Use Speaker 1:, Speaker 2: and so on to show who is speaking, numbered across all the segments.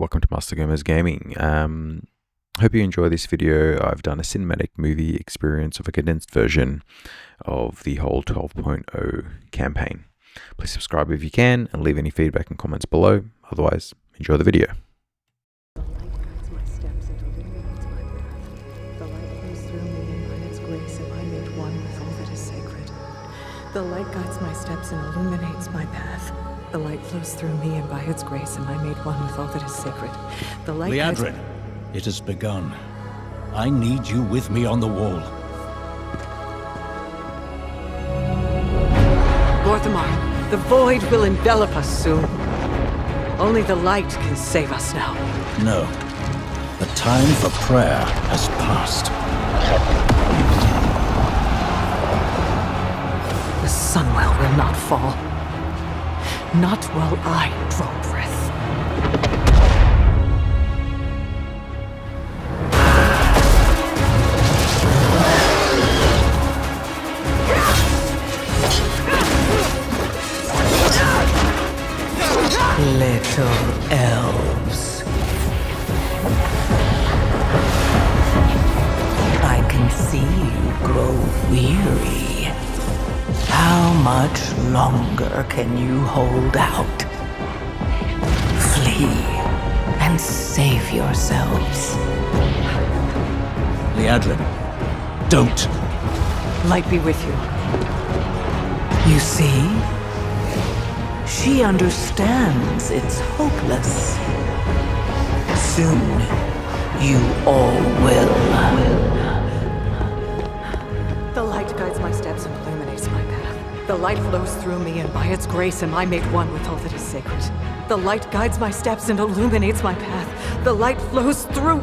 Speaker 1: welcome to Master Gamers Gaming. Hope you enjoy this video. I've done a cinematic movie experience of a condensed version of the whole 12.0 campaign. Please subscribe if you can and leave any feedback and comments below. Otherwise, enjoy the video.
Speaker 2: The light guides my steps and illuminates my path. The light flows through me, and by its grace am I made one with all that is sacred. The light guides my steps and illuminates my path. The light flows through me, and by its grace am I made one with all that is sacred. The light
Speaker 3: Liadrin, it has begun. I need you with me on the wall.
Speaker 2: Lorthamar, the void will envelop us soon. Only the light can save us now.
Speaker 3: No. The time for prayer has passed.
Speaker 2: The Sunwell will not fall. Not while I draw breath. Little elves. I can see you grow weary. How much longer can you hold out? Flee and save yourselves.
Speaker 3: Liadrin, don't.
Speaker 2: Light be with you. You see? She understands it's hopeless. Soon, you all will. The light guides my steps and illuminates my path. The light flows through me, and by its grace am I made one with all that is sacred. The light guides my steps and illuminates my path. The light flows through...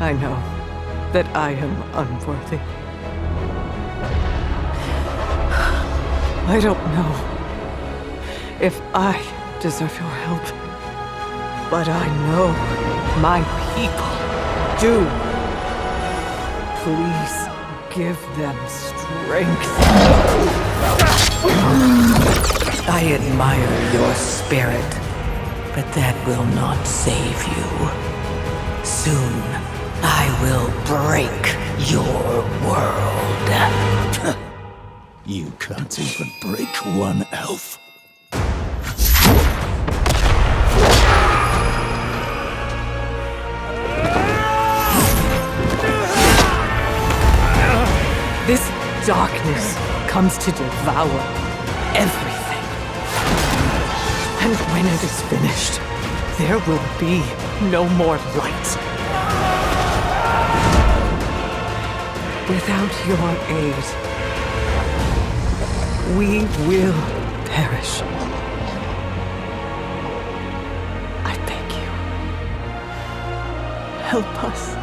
Speaker 2: I know that I am unworthy. I don't know if I deserve your help, but I know my people do. Please give them strength. I admire your spirit, but that will not save you. Soon, I will break your world.
Speaker 3: You can't even break one elf.
Speaker 2: This darkness comes to devour everything. And when it is finished, there will be no more light. Without your aid, we will perish. I beg you, help us.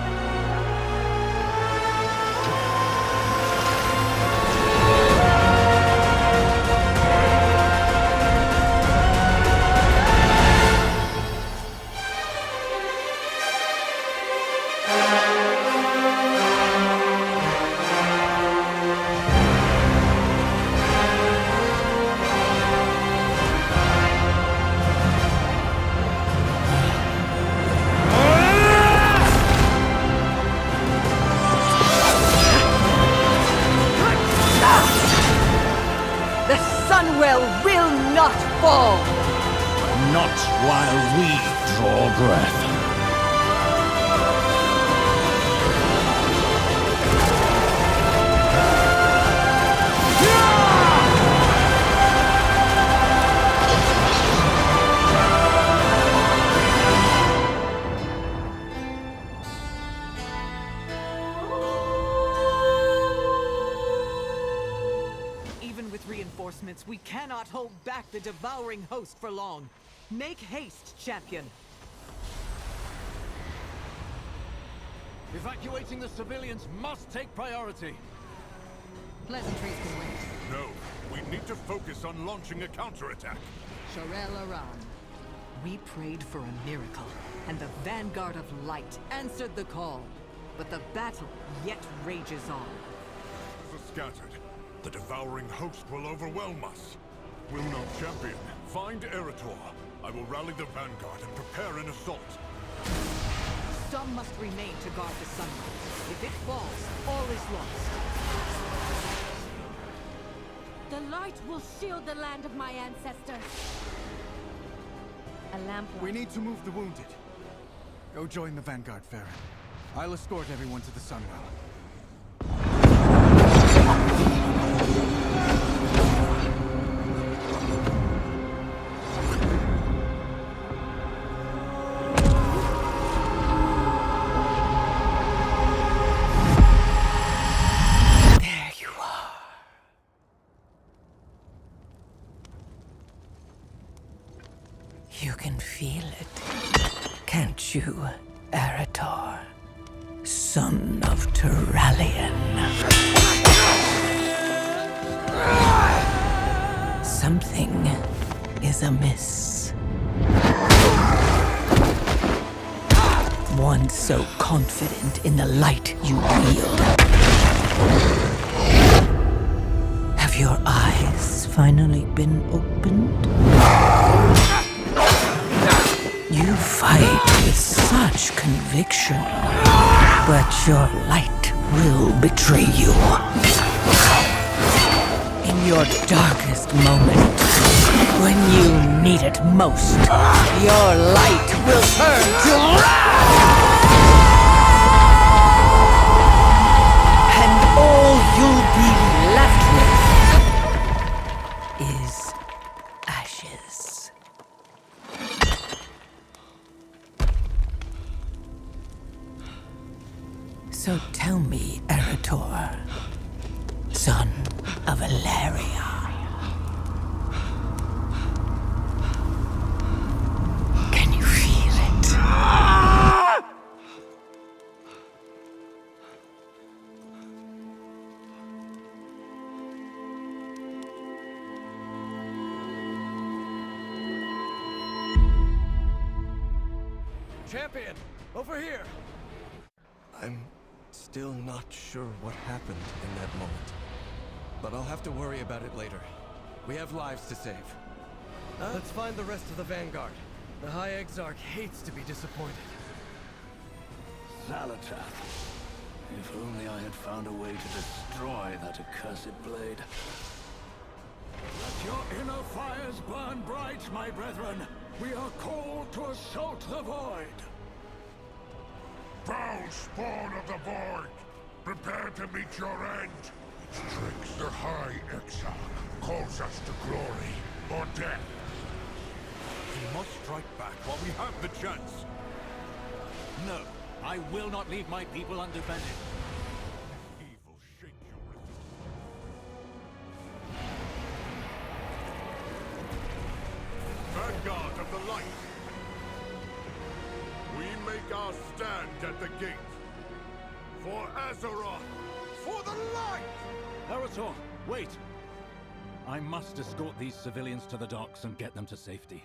Speaker 2: Sunwell will not fall!
Speaker 3: Not while we draw breath.
Speaker 4: Reinforcements, we cannot hold back the devouring host for long. Make haste, champion.
Speaker 5: Evacuating the civilians must take priority.
Speaker 6: Pleasantries can wait.
Speaker 5: No, we need to focus on launching a counterattack.
Speaker 6: Sharel Aran.
Speaker 4: We prayed for a miracle, and the Vanguard of Light answered the call. but the battle yet rages on.
Speaker 5: Are scattered. The devouring host will overwhelm us. Will no champion find Arator? I will rally the vanguard and prepare an assault.
Speaker 4: Some must remain to guard the Sunwell. If it falls, all is lost.
Speaker 7: The light will shield the land of my ancestors. A lamp.
Speaker 8: We need to move the wounded. Go join the vanguard, Farron. I'll escort everyone to the Sunwell.
Speaker 9: You can feel it, can't you, Arator? Son of Turalian. Something is amiss. One so confident in the light you wield. Have your eyes finally been opened? You fight with such conviction, but your light will betray you. In your darkest moment, when you need it most, your light will turn to wrath! And all you'll be left with is ashes. So tell me, Arator, son of Valeria. Can you feel it?
Speaker 8: Champion, over here! I'm still not sure what happened in that moment. But I'll have to worry about it later. We have lives to save. Let's find the rest of the Vanguard. The High Exarch hates to be disappointed.
Speaker 3: Zalatath. If only I had found a way to destroy that accursed blade. Let your inner fires burn bright, my brethren. We are called to assault the void.
Speaker 5: Foul spawn of the void! Prepare to meet your end! Strix, the High Exarch, calls us to glory or death. We must strike back while we have the chance.
Speaker 3: No, I will not leave my people undefended.
Speaker 5: Evil shake your resistance. Vanguard of the light! We make our stand at the gate. For Azeroth! For the light!
Speaker 3: Arator, wait! I must escort these civilians to the docks and get them to safety.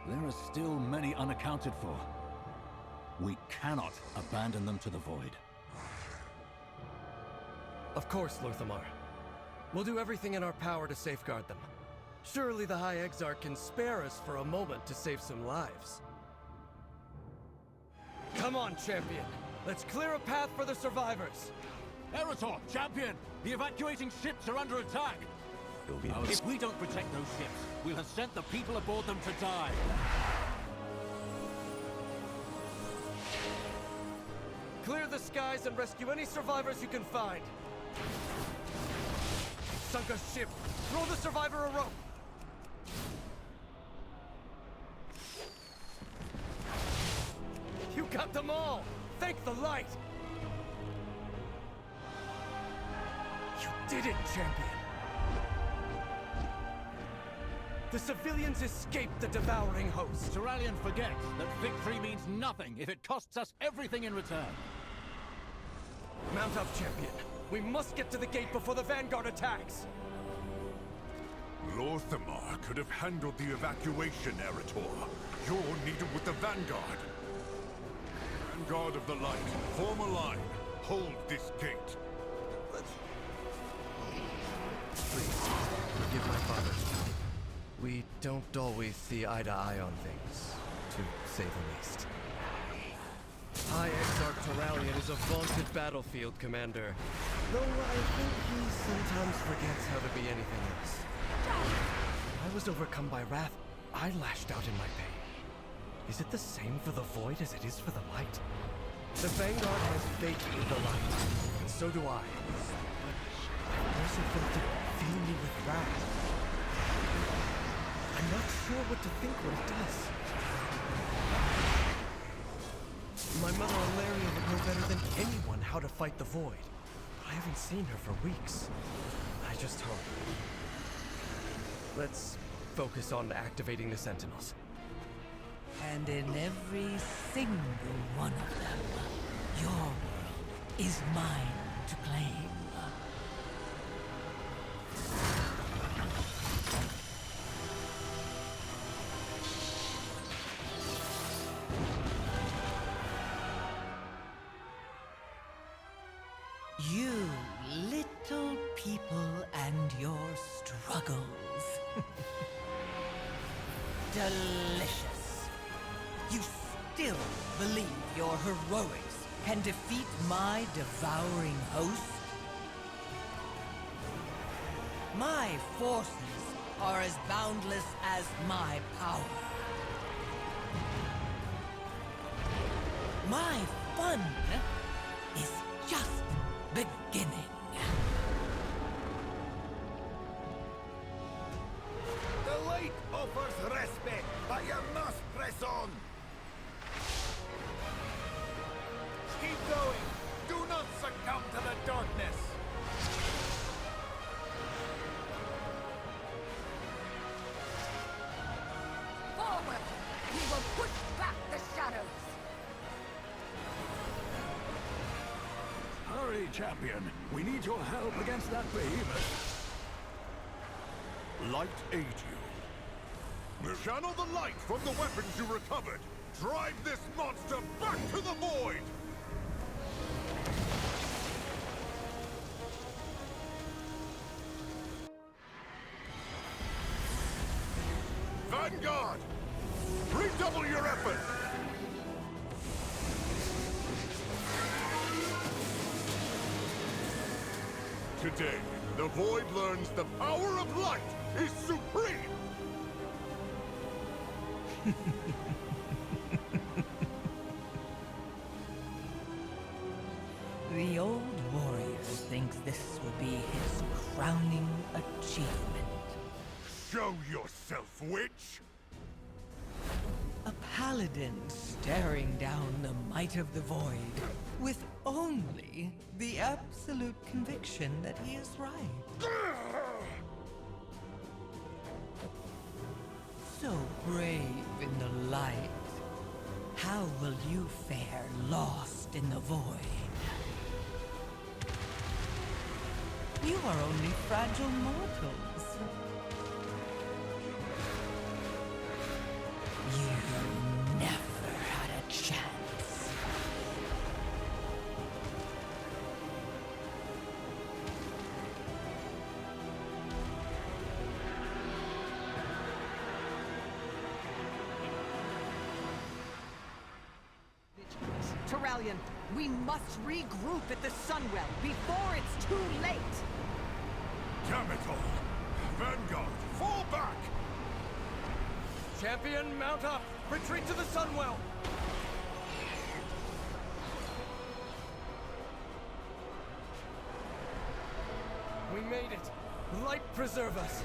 Speaker 3: There are still many unaccounted for. We cannot abandon them to the void.
Speaker 8: Of course, Lorthamar. We'll do everything in our power to safeguard them. Surely the High Exarch can spare us for a moment to save some lives. Come on, champion. Let's clear a path for the survivors.
Speaker 3: Arator, champion! The evacuating ships are under attack! If we don't protect those ships, we'll have sent the people aboard them to die.
Speaker 8: Clear the skies and rescue any survivors you can find. Sunk a ship. Throw the survivor a rope. You got them all! Thank the light! You did it, champion! The civilians escaped the devouring host.
Speaker 3: Turalian forgets that victory means nothing if it costs us everything in return.
Speaker 8: Mount up, champion. We must get to the gate before the Vanguard attacks.
Speaker 5: Lorthamar could have handled the evacuation, Arator. You're needed with the Vanguard. Vanguard of the Light, form a line. Hold this gate.
Speaker 8: Please, forgive my father. We don't always see eye to eye on things, to say the least. High Exarch Turalian is a vaunted battlefield commander, though I think he sometimes forgets how to be anything else. I was overcome by wrath. I lashed out in my pain. Is it the same for the Void as it is for the Light? The Vanguard has faith in the Light, and so do I. But I've also felt it fill me with wrath. I'm not sure what to think when it does. My mother Alaria would know better than anyone how to fight the Void. But I haven't seen her for weeks. I just hope. Let's focus on activating the Sentinels.
Speaker 9: And in every single one of them, your world is mine to claim. You little people and your struggles. Delicious. You still believe your heroics can defeat my devouring host? My forces are as boundless as my power. My fun is just beginning.
Speaker 3: The light offers respite, but you must press on. Keep going. Do not succumb to the darkness.
Speaker 7: Forward! We will push back the shadows!
Speaker 3: Hurry, champion. We need your help against that behemoth.
Speaker 5: Light aid you. Channel the light from the weapons you recovered. Drive this monster back to the void! Vanguard! Redouble your efforts! Today, the Void learns the power of light is supreme!
Speaker 9: The old warrior thinks this will be his crowning achievement.
Speaker 5: Show yourself, witch!
Speaker 9: A paladin staring down the might of the void, with only the absolute conviction that he is right. So brave in the light, how will you fare lost in the void? You are only fragile mortals. You never had a chance.
Speaker 4: Turalian, we must regroup at the Sunwell before it's too late!
Speaker 5: Damn it all! Vanguard, fall back!
Speaker 8: Champion, mount up! Retreat to the Sunwell! We made it! Light preserve us!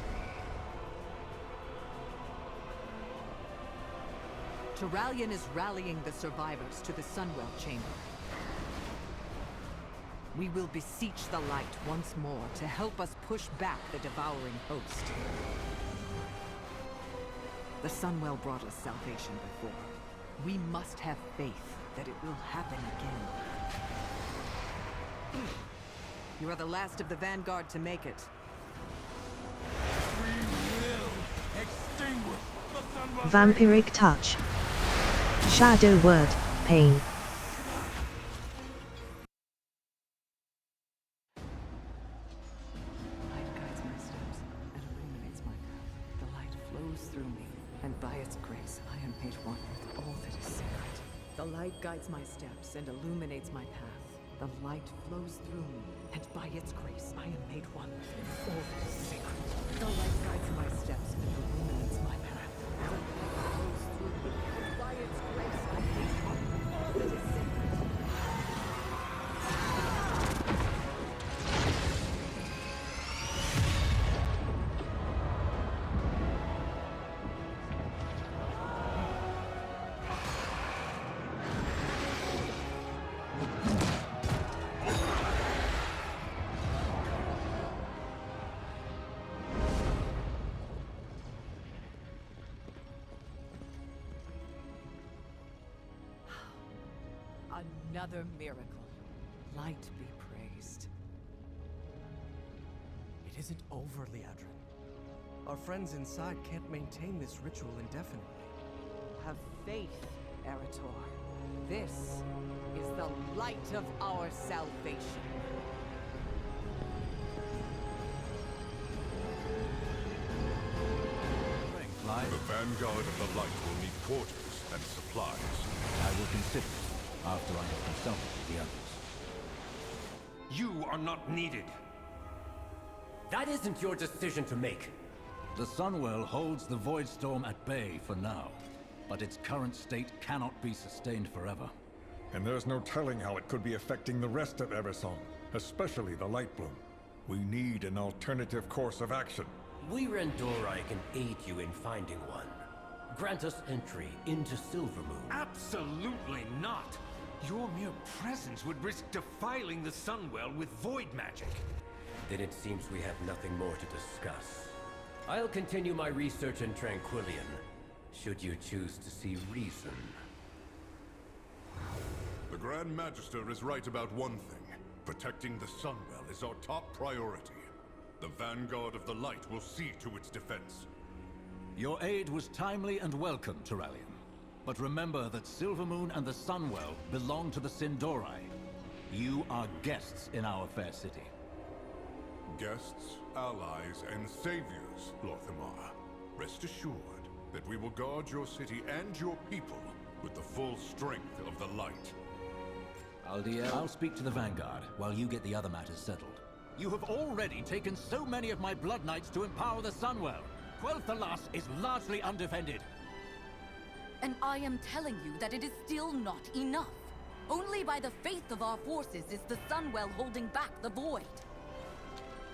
Speaker 4: Turalian is rallying the survivors to the Sunwell chamber. We will beseech the light once more to help us push back the devouring host. The Sunwell brought us salvation before. We must have faith that it will happen again. You are the last of the Vanguard to make it.
Speaker 3: We will extinguish the Sunwell.
Speaker 10: Vampiric touch. Shadow word, pain.
Speaker 4: through me, and by its grace I am made one with all that is sacred. The light guides my steps and illuminates my path. The light flows through me, and by its grace I am made one with all that is sacred. The light guides my steps and illuminates my path. The light flows through me, and by its grace I am made one with all that is sacred. Another miracle. Light be praised.
Speaker 8: It isn't over, Liadrin. Our friends inside can't maintain this ritual indefinitely.
Speaker 4: Have faith, Arator. This is the light of our salvation.
Speaker 5: The vanguard of the light will need quarters and supplies.
Speaker 3: I will consider it after I have consulted with the others.
Speaker 10: You are not needed. That isn't your decision to make.
Speaker 3: The Sunwell holds the Voidstorm at bay for now, but its current state cannot be sustained forever.
Speaker 11: And there's no telling how it could be affecting the rest of Eversong, especially the Lightbloom. We need an alternative course of action.
Speaker 10: We Randori can aid you in finding one. Grant us entry into Silvermoon.
Speaker 12: Absolutely not! Your mere presence would risk defiling the Sunwell with void magic.
Speaker 10: Then it seems we have nothing more to discuss. I'll continue my research in Tranquillion, should you choose to see reason.
Speaker 5: The Grand Magister is right about one thing. Protecting the Sunwell is our top priority. The Vanguard of the Light will see to its defense.
Speaker 3: Your aid was timely and welcome, Turallion. But remember that Silvermoon and the Sunwell belong to the Sin'dorei. You are guests in our fair city.
Speaker 5: Guests, allies, and saviors, Lor'themar. Rest assured that we will guard your city and your people with the full strength of the light.
Speaker 3: I'll speak to the Vanguard while you get the other matters settled. You have already taken so many of my Blood Knights to empower the Sunwell. Quel'Danas is largely undefended.
Speaker 13: And I am telling you that it is still not enough. Only by the faith of our forces is the Sunwell holding back the Void.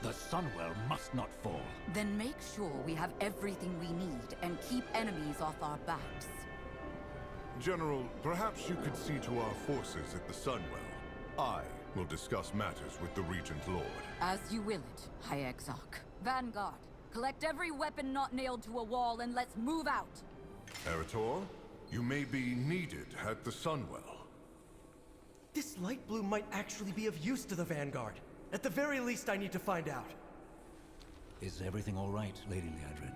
Speaker 3: The Sunwell must not fall.
Speaker 13: Then make sure we have everything we need and keep enemies off our backs.
Speaker 5: General, perhaps you could see to our forces at the Sunwell. I will discuss matters with the Regent Lord.
Speaker 13: As you will it, High Exarch. Vanguard, collect every weapon not nailed to a wall and let's move out.
Speaker 5: Arator, you may be needed at the Sunwell.
Speaker 8: This Lightbloom might actually be of use to the Vanguard. At the very least, I need to find out.
Speaker 3: Is everything all right, Lady Liadrin?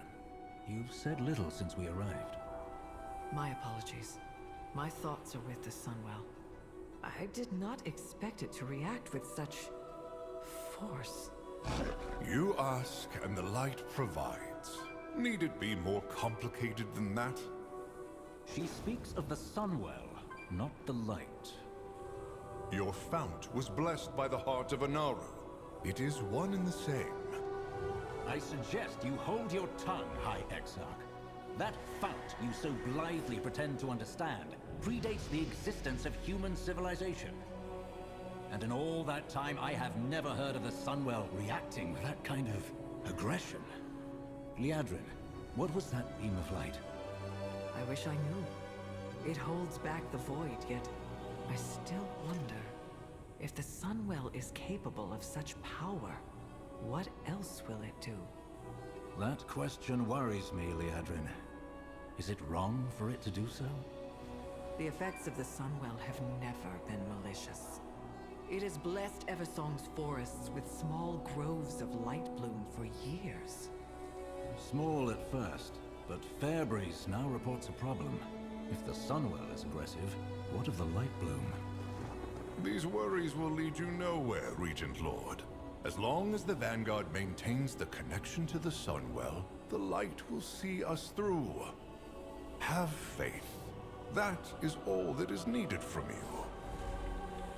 Speaker 3: You've said little since we arrived.
Speaker 4: My apologies. My thoughts are with the Sunwell. I did not expect it to react with such force.
Speaker 5: You ask, and the light provides. Need it be more complicated than that?
Speaker 3: She speaks of the Sunwell, not the light.
Speaker 5: Your fount was blessed by the heart of Anaru. It is one and the same.
Speaker 3: I suggest you hold your tongue, High Exarch. That fount you so blithely pretend to understand predates the existence of human civilization. And in all that time, I have never heard of the Sunwell reacting with that kind of aggression. Liadrin, what was that beam of light?
Speaker 4: I wish I knew. It holds back the Void, yet I still wonder if the Sunwell is capable of such power. What else will it do?
Speaker 3: That question worries me, Liadrin. Is it wrong for it to do so?
Speaker 4: The effects of the Sunwell have never been malicious. It has blessed Eversong's forests with small groves of Lightbloom for years.
Speaker 3: Small at first, but Fairbreeze now reports a problem. If the Sunwell is aggressive, what of the Lightbloom?
Speaker 5: These worries will lead you nowhere, Regent Lord. As long as the Vanguard maintains the connection to the Sunwell, the light will see us through. Have faith. That is all that is needed from you.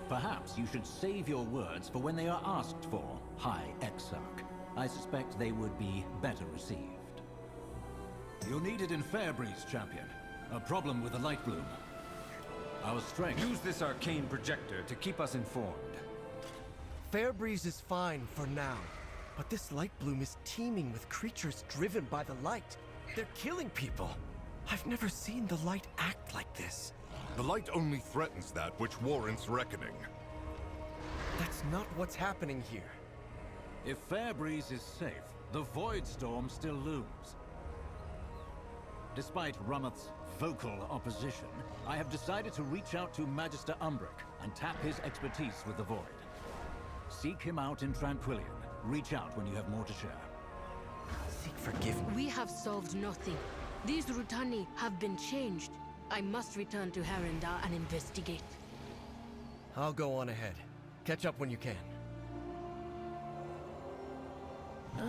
Speaker 14: Perhaps you should save your words for when they are asked for, High Exarch. I suspect they would be better received. You'll need it in Fairbreeze, champion. A problem with the Lightbloom. Our strength...
Speaker 12: Use this arcane projector to keep us informed.
Speaker 8: Fairbreeze is fine for now, but this Lightbloom is teeming with creatures driven by the light. They're killing people. I've never seen the light act like this.
Speaker 5: The light only threatens that which warrants reckoning.
Speaker 8: That's not what's happening here.
Speaker 14: If Fairbreeze is safe, the Voidstorm still looms. Despite Rummoth's vocal opposition, I have decided to reach out to Magister Umbric and tap his expertise with the Void. Seek him out in Tranquillion. Reach out when you have more to share.
Speaker 8: Seek forgiveness.
Speaker 7: We have solved nothing. These Rutani have been changed. I must return to Harandar and investigate.
Speaker 8: I'll go on ahead. Catch up when you can.
Speaker 7: You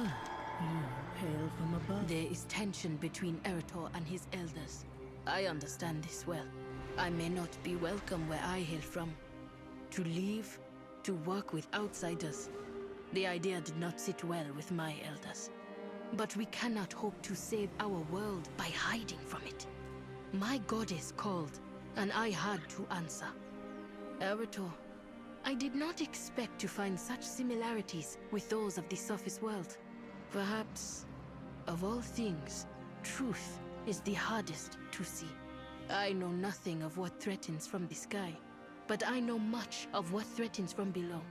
Speaker 7: hail from above. There is tension between Arator and his elders. I understand this well. I may not be welcome where I hail from. To leave, to work with outsiders. The idea did not sit well with my elders. But we cannot hope to save our world by hiding from it. My goddess called, and I had to answer. Arator, I did not expect to find such similarities with those of the surface world. Perhaps, of all things, truth is the hardest to see. I know nothing of what threatens from the sky, but I know much of what threatens from below.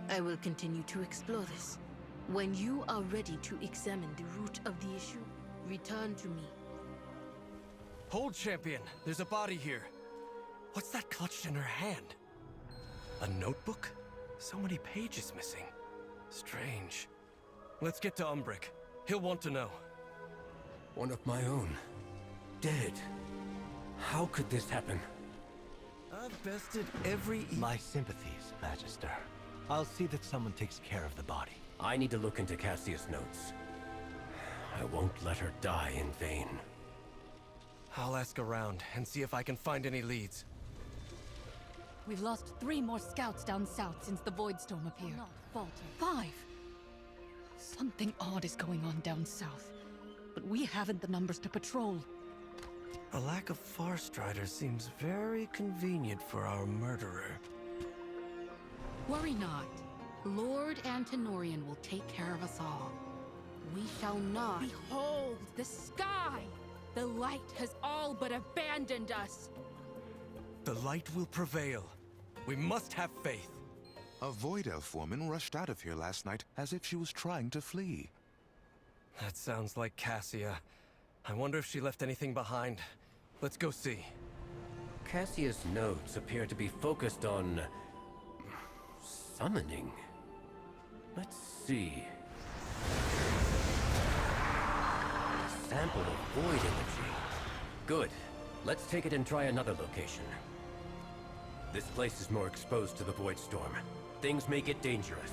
Speaker 7: I will continue to explore this. When you are ready to examine the root of the issue, return to me.
Speaker 8: Hold, champion. There's a body here. What's that clutched in her hand? A notebook? So many pages missing. Strange. Let's get to Umbric. He'll want to know.
Speaker 10: One of my own. Dead. How could this happen?
Speaker 8: I've bested every...
Speaker 15: My sympathies, Magister. I'll see that someone takes care of the body.
Speaker 10: I need to look into Cassia's notes. I won't let her die in vain.
Speaker 8: I'll ask around and see if I can find any leads.
Speaker 13: We've lost 3 more scouts down south since the Voidstorm appeared. Not falter. 5! Something odd is going on down south, but we haven't the numbers to patrol.
Speaker 8: A lack of Farstriders seems very convenient for our murderer.
Speaker 13: Worry not. Lord Antenorian will take care of us all. We shall not. Behold the sky! The light has all but abandoned us.
Speaker 8: The light will prevail. We must have faith.
Speaker 16: A Void Elf woman rushed out of here last night as if she was trying to flee.
Speaker 8: That sounds like Cassia. I wonder if she left anything behind. Let's go see.
Speaker 10: Cassia's notes appear to be focused on... summoning. Let's see. A sample of void energy. Good. Let's take it and try another location. This place is more exposed to the Voidstorm. Things may get dangerous.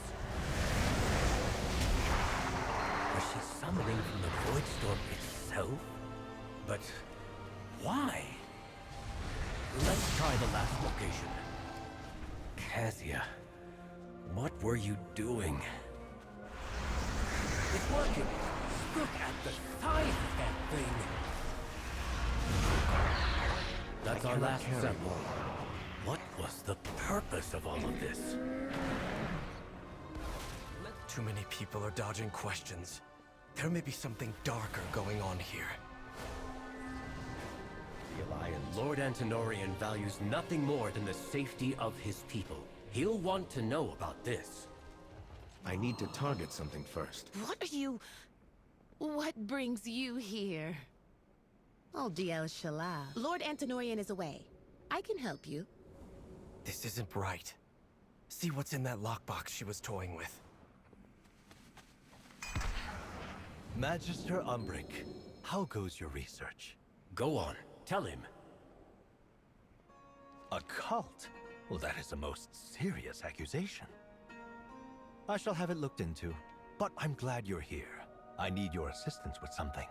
Speaker 10: Was she summoning from the Voidstorm itself? But why? Let's try the last location. Cassia, what were you doing? It's working! Look at the size of that thing! That's our last sample. What was the purpose of all of this?
Speaker 8: Too many people are dodging questions. There may be something darker going on here.
Speaker 10: The Alliance. Lord Antenorian values nothing more than the safety of his people. He'll want to know about this.
Speaker 15: I need to target something first.
Speaker 7: What are you... What brings you here?
Speaker 17: Oh, DL Shala. Lord Antenorian is away. I can help you.
Speaker 8: This isn't right. See what's in that lockbox she was toying with.
Speaker 15: Magister Umbric, how goes your research?
Speaker 10: Go on, tell him.
Speaker 15: A cult? Well, that is a most serious accusation. I shall have it looked into. But I'm glad you're here. I need your assistance with something.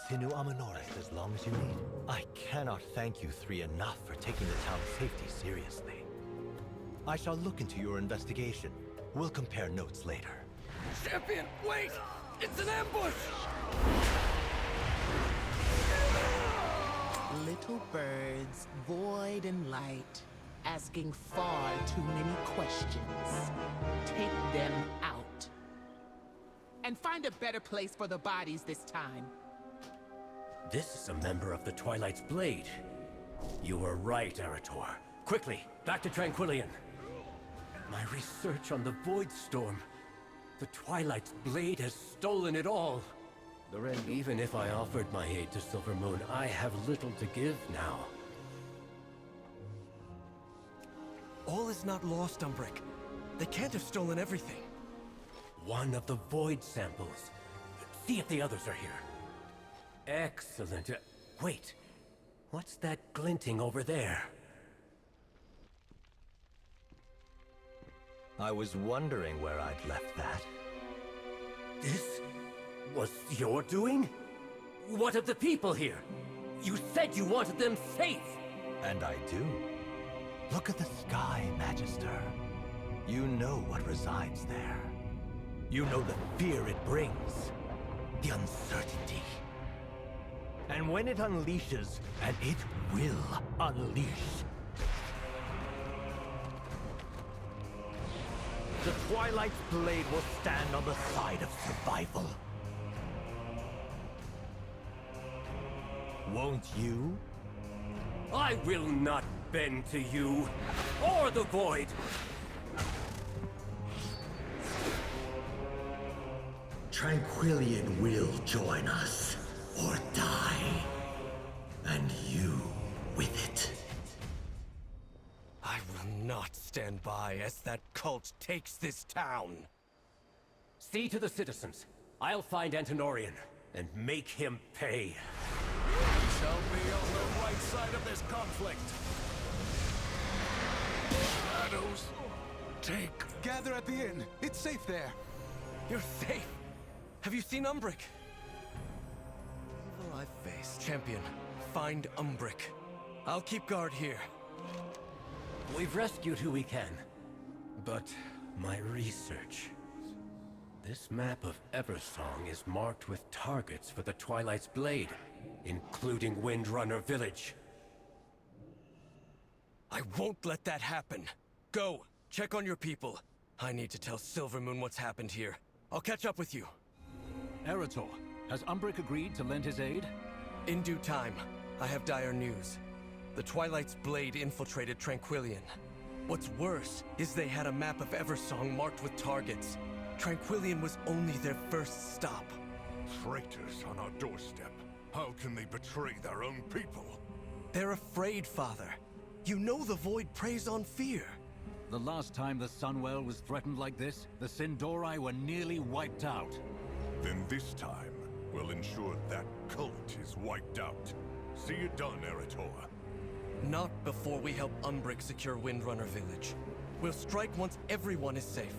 Speaker 15: Sinu Amanoris as long as you need. I cannot thank you three enough for taking the town's safety seriously. I shall look into your investigation. We'll compare notes later.
Speaker 8: Champion, wait! It's an ambush!
Speaker 17: Little birds, void and light, asking far too many questions. Take them out. And find a better place for the bodies this time.
Speaker 10: This is a member of the Twilight's Blade. You were right, Arator. Quickly, back to Tranquillion. My research on the Voidstorm. The Twilight's Blade has stolen it all. Even if I offered my aid to Silvermoon, I have little to give now.
Speaker 8: All is not lost, Umbric. They can't have stolen everything.
Speaker 10: One of the Void samples. See if the others are here. Excellent. Wait. What's that glinting over there?
Speaker 15: I was wondering where I'd left that.
Speaker 10: This was your doing? What of the people here? You said you wanted them safe!
Speaker 15: And I do. Look at the sky, Magister. You know what resides there. You know the fear it brings. The uncertainty. And when it unleashes, and it will unleash, the Twilight's Blade will stand on the side of survival. Won't you?
Speaker 10: I will not bend to you, or the Void!
Speaker 18: Tranquillion will join us, or die. And you with it.
Speaker 8: I will not stand by as that cult takes this town.
Speaker 10: See to the citizens. I'll find Antonorian and make him pay.
Speaker 3: We shall be on the right side of this conflict. Shadows, take.
Speaker 8: Gather at the inn. It's safe there. You're safe. Have you seen Umbric? Evil I face. Champion, find Umbric. I'll keep guard here.
Speaker 10: We've rescued who we can. But my research... This map of Eversong is marked with targets for the Twilight's Blade, including Windrunner Village.
Speaker 8: I won't let that happen. Go, check on your people. I need to tell Silvermoon what's happened here. I'll catch up with you.
Speaker 14: Arator, has Umbric agreed to lend his aid?
Speaker 8: In due time. I have dire news. The Twilight's Blade infiltrated Tranquillion. What's worse is they had a map of Eversong marked with targets. Tranquillion was only their first stop.
Speaker 5: Traitors on our doorstep. How can they betray their own people?
Speaker 8: They're afraid, Father. You know the Void preys on fear.
Speaker 14: The last time the Sunwell was threatened like this, the Sindori were nearly wiped out.
Speaker 5: Then this time, we'll ensure that cult is wiped out. See it done, Arator.
Speaker 8: Not before we help Umbric secure Windrunner Village. We'll strike once everyone is safe.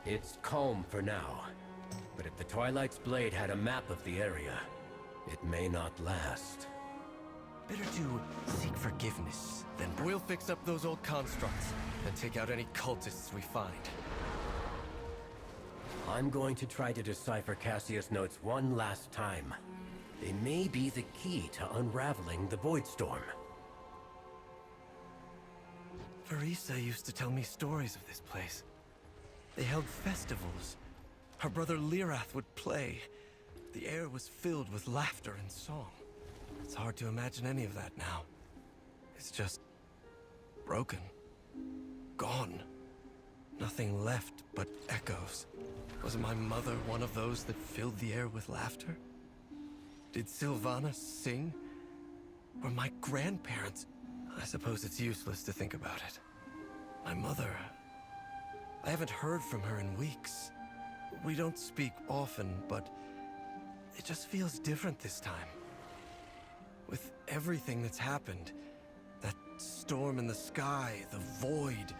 Speaker 10: It's calm for now. But if the Twilight's Blade had a map of the area, it may not last.
Speaker 8: Better to seek forgiveness than... We'll fix up those old constructs and take out any cultists we find.
Speaker 10: I'm going to try to decipher Cassius' notes one last time. They may be the key to unraveling the Voidstorm.
Speaker 8: Farisa used to tell me stories of this place. They held festivals. Her brother Lirath would play. The air was filled with laughter and song. It's hard to imagine any of that now. It's just... broken. Gone. Nothing left but echoes. Was my mother one of those that filled the air with laughter? Did Sylvana sing? Or my grandparents? I suppose it's useless to think about it. My mother... I haven't heard from her in weeks. We don't speak often, but it just feels different this time. With everything that's happened, that storm in the sky, the void,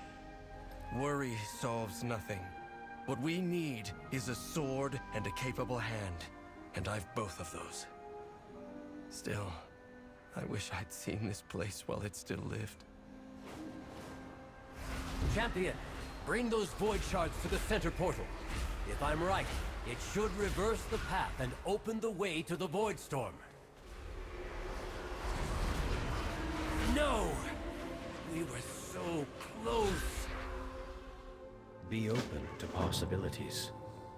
Speaker 8: Worry solves nothing. What we need is a sword and a capable hand, and I've both of those. Still, I wish I'd seen this place while it still lived.
Speaker 10: Champion, bring those void shards to the center portal. If I'm right, it should reverse the path and open the way to the Voidstorm. No! We were so close!
Speaker 19: Be open to possibilities.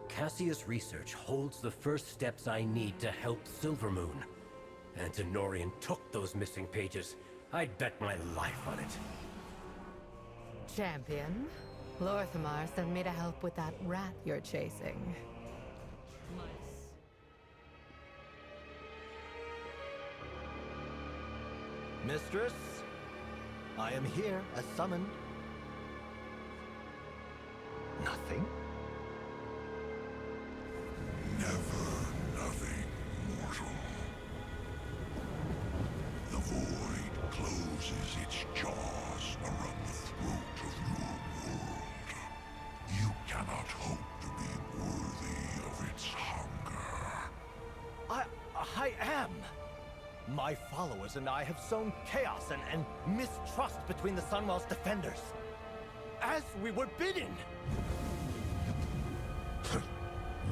Speaker 10: Cassius Research holds the first steps I need to help Silvermoon. Antinorian took those missing pages. I'd bet my life on it.
Speaker 20: Champion, Lorthamar sent me to help with that rat you're chasing.
Speaker 15: Mistress, I am here as summoned. Nothing?
Speaker 5: Never nothing, mortal. The void closes its jaws around the throat of your world. You cannot hope to be worthy of its hunger.
Speaker 15: I am! My followers and I have sown chaos and mistrust between the Sunwell's defenders. As we were bidden!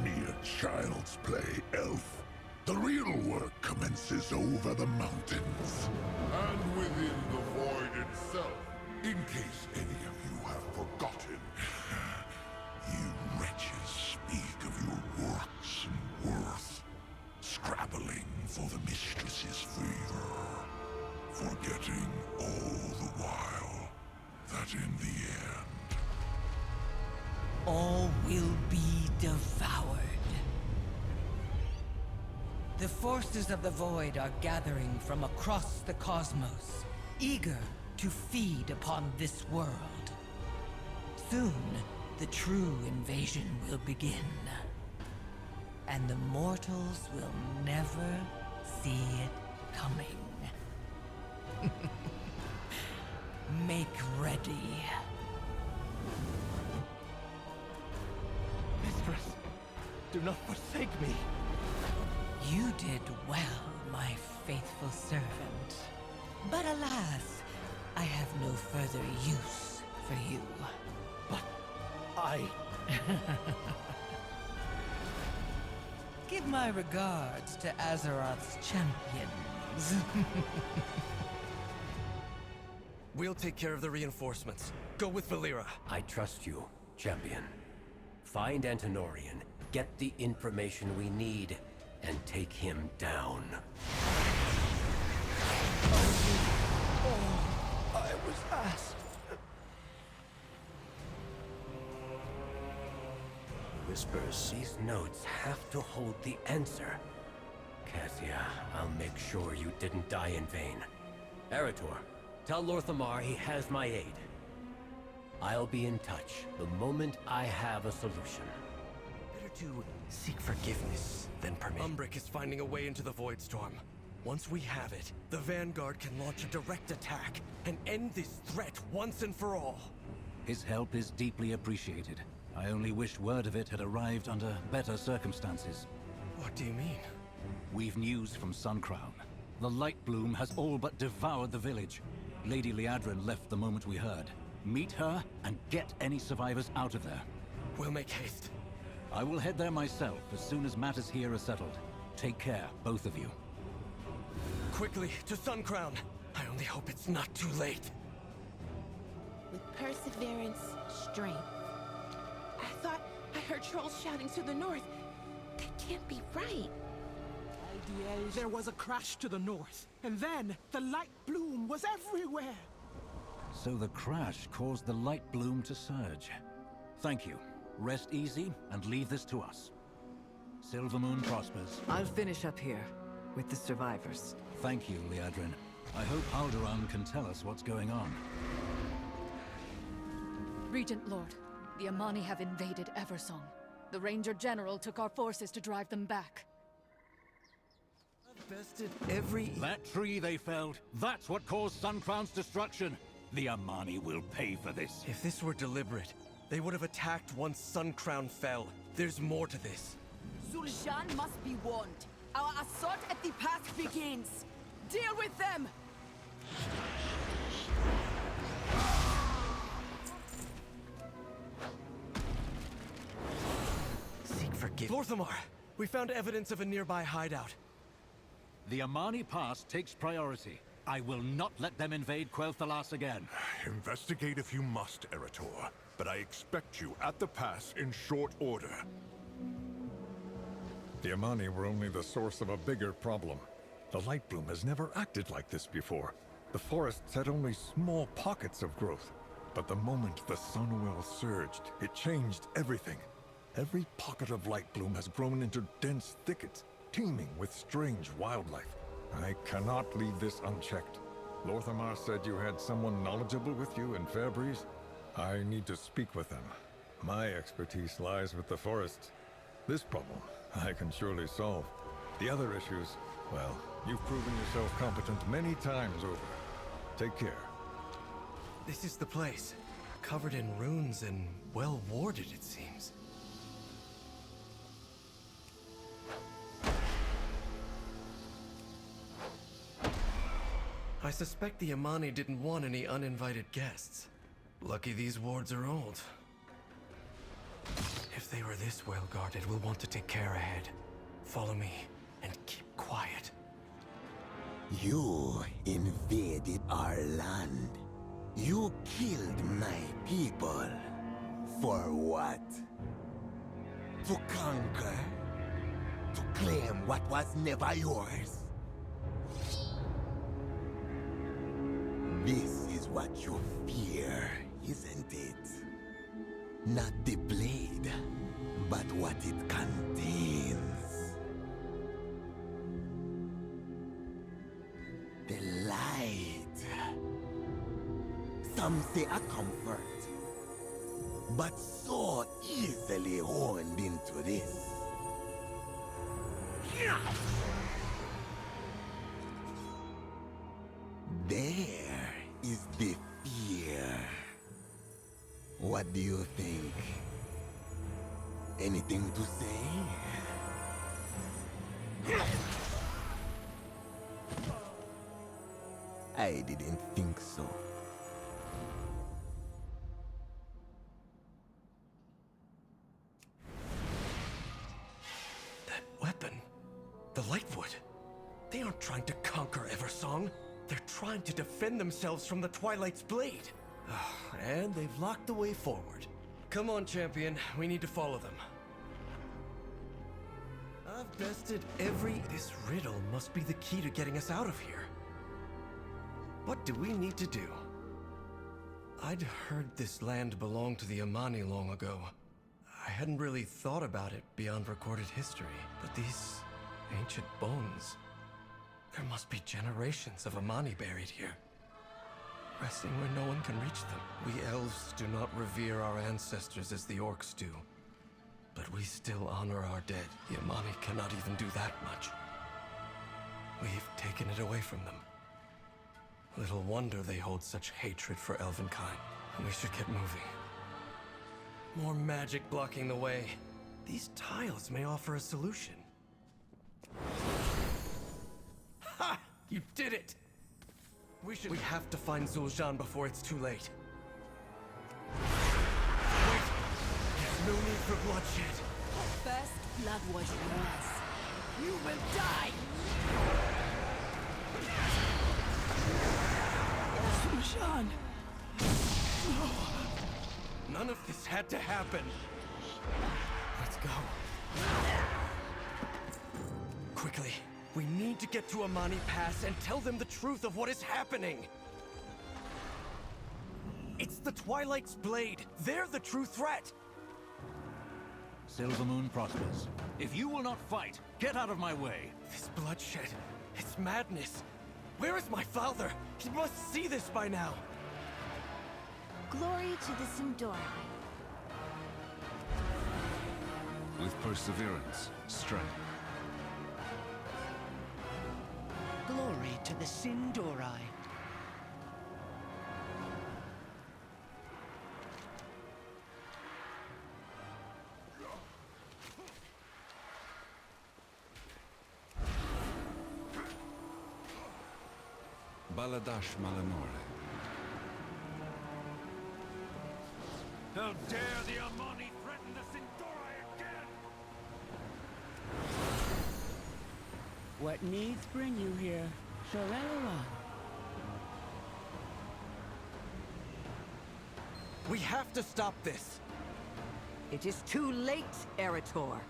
Speaker 5: Mere child's play, elf. The real work commences over the mountains. And within the void itself. In case any of you have forgotten. You wretches speak of your works and worth. Scrabbling for the mistress's favor. Forgetting all the while that in the end...
Speaker 9: all will be devoured. The forces of the void are gathering from across the cosmos, eager to feed upon this world. Soon, the true invasion will begin. And the mortals will never see it coming. Make ready.
Speaker 15: Mistress, do not forsake me.
Speaker 9: You did well, my faithful servant. But alas, I have no further use for you.
Speaker 15: But I...
Speaker 9: Give my regards to Azeroth's champions.
Speaker 8: We'll take care of the reinforcements. Go with Valera.
Speaker 10: I trust you, Champion. Find Antinorian, get the information we need, and take him down.
Speaker 15: I was asked.
Speaker 10: Whispers. These notes have to hold the answer. Cassia, I'll make sure you didn't die in vain. Arator, tell Lorthamar he has my aid. I'll be in touch the moment I have a solution.
Speaker 8: Better to seek forgiveness than permit. Umbric is finding a way into the Voidstorm. Once we have it, the Vanguard can launch a direct attack and end this threat once and for all.
Speaker 14: His help is deeply appreciated. I only wish word of it had arrived under better circumstances.
Speaker 8: What do you mean?
Speaker 14: We've news from Suncrown. The Lightbloom has all but devoured the village. Lady Liadrin left the moment we heard. Meet her and get any survivors out of there.
Speaker 8: We'll make haste.
Speaker 14: I will head there myself as soon as matters here are settled. Take care, both of you.
Speaker 8: Quickly, to Suncrown! I only hope it's not too late.
Speaker 21: With perseverance, strength. I thought I heard trolls shouting to the north. That can't be right.
Speaker 22: There was a crash to the north, and then the Lightbloom was everywhere.
Speaker 14: So the crash caused the Lightbloom to surge. Thank you. Rest easy and leave this to us. Silvermoon prospers.
Speaker 4: I'll finish up here with the survivors.
Speaker 14: Thank you, Liadrin. I hope Alderaan can tell us what's going on.
Speaker 23: Regent Lord, the Amani have invaded Eversong. The Ranger General took our forces to drive them back.
Speaker 8: Bested every...
Speaker 14: That tree they felled, that's what caused Suncrown's destruction. The Amani will pay for this.
Speaker 8: If this were deliberate, they would have attacked once Sun Crown fell. There's more to this.
Speaker 1: Zul'Aman must be warned. Our assault at the pass begins. Deal with them!
Speaker 8: Seek forgiveness. Lorthamar, we found evidence of a nearby hideout.
Speaker 14: The Amani Pass takes priority. I will not let them invade Quel'Danas again.
Speaker 5: Investigate if you must, Arator. But I expect you at the pass in short order.
Speaker 11: The Amani were only the source of a bigger problem. The Lightbloom has never acted like this before. The forests had only small pockets of growth. But the moment the Sunwell surged, it changed everything. Every pocket of Lightbloom has grown into dense thickets, teeming with strange wildlife. I cannot leave this unchecked. Lorthamar said you had someone knowledgeable with you in Fairbreeze. I need to speak with them. My expertise lies with the forests. This problem, I can surely solve. The other issues, well, you've proven yourself competent many times over. Take care.
Speaker 8: This is the place. Covered in runes and well warded, it seems. I suspect the Amani didn't want any uninvited guests. Lucky these wards are old. If they were this well guarded, we'll want to take care ahead. Follow me, and keep quiet.
Speaker 2: You invaded our land. You killed my people. For what? To conquer? To claim what was never yours? This is what you fear, isn't it? Not the blade, but what it contains. The light. Some say a comfort, but so easily honed into this. There is the fear. What do you think? Anything to say? I didn't think so.
Speaker 8: That weapon, the Lightwood, they aren't trying to conquer Eversong. They're trying to defend themselves from the Twilight's blade. And they've locked the way forward. Come on, champion. We need to follow them. I've bested every... This riddle must be the key to getting us out of here. What do we need to do? I'd heard this land belonged to the Amani long ago. I hadn't really thought about it beyond recorded history, but these ancient bones... There must be generations of Amani buried here. Resting where no one can reach them. We elves do not revere our ancestors as the orcs do. But we still honor our dead. The Amani cannot even do that much. We've taken it away from them. Little wonder they hold such hatred for Elvenkind. We should get moving. More magic blocking the way. These tiles may offer a solution. Ha! You did it! We have to find Zul'Aman before it's too late. Wait! There's no need for bloodshed.
Speaker 1: First blood was yours. You will die!
Speaker 3: Zul'Aman!
Speaker 8: No! None of this had to happen. Let's go. Quickly. We need to get to Amani Pass and tell them the truth of what is happening. It's the Twilight's blade. They're the true threat.
Speaker 14: Silvermoon prospers. If you will not fight, get out of my way.
Speaker 8: This bloodshed, it's madness. Where is my father? He must see this by now.
Speaker 6: Glory to the Sindori.
Speaker 24: With perseverance, strength.
Speaker 9: Glory to the Sindori.
Speaker 24: Baladash Malanore.
Speaker 3: How dare the Amani threaten the Sindori again!
Speaker 6: What needs bring you here, Shorelera?
Speaker 8: We have to stop this!
Speaker 4: It is too late, Arator.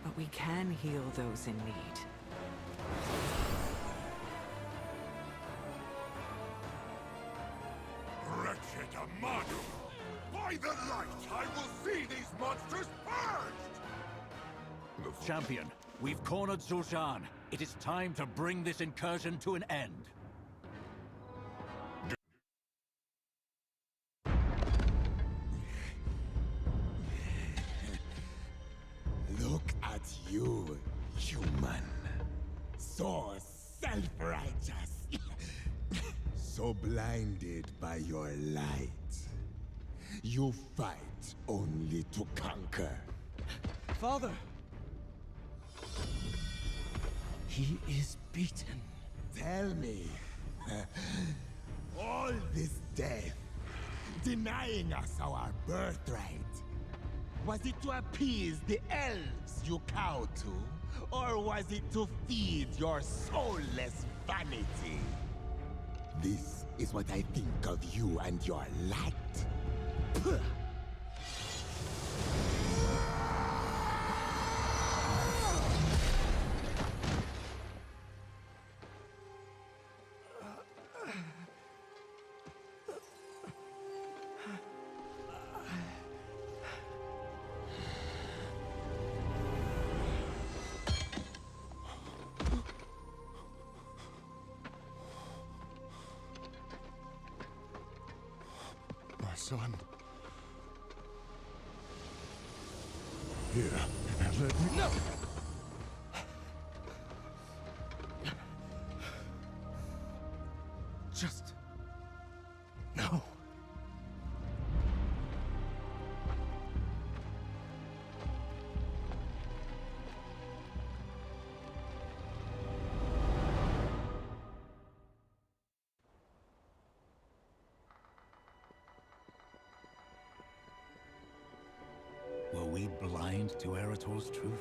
Speaker 4: But we can heal those in need.
Speaker 5: Wretched Amani! By the light, I will see these monsters purged!
Speaker 14: Champion, we've cornered Zul'Aman. It is time to bring this incursion to an end.
Speaker 2: Look at you, human. So self-righteous. So blinded by your light. You fight only to conquer.
Speaker 8: Father!
Speaker 2: He is beaten. Tell me, all this death, denying us our birthright, was it to appease the elves you cow to? Or was it to feed your soulless vanity? This is what I think of you and your light.
Speaker 5: My son. Here, let me...
Speaker 8: No!
Speaker 5: Just... No.
Speaker 14: Were we blind to Arator's truth?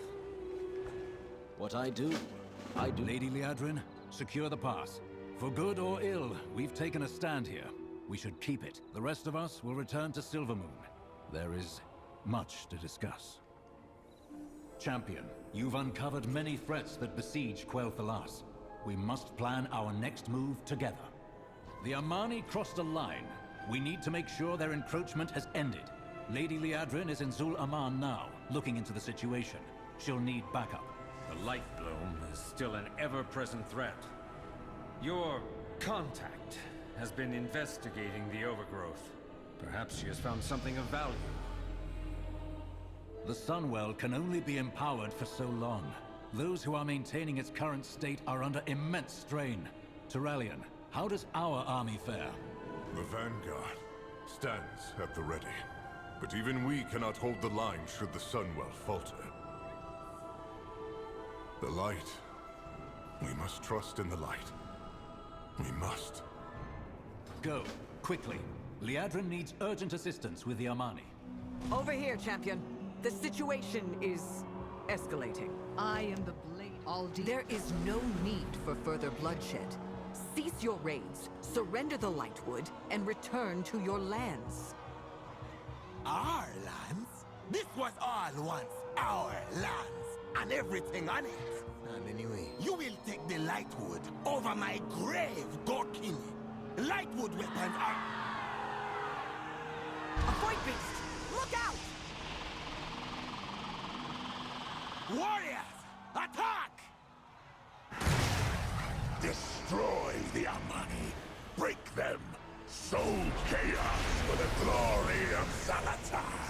Speaker 19: What I do, I do.
Speaker 14: Lady Liadrin, secure the pass. For good or ill, we've taken a stand here. We should keep it. The rest of us will return to Silvermoon. There is much to discuss. Champion, you've uncovered many threats that besiege Quel'Danas. We must plan our next move together. The Amani crossed a line. We need to make sure their encroachment has ended. Lady Liadrin is in Zul'Aman now, looking into the situation. She'll need backup.
Speaker 12: The Lightbloom is still an ever-present threat. Your contact has been investigating the overgrowth. Perhaps she has found something of value.
Speaker 14: The Sunwell can only be empowered for so long. Those who are maintaining its current state are under immense strain. Turallion, how does our army fare?
Speaker 5: The Vanguard stands at the ready. But even we cannot hold the line should the Sunwell falter. The light. We must trust in the light. We must.
Speaker 14: Go, quickly. Liadrin needs urgent assistance with the Amani.
Speaker 4: Over here, champion. The situation is escalating. I am the blade. There is no need for further bloodshed. Cease your raids, surrender the Lightwood, and return to your lands.
Speaker 2: Our lands? This was all once our lands, and everything on it. And anyway, you will take the Lightwood over my grave, Gorkini. Lightwood weapons are...
Speaker 4: A Void Beast! Look out!
Speaker 2: Warriors, attack!
Speaker 5: Destroy the Amani. Break them. Sow chaos for the glory of Zalatar.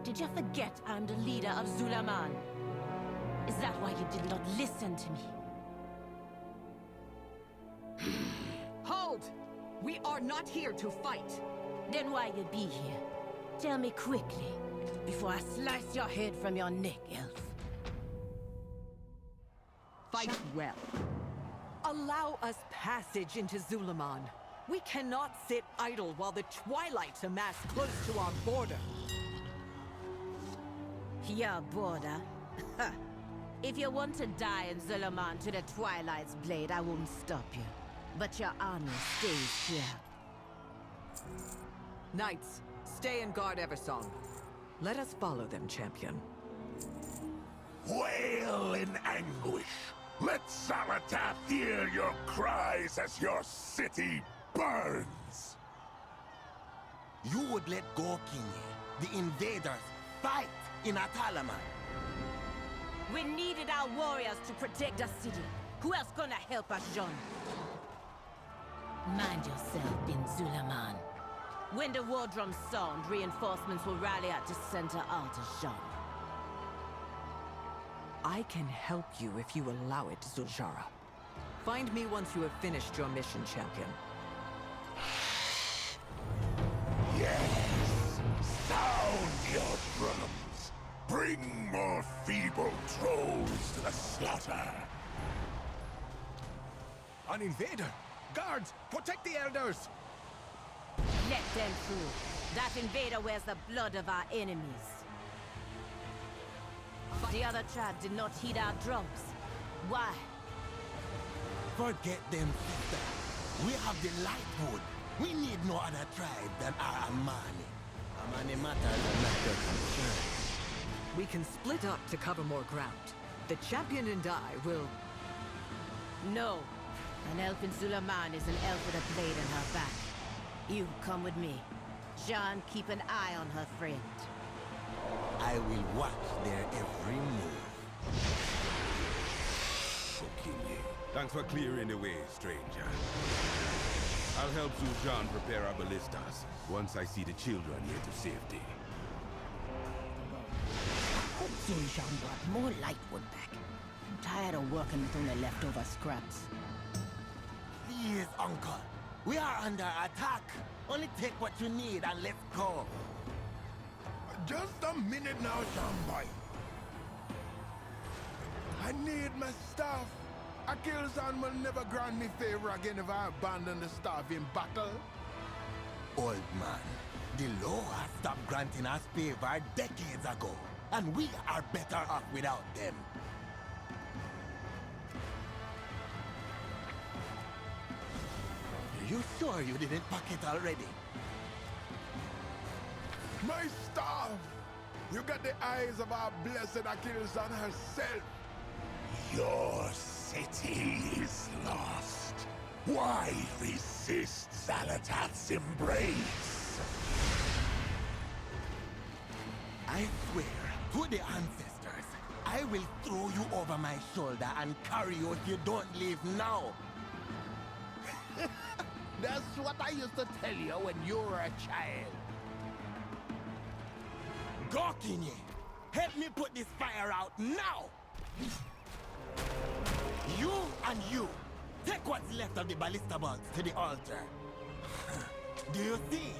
Speaker 21: Did you forget I'm the leader of Zul'Aman? Is that why you did not listen to me?
Speaker 4: Hold! We are not here to fight!
Speaker 21: Then why you be here? Tell me quickly, before I slice your head from your neck, elf.
Speaker 4: Fight well. Allow us passage into Zul'Aman. We cannot sit idle while the Twilights amass close to our border.
Speaker 21: Your border? If you want to die in Zul'Aman to the Twilight's blade, I won't stop you. But your army stays here.
Speaker 4: Knights, stay and guard Eversong. Let us follow them, champion.
Speaker 5: Wail in anguish. Let Arator hear your cries as your city burns.
Speaker 2: You would let go, Kinye. The invaders fight in Atalaman.
Speaker 21: We needed our warriors to protect the city. Who else gonna help us, John? Mind yourself, in Zul'Aman. When the war drums sound, reinforcements will rally at the center altar, Jean.
Speaker 4: I can help you if you allow it, Zul'Jara. Find me once you have finished your mission, champion.
Speaker 5: Yes! Sound your drums! Bring more feeble trolls to the slaughter!
Speaker 8: An invader! Guards! Protect the elders!
Speaker 21: Let them through. That invader wears the blood of our enemies. The other tribe did not heed our drums. Why?
Speaker 2: Forget them, sister. We have the Lightwood. We need no other tribe than our Amani. Amani matters are not your concern.
Speaker 4: We can split up to cover more ground. The champion and I will...
Speaker 21: No. An elf in Zul'Aman is an elf with a blade in her back. You come with me. Jean, keep an eye on her friend.
Speaker 2: I will watch their every move.
Speaker 7: Okay, thanks for clearing the way, stranger. I'll help Zul'Jan prepare our ballistas once I see the children here to safety.
Speaker 21: I hope Zul'Jan brought more Lightwood back. I'm tired of working with only leftover scraps.
Speaker 2: Please, Uncle. We are under attack. Only take what you need and let's go.
Speaker 5: Just a minute now, Shambai. I need my staff. Akilzan will never grant me favor again if I abandon the staff in battle.
Speaker 2: Old man, the law stopped granting us favor decades ago, and we are better off without them. Are you sure you didn't pack it already?
Speaker 5: My staff! You got the eyes of our blessed Akilzan herself. Your city is lost. Why resist Zalatath's embrace?
Speaker 2: I swear to the ancestors, I will throw you over my shoulder and carry you if you don't leave now.
Speaker 5: That's what I used to tell you when you were a child.
Speaker 2: Go, Kinye! Help me put this fire out now! You and you, take what's left of the ballista bolts to the altar. Do you see?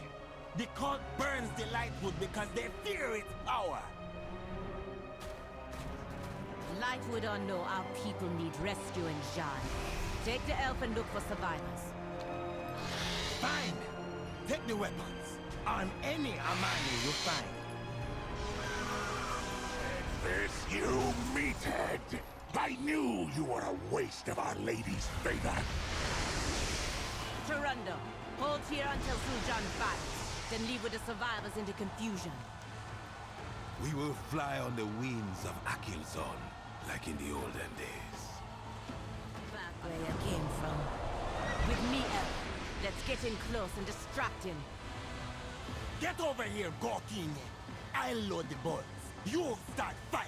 Speaker 2: The cult burns the Lightwood because they fear its power.
Speaker 21: Lightwood or no, our people need rescuing, Jean. Take the elf and look for survivors.
Speaker 2: Fine! Take the weapons. On any Amani you find.
Speaker 5: This you meathead! I knew you were a waste of Our Lady's favor.
Speaker 21: Tarundo, hold here until Zul'Jan fights, then leave with the survivors into confusion.
Speaker 7: We will fly on the wings of Akilzon, like in the olden days.
Speaker 21: Back where you came from. With me, elf. Let's get in close and distract him.
Speaker 2: Get over here, Gorkine. I'll load the bolts. You start firing.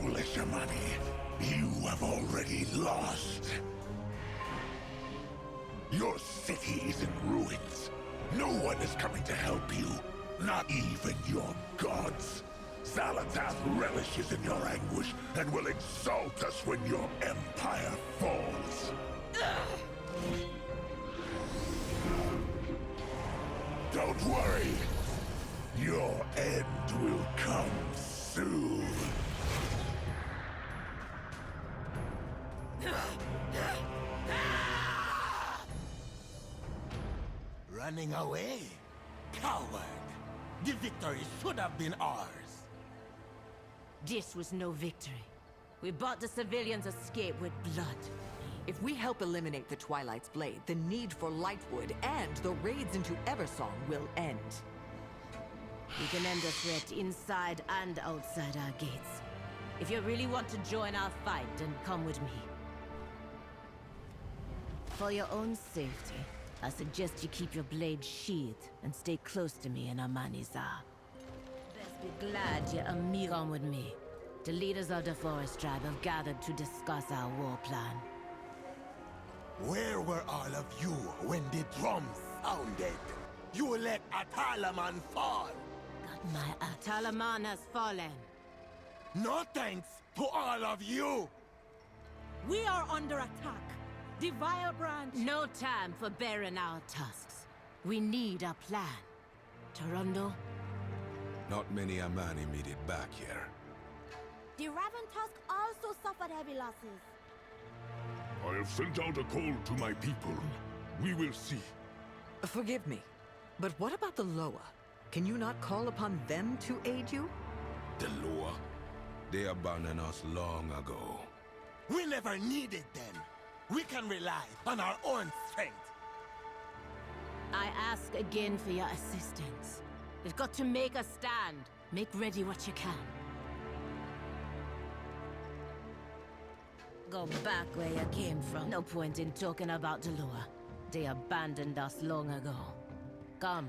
Speaker 5: foolish, Amani. You have already lost. Your city is in ruins. No one is coming to help you. Not even your gods. Zalatath relishes in your anguish and will exalt us when your empire falls. Don't worry. Your end will come soon.
Speaker 2: Running away? Coward! The victory should have been ours.
Speaker 21: This was no victory. We bought the civilians' escape with blood.
Speaker 4: If we help eliminate the Twilight's Blade, the need for Lightwood and the raids into Eversong will end.
Speaker 21: We can end the threat inside and outside our gates. If you really want to join our fight, then come with me. For your own safety, I suggest you keep your blade sheathed and stay close to me in Amanizar. Best be glad you're immune. Come with me. The leaders of the Forest Tribe have gathered to discuss our war plan.
Speaker 2: Where were all of you when the drums sounded? You let Atalaman fall!
Speaker 21: My Atalaman has fallen.
Speaker 2: No thanks to all of you!
Speaker 21: We are under attack. The Vile Branch. No time for bearing our tusks. We need a plan. Toronto?
Speaker 7: Not many Amani made it back here.
Speaker 13: The Raven Tusk also suffered heavy losses.
Speaker 5: I have sent out a call to my people. We will see.
Speaker 4: Forgive me, but what about the Loa? Can you not call upon them to aid you?
Speaker 7: The Loa? They abandoned us long ago.
Speaker 2: We never needed them. We can rely on our own strength.
Speaker 21: I ask again for your assistance. We've got to make a stand. Make ready what you can. Go back where you came from. No point in talking about the Loa. They abandoned us long ago. Come,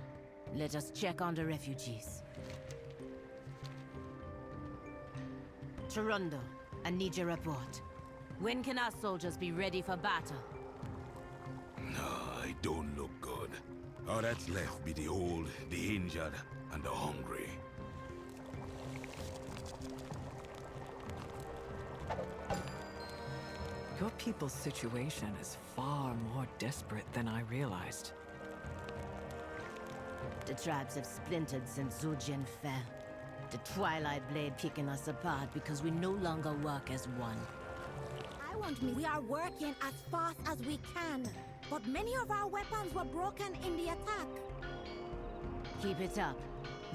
Speaker 21: let us check on the refugees. Toronto, I need your report. When can our soldiers be ready for battle?
Speaker 7: No, I don't look good. All that's left be the old, the injured, and the hungry.
Speaker 4: Your people's situation is far more desperate than I realized.
Speaker 21: The tribes have splintered since Zul'Aman fell. The Twilight Blade picking us apart because we no longer work as one.
Speaker 13: I want me. We are working as fast as we can, but many of our weapons were broken in the attack.
Speaker 21: Keep it up.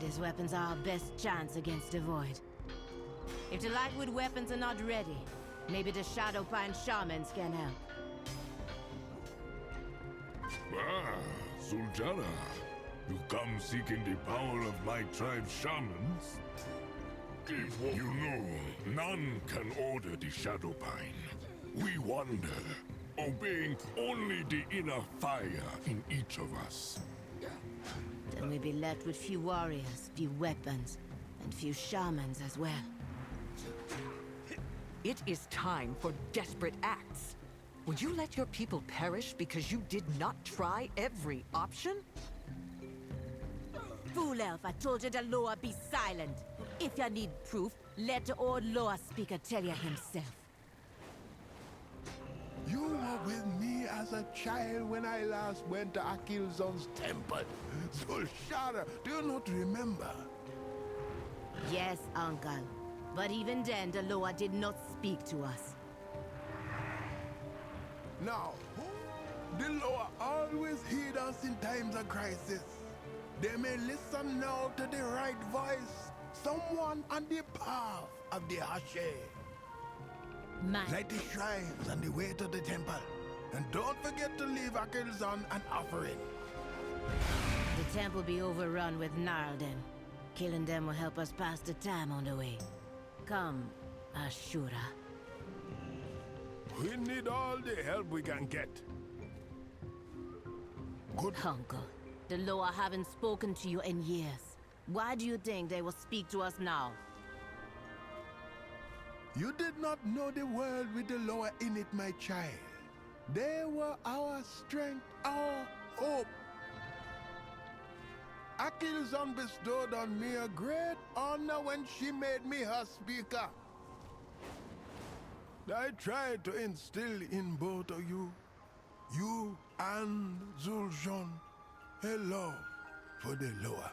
Speaker 21: These weapons are our best chance against the Void. If the Lightwood weapons are not ready, maybe the Shadowpine Shamans can help.
Speaker 5: Ah, Zul'Aman. You come seeking the power of my tribe's shamans? You know, none can order the Shadowpine. We wander, obeying only the inner fire in each of us.
Speaker 21: Then we'll be left with few warriors, few weapons, and few shamans as well.
Speaker 4: It is time for desperate acts. Would you let your people perish because you did not try every option?
Speaker 21: Fool elf, I told you the Loa be silent. If you need proof, let the old Loa speaker tell you himself.
Speaker 5: You were with me as a child when I last went to Akilzon's temple. Zul'Aman, do you not remember?
Speaker 21: Yes, uncle. But even then, the Loa did not speak to us.
Speaker 5: Now, the Loa always heed us in times of crisis. They may listen now to the right voice. Someone on the path of the Hashe. Light the shrines on the way to the temple. And don't forget to leave Akilzon an offering.
Speaker 21: The temple be overrun with Narlden. Killing them will help us pass the time on the way. Come, Ashura.
Speaker 5: We need all the help we can get.
Speaker 21: Good uncle. The Loa haven't spoken to you in years. Why do you think they will speak to us now?
Speaker 5: You did not know the world with the lower in it, my child. They were our strength, our hope. Achilles bestowed on me a great honor when she made me her speaker. I tried to instill in both of you and Zul'Aman, a love for the lower.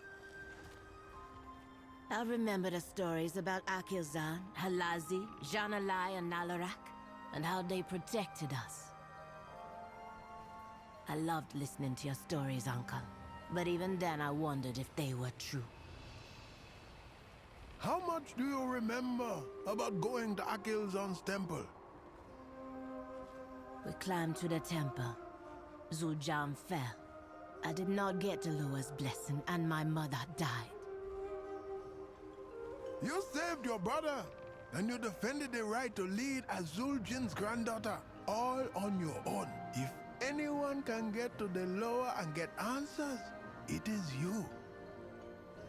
Speaker 21: I remember the stories about Akilzan, Halazi, Janalai, and Nalarak, and how they protected us. I loved listening to your stories, Uncle. But even then, I wondered if they were true.
Speaker 5: How much do you remember about going to Akilzan's temple?
Speaker 21: We climbed to the temple. Zul'Aman fell. I did not get the Loa's blessing, and my mother died.
Speaker 5: You saved your brother, and you defended the right to lead as Zul'Jan's granddaughter, all on your own. If anyone can get to the lower and get answers, it is you.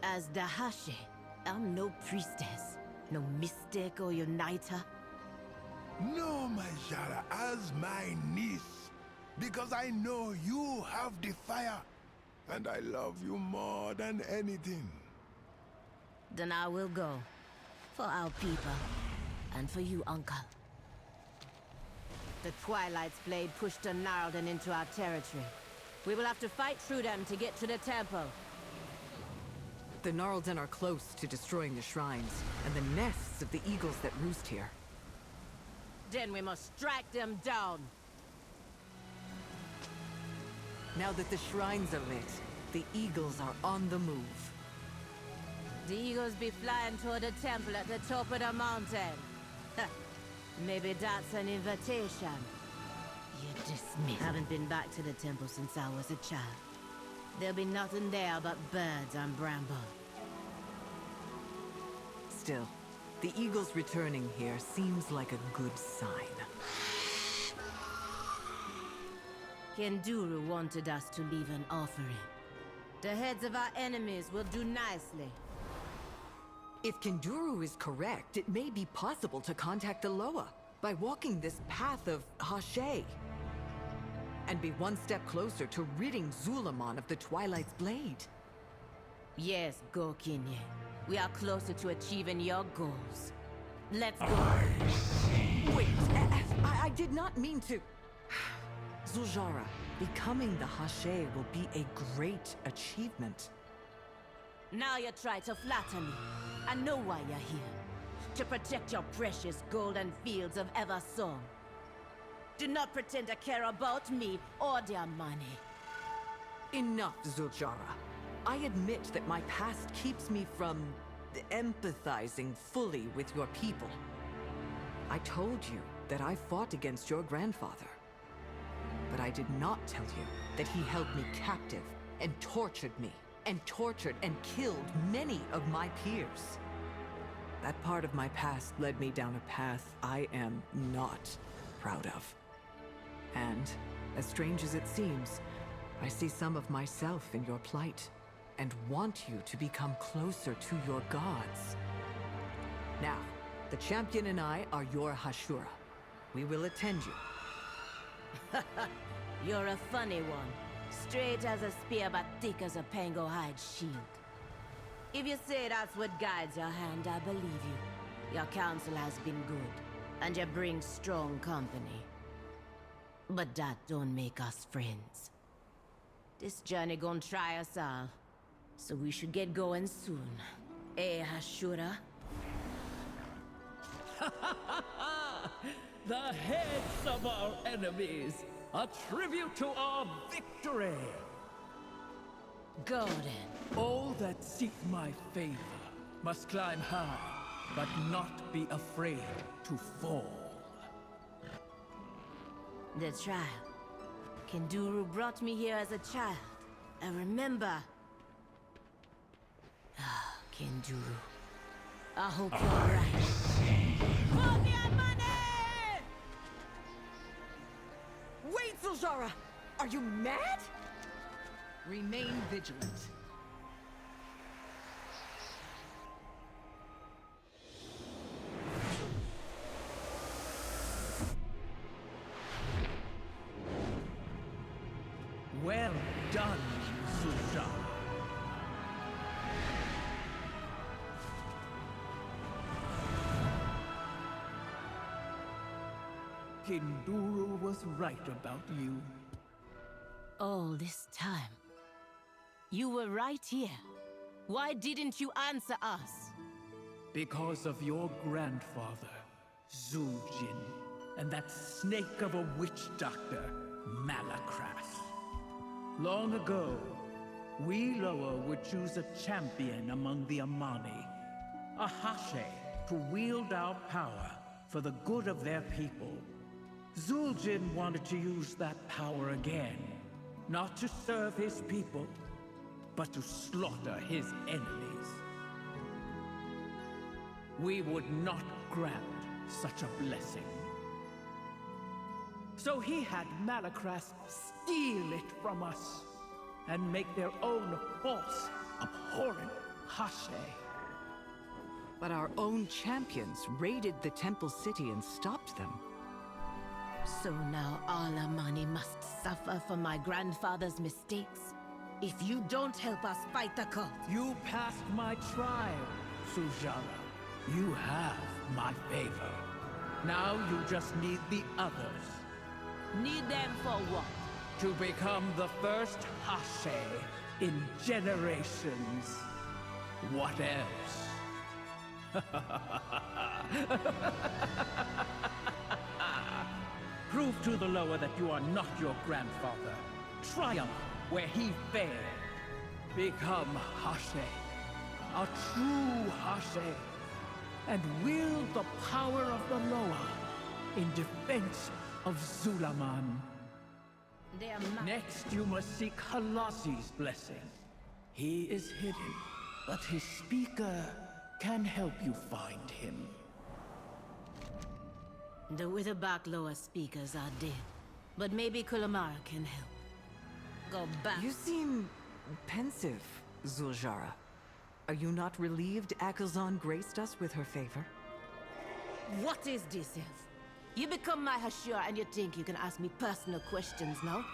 Speaker 21: As the Hashi, I'm no priestess, no mystic or uniter.
Speaker 5: No, my Shara, as my niece, because I know you have the fire, and I love you more than anything.
Speaker 21: Then I will go. For our people. And for you, Uncle. The Twilight's blade pushed the Gnarlden into our territory. We will have to fight through them to get to the temple.
Speaker 4: The Gnarlden are close to destroying the shrines, and the nests of the eagles that roost here.
Speaker 21: Then we must strike them down.
Speaker 4: Now that the shrines are lit, the eagles are on the move.
Speaker 21: The eagles be flying toward the temple at the top of the mountain. Maybe that's an invitation. You're dismissed. Haven't been back to the temple since I was a child. There'll be nothing there but birds and bramble.
Speaker 4: Still, the eagles returning here seems like a good sign.
Speaker 21: Kenduru wanted us to leave an offering. The heads of our enemies will do nicely.
Speaker 4: If Kenduru is correct, it may be possible to contact the Loa by walking this path of Hache, and be one step closer to ridding Zul'Aman of the Twilight's blade.
Speaker 21: Yes, Gokinye. We are closer to achieving your goals. Let's go.
Speaker 4: Wait, I did not mean to... Zul'Jara, becoming the Hache will be a great achievement.
Speaker 21: Now you try to flatter me. I know why you're here. To protect your precious golden fields of Eversong. Do not pretend to care about me or their money.
Speaker 4: Enough, Zul'Jara. I admit that my past keeps me from empathizing fully with your people. I told you that I fought against your grandfather. But I did not tell you that he held me captive and tortured me, and tortured and killed many of my peers. That part of my past led me down a path I am not proud of. And, as strange as it seems, I see some of myself in your plight, and want you to become closer to your gods. Now, the champion and I are your Hashura. We will attend you.
Speaker 21: You're a funny one. Straight as a spear, but thick as a pango hide shield. If you say that's what guides your hand, I believe you. Your counsel has been good, and you bring strong company. But that don't make us friends. This journey gonna try us all, so we should get going soon. Eh, Hashura?
Speaker 16: The heads of our enemies, a tribute to our victory.
Speaker 21: Go then.
Speaker 16: All that seek my favor must climb high, but not be afraid to fall.
Speaker 21: The trial. Kenduru brought me here as a child. I remember. Ah, Kenduru. I hope you're right.
Speaker 4: Hold your money! Wait, Zul'Jara! Are you mad? Remain vigilant.
Speaker 16: Kinduru was right about you.
Speaker 21: All this time, you were right here. Why didn't you answer us?
Speaker 16: Because of your grandfather, Zul'Jin, and that snake of a witch doctor, Malakras. Long ago, we Loa would choose a champion among the Amani, a Hashe, to wield our power for the good of their people. Zul'Jin wanted to use that power again, not to serve his people, but to slaughter his enemies. We would not grant such a blessing. So he had Malakras steal it from us and make their own false, abhorrent Hashe.
Speaker 4: But our own champions raided the temple city and stopped them.
Speaker 21: So now all Amani must suffer for my grandfather's mistakes? If you don't help us fight the cult...
Speaker 16: You passed my trial, Sujara. You have my favor. Now you just need the others.
Speaker 21: Need them for what?
Speaker 16: To become the first Hashe in generations. What else? Prove to the Loa that you are not your grandfather. Triumph where he failed. Become Hashe. A true Hashe. And wield the power of the Loa in defense of Zul'Aman. Next, you must seek Halasi's blessing. He is hidden, but his speaker can help you find him.
Speaker 21: The Witherback Loa speakers are dead, but maybe Kulamara can help. Go back.
Speaker 4: You seem pensive, Zul'Jara. Are you not relieved Akelzon graced us with her favor?
Speaker 21: What is this, Elf? You become my Hashira and you think you can ask me personal questions now?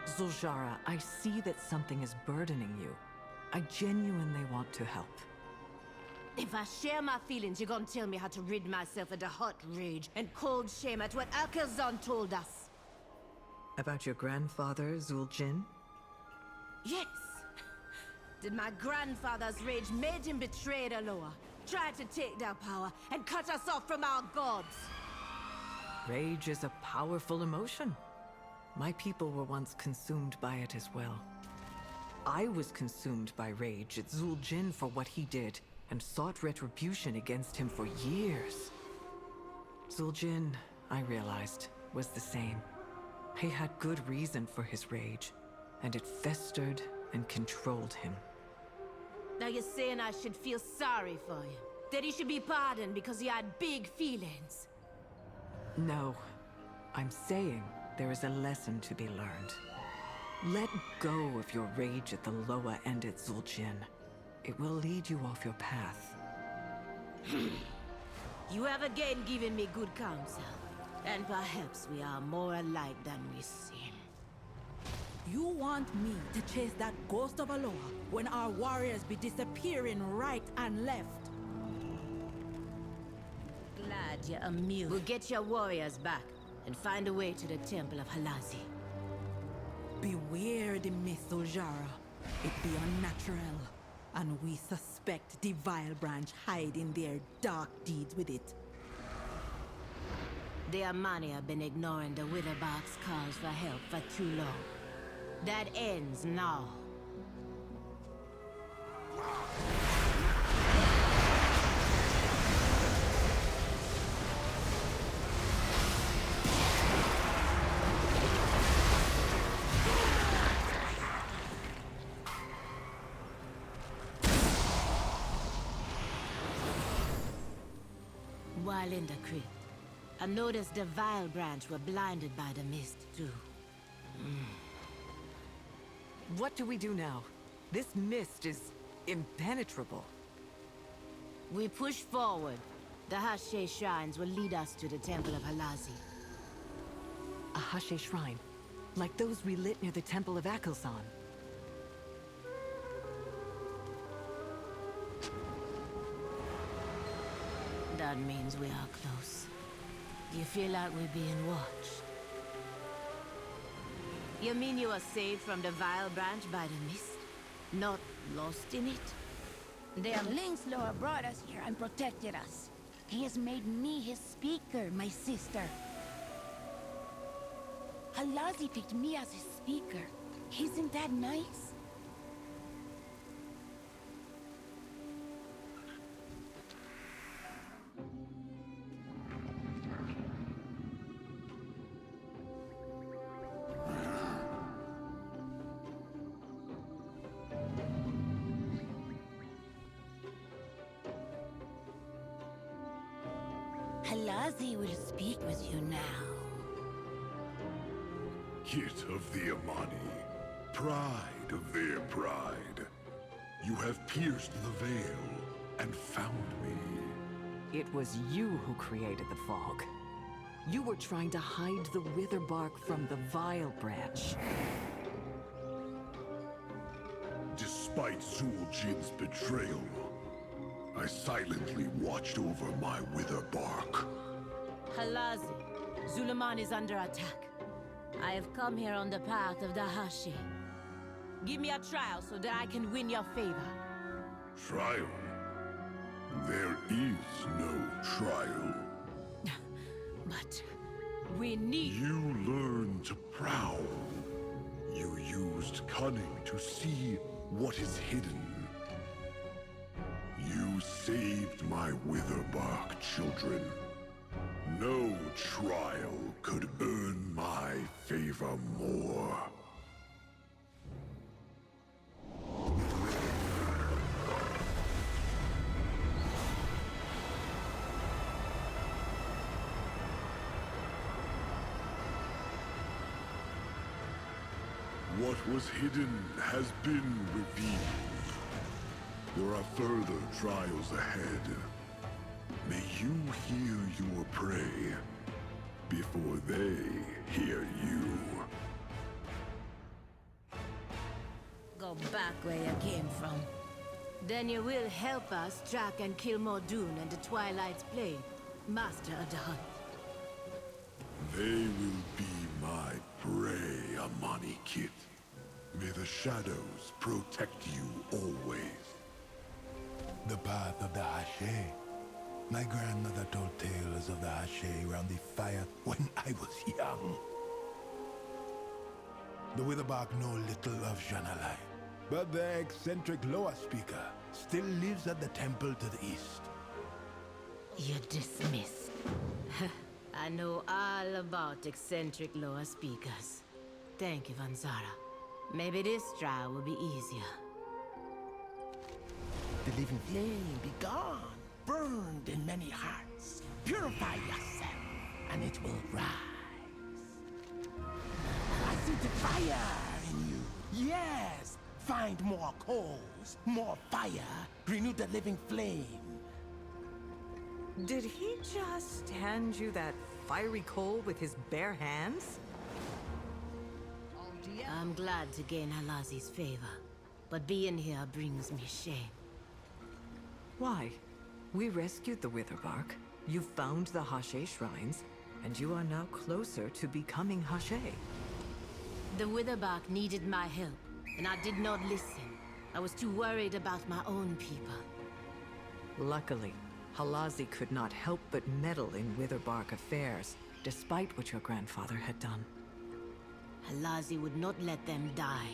Speaker 4: Zul'Jara, I see that something is burdening you. I genuinely want to help.
Speaker 21: If I share my feelings, you're gonna tell me how to rid myself of the hot rage and cold shame at what Akelzon told us.
Speaker 4: About your grandfather, Zul'Jin?
Speaker 21: Yes. Did my grandfather's rage made him betray the Loa, tried to take their power, and cut us off from our gods?
Speaker 4: Rage is a powerful emotion. My people were once consumed by it as well. I was consumed by rage at Zul'Jin for what he did, and sought retribution against him for years. Zul'Jin, I realized, was the same. He had good reason for his rage, and it festered and controlled him.
Speaker 21: Now you're saying I should feel sorry for him? That he should be pardoned because he had big feelings?
Speaker 4: No. I'm saying there is a lesson to be learned. Let go of your rage at the Loa and at Zul'Jin. It will lead you off your path.
Speaker 21: You have again given me good counsel. And perhaps we are more alike than we seem.
Speaker 13: You want me to chase that ghost of a Loa when our warriors be disappearing right and left?
Speaker 21: Glad you're amused. We'll get your warriors back and find a way to the Temple of Halasi.
Speaker 13: Beware the myth, Zul'Jara. It be unnatural. And we suspect the Vile Branch hide in their dark deeds with it.
Speaker 21: The Amani have been ignoring the Witherback's calls for help for too long. That ends now. While in the crypt, I noticed the Vile Branch were blinded by the mist, too.
Speaker 4: What do we do now? This mist is impenetrable.
Speaker 21: We push forward. The Hashe shrines will lead us to the Temple of Halasi.
Speaker 4: A Hashe shrine, like those we lit near the Temple of Akelzon.
Speaker 21: That means we are close. Do you feel like we're being watched? You mean you were saved from the Vile Branch by the mist? Not lost in it?
Speaker 15: The Lingslor brought us here and protected us. He has made me his speaker, my sister. Halazi picked me as his speaker. Isn't that nice? Halazi will speak with you now.
Speaker 5: Kit of the Amani, pride of their pride. You have pierced the veil and found me.
Speaker 4: It was you who created the fog. You were trying to hide the Witherbark from the Vile Branch.
Speaker 5: Despite Zul'Jin's betrayal, I silently watched over my Witherbark.
Speaker 21: Halazi, Zul'Aman is under attack. I have come here on the path of the Hashi. Give me a trial so that I can win your favor.
Speaker 5: Trial? There is no trial.
Speaker 21: But we need...
Speaker 5: You learned to prowl. You used cunning to see what is hidden. You saved my Witherbark children. No trial could earn my favor more. What was hidden has been revealed. There are further trials ahead. May you hear your prey before they hear you.
Speaker 21: Go back where you came from. Then you will help us track and kill Mordoon and the Twilight's Blade, master of the hunt.
Speaker 5: They will be my prey, Amani Kit. May the shadows protect you always.
Speaker 2: The path of the Hache. My grandmother told tales of the Hache around the fire when I was young. The Witherbark know little of Janalai, but their eccentric Loa speaker still lives at the temple to the east.
Speaker 21: You're dismissed. I know all about eccentric Loa speakers. Thank you, Vanzara. Maybe this trial will be easier.
Speaker 17: The living flame be gone, burned in many hearts. Purify yourself, and it will rise. I see the fire in you. Yes, find more coals, more fire. Renew the living flame.
Speaker 4: Did he just hand you that fiery coal with his bare hands?
Speaker 21: I'm glad to gain Halazi's favor, but being here brings me shame.
Speaker 4: Why? We rescued the Witherbark. You found the Hache shrines, and you are now closer to becoming Hache.
Speaker 21: The Witherbark needed my help, and I did not listen. I was too worried about my own people.
Speaker 4: Luckily, Halazi could not help but meddle in Witherbark affairs, despite what your grandfather had done.
Speaker 21: Halazi would not let them die.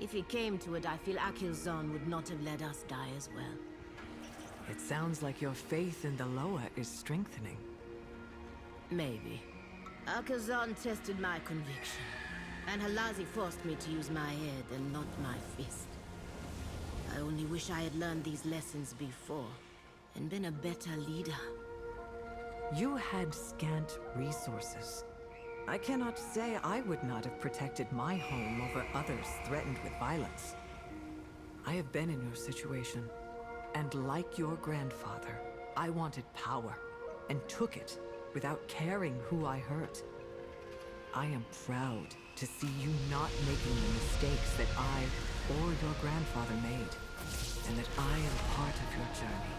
Speaker 21: If it came to it, I feel Akilzon would not have let us die as well.
Speaker 4: It sounds like your faith in the Loa is strengthening.
Speaker 21: Maybe. Akilzon tested my conviction, and Halazi forced me to use my head and not my fist. I only wish I had learned these lessons before, and been a better leader.
Speaker 4: You had scant resources. I cannot say I would not have protected my home over others threatened with violence. I have been in your situation, and like your grandfather, I wanted power, and took it without caring who I hurt. I am proud to see you not making the mistakes that I or your grandfather made, and that I am part of your journey.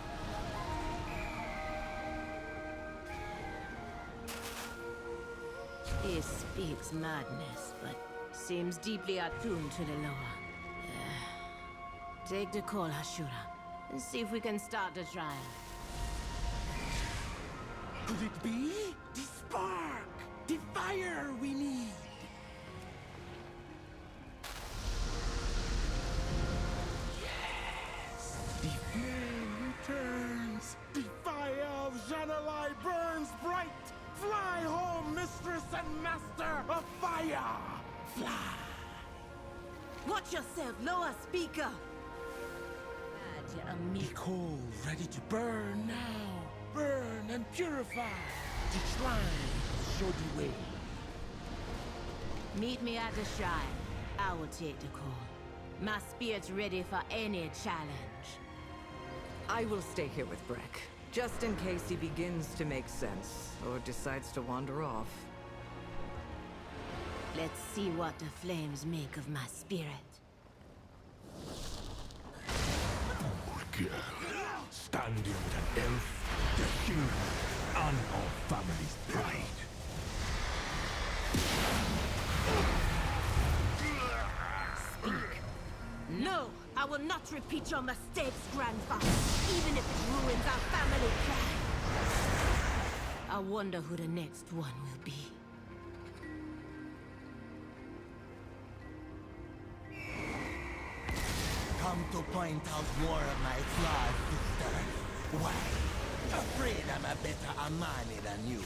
Speaker 21: speaks madness, but seems deeply attuned to the law. Take the call, Ashura, and see if we can start the trial.
Speaker 17: Could it be? The spark! The fire we need! Yes! The flame returns! The fire of Janalai burns bright! Fly home, mistress and master of fire! Fly!
Speaker 21: Watch yourself, lower speaker!
Speaker 17: The coal ready to burn now! Burn and purify! The shrine show the way.
Speaker 21: Meet me at the shrine. I will take the call. My spirit's ready for any challenge.
Speaker 4: I will stay here with Breck, just in case he begins to make sense, or decides to wander off.
Speaker 21: Let's see what the flames make of my spirit.
Speaker 5: Girl, standing the elf, the king, and our family's pride.
Speaker 21: Speak. No, I will not repeat your mistakes, grandfather, even if it ruins our family plan. I wonder who the next one will be.
Speaker 2: Come to point out more of my flaws, sister. Why? Afraid I'm a better Amani than you.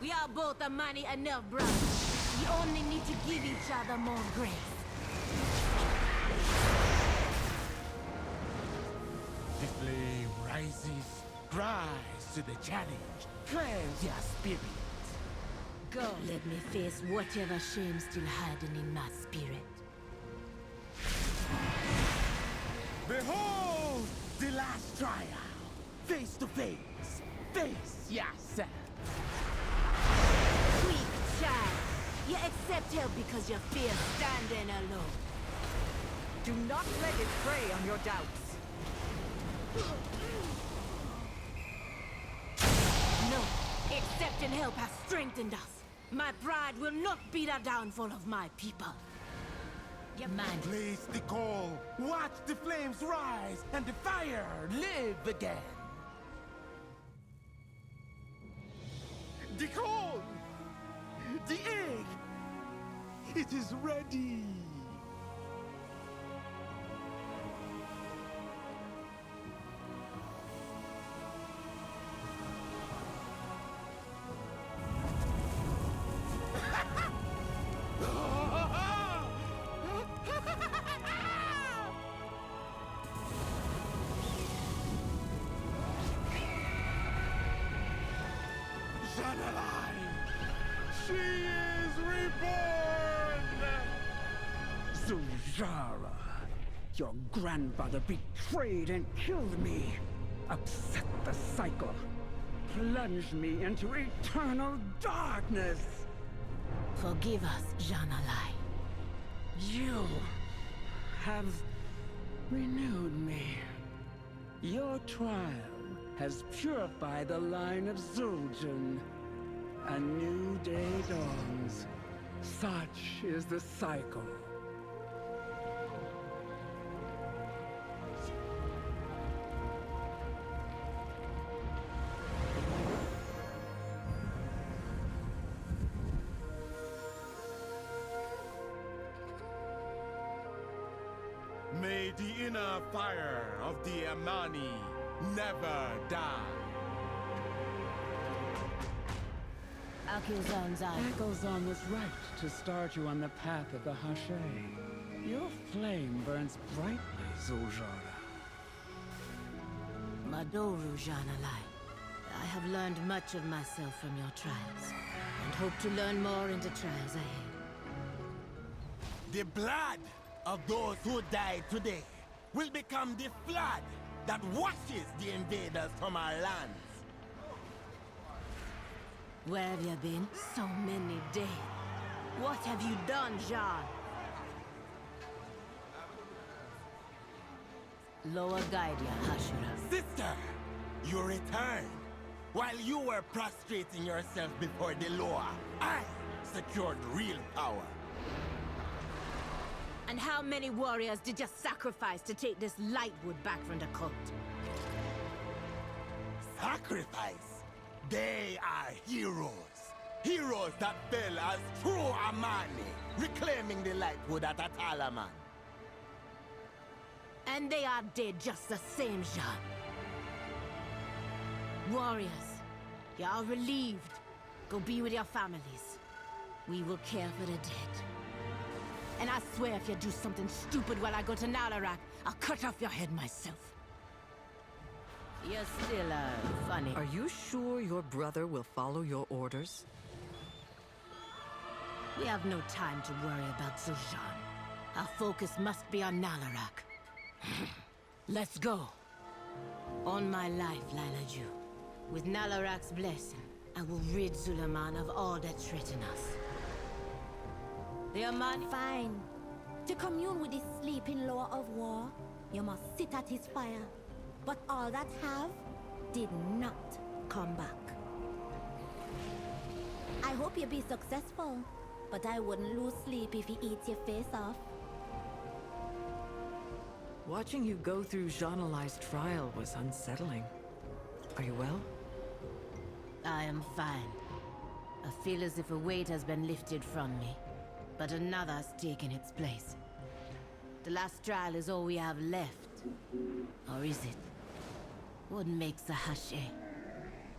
Speaker 21: We are both Amani enough, brothers. We only need to give each other more grace.
Speaker 17: The flame rises. Rise to the challenge. Cleanse your spirit.
Speaker 21: Go. Let me face whatever shame still hiding in my spirit.
Speaker 17: Behold the last trial. Face to face. Face yourself.
Speaker 21: Weak child. You accept help because you fear standing alone.
Speaker 4: Do not let it prey on your doubts.
Speaker 21: No. Accepting help has strengthened us. My pride will not be the downfall of my people. Your mind.
Speaker 17: Place the coal. Watch the flames rise and the fire live again. The coal! The egg! It is ready! She is reborn!
Speaker 16: Zul'Aman, your grandfather betrayed and killed me, upset the cycle, plunged me into eternal darkness.
Speaker 21: Forgive us, Janalai.
Speaker 16: You have renewed me. Your trial has purified the line of Zul'Aman. A new day dawns. Such is the cycle.
Speaker 17: May the inner fire of the Amani never die.
Speaker 16: Aquilzan was right to start you on the path of the Hashay. Your flame burns brightly, Zul'Aman.
Speaker 21: Madoru Janalai. I have learned much of myself from your trials, and hope to learn more in the trials ahead.
Speaker 2: The blood of those who died today will become the flood that washes the invaders from our lands.
Speaker 21: Where have you been? So many days. What have you done, Jean? Lower guide ya, Hashura.
Speaker 2: Sister, you returned. While you were prostrating yourself before the Loa, I secured real power.
Speaker 21: And how many warriors did you sacrifice to take this Lightwood back from the cult?
Speaker 2: Sacrifice? They are heroes. Heroes that fell as true Amani, reclaiming the Lightwood at Atalaman.
Speaker 21: And they are dead just the same, Jean. Warriors, you are relieved. Go be with your families. We will care for the dead. And I swear if you do something stupid while I go to Nalarak, I'll cut off your head myself. You're still, funny.
Speaker 4: Are you sure your brother will follow your orders?
Speaker 21: We have no time to worry about Zul'Aman. Our focus must be on Nalarak. Let's go. On my life, Lilaju. With Nalarak's blessing, I will rid Zul'Aman of all that threaten us. The Amani...
Speaker 15: Fine. To commune with the sleeping Lord of War, you must sit at his fire. But all that have did not come back. I hope you be successful, but I wouldn't lose sleep if he eats your face off.
Speaker 4: Watching you go through Jean-Eli's trial was unsettling. Are you well?
Speaker 21: I am fine. I feel as if a weight has been lifted from me, but another has taken its place. The last trial is all we have left. Or is it? What makes a Hashe?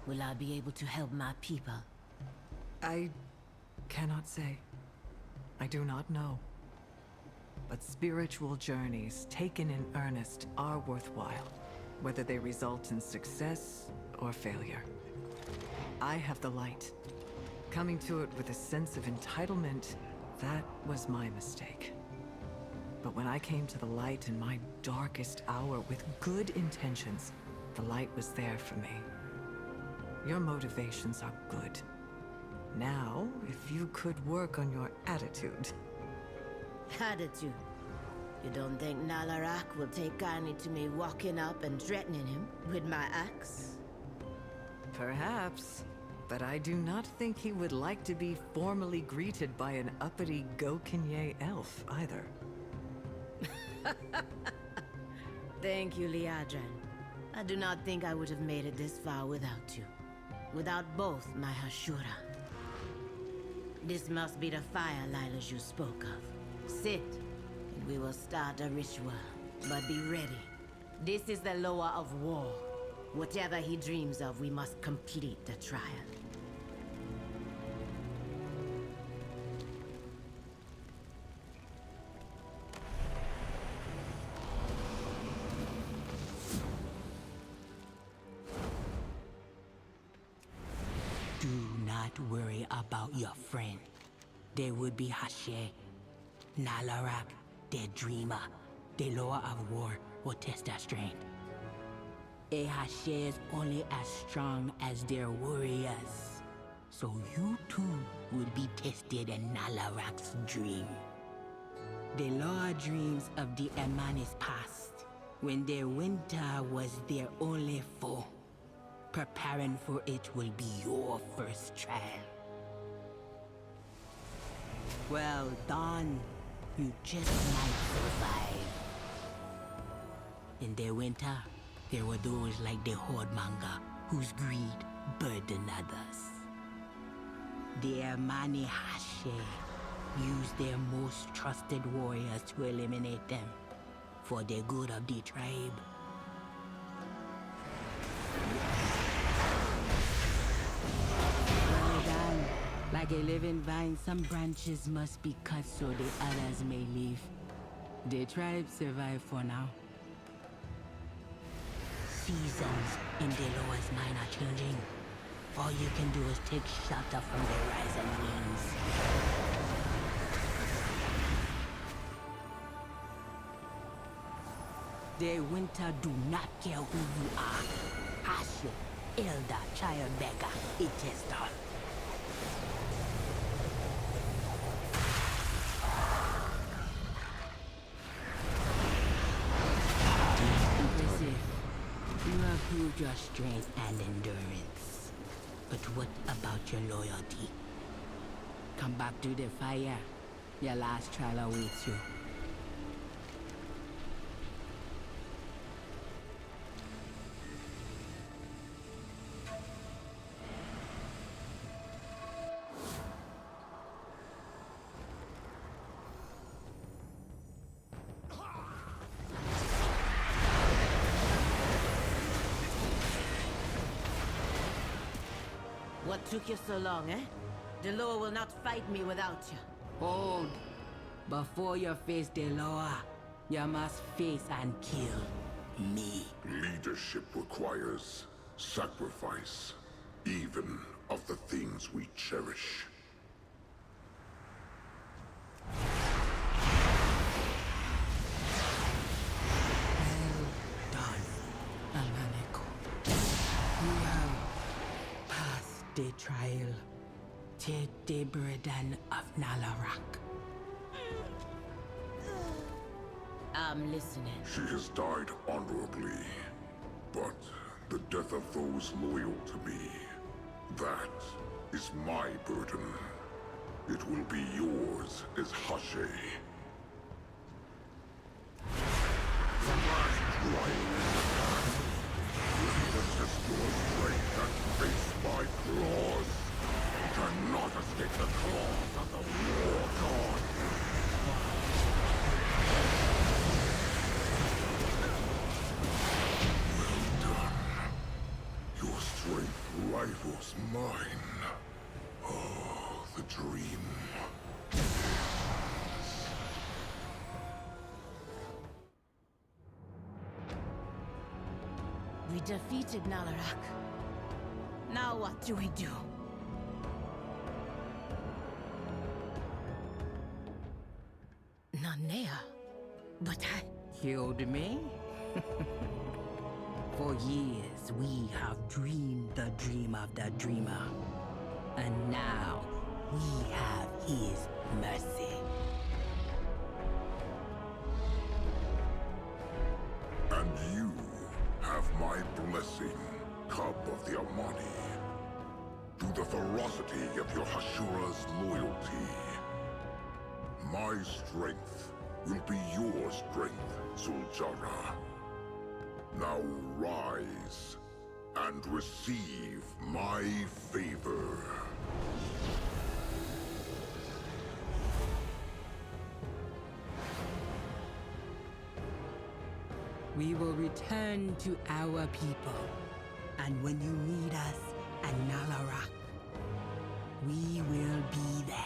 Speaker 21: Will I be able to help my people?
Speaker 4: I cannot say. I do not know. But spiritual journeys taken in earnest are worthwhile, whether they result in success or failure. I have the light. Coming to it with a sense of entitlement, that was my mistake. But when I came to the light in my darkest hour with good intentions, the light was there for me. Your motivations are good. Now, if you could work on your attitude.
Speaker 21: Attitude? You don't think Nalarak will take kindly to me walking up and threatening him with my axe?
Speaker 4: Perhaps. But I do not think he would like to be formally greeted by an uppity Gokinye elf, either.
Speaker 21: Thank you, Liadran. I do not think I would have made it this far without you. Without both my Hashura. This must be the fire Lilaju spoke of. Sit, and we will start a ritual. But be ready. This is the lower of war. Whatever he dreams of, we must complete the trial.
Speaker 9: Do not worry about your friend. There would be Hashe, Nalarak, their dreamer. The Lord of War will test their strength. A Hashe is only as strong as their warriors. So you too will be tested in Nalarak's dream. The Lord dreams of the Amani's past, when their winter was their only foe. Preparing for it will be your first trial. Well done. You just might survive. In their winter, there were those like the Horde Manga, whose greed burdened others. The Amani Hashe used their most trusted warriors to eliminate them, for the good of the tribe. Well done. Like a living vine, some branches must be cut so the others may live. The tribe survive for now. Seasons in the lowest mine are changing. All you can do is take shelter from the rising winds. The winter do not care who you are. Hashe, elder, child beggar, it is done.
Speaker 6: proved your strength and endurance. But what about your loyalty? Come back to the fire. Your last trial awaits you.
Speaker 21: What took you so long, eh? Deloa will not fight me without you.
Speaker 6: Hold. Before you face Deloa, you must face and kill me.
Speaker 5: Leadership requires sacrifice, even of the things we cherish.
Speaker 6: Well done, Alaneko. You have passed the trial. Take the burden of Nalarak.
Speaker 21: I'm listening.
Speaker 5: She has died honorably, but the death of those loyal to me, that is my burden. It will be yours as Hashe. The last trial. Will even test your strength and face my claws. You cannot escape the claws of the War God. Your strength rivals mine. Oh, the dream.
Speaker 21: We defeated Nalarak. Now what do we do? Nanea? But I...
Speaker 6: Killed me? For years, we have dreamed the dream of the dreamer. And now, we have his mercy.
Speaker 5: And you have my blessing, Cub of the Amani. To the ferocity of your Hashura's loyalty. My strength will be your strength, Zul'Jara. Now rise and receive my favor.
Speaker 6: We will return to our people. And when you need us at Nalarak, we will be there.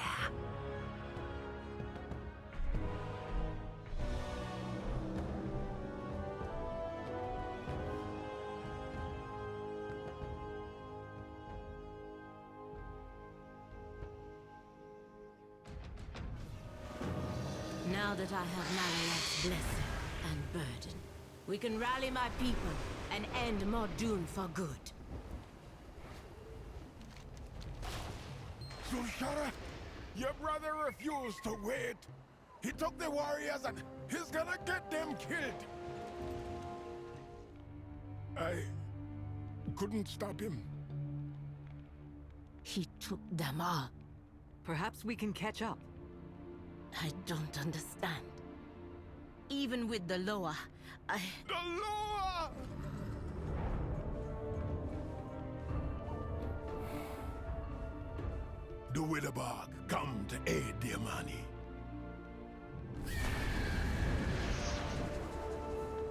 Speaker 21: Now that I have Nalarak's blessing and burden, we can rally my people and end Mordoon for good.
Speaker 17: Zul'Jara, your brother refused to wait. He took the warriors and he's gonna get them killed. I couldn't stop him.
Speaker 21: He took them all.
Speaker 4: Perhaps we can catch up.
Speaker 21: I don't understand. Even with the Loa,
Speaker 17: The Loa! The Widowbog come to aid the Amani.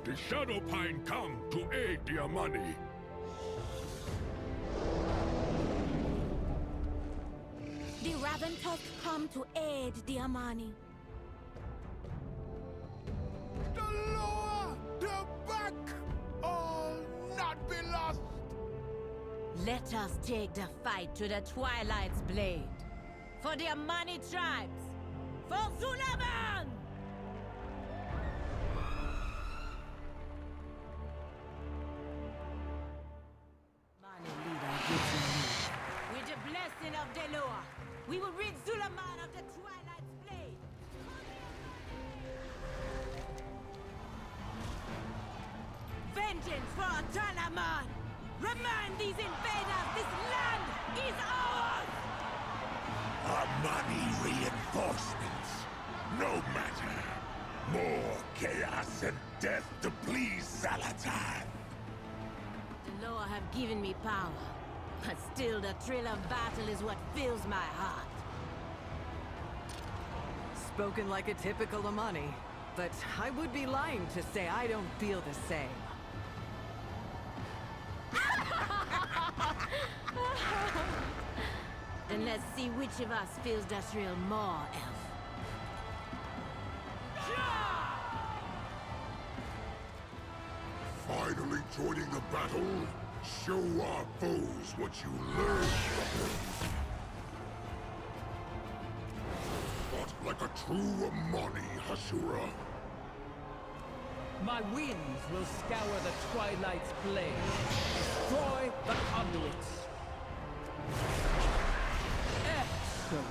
Speaker 17: The Shadowpine come to aid the Amani.
Speaker 15: The Raventusk come to aid the Amani.
Speaker 17: The Loa! The back! All not be lost!
Speaker 21: let us take the fight to the Twilight's blade. For the Amani tribes! For Zul'Aman! Amani leader gives you lead. With the blessing of Deloa, we will rid Zul'Aman of the Twilight's blade. vengeance for Zul'Aman! Remind these invaders this land is ours!
Speaker 5: Armani reinforcements. No matter. More chaos and death to please Zalatan.
Speaker 21: The Loa have given me power, but still the thrill of battle is what fills my heart.
Speaker 4: Spoken like a typical Amani, but I would be lying to say I don't feel the same.
Speaker 21: Then let's see which of us feels the thrill more, Elf.
Speaker 5: Finally joining the battle? Show our foes what you learned from them. Fought like a true Amani, Hashura.
Speaker 16: My winds will scour the Twilight's blade, destroy the conduits. Excellent.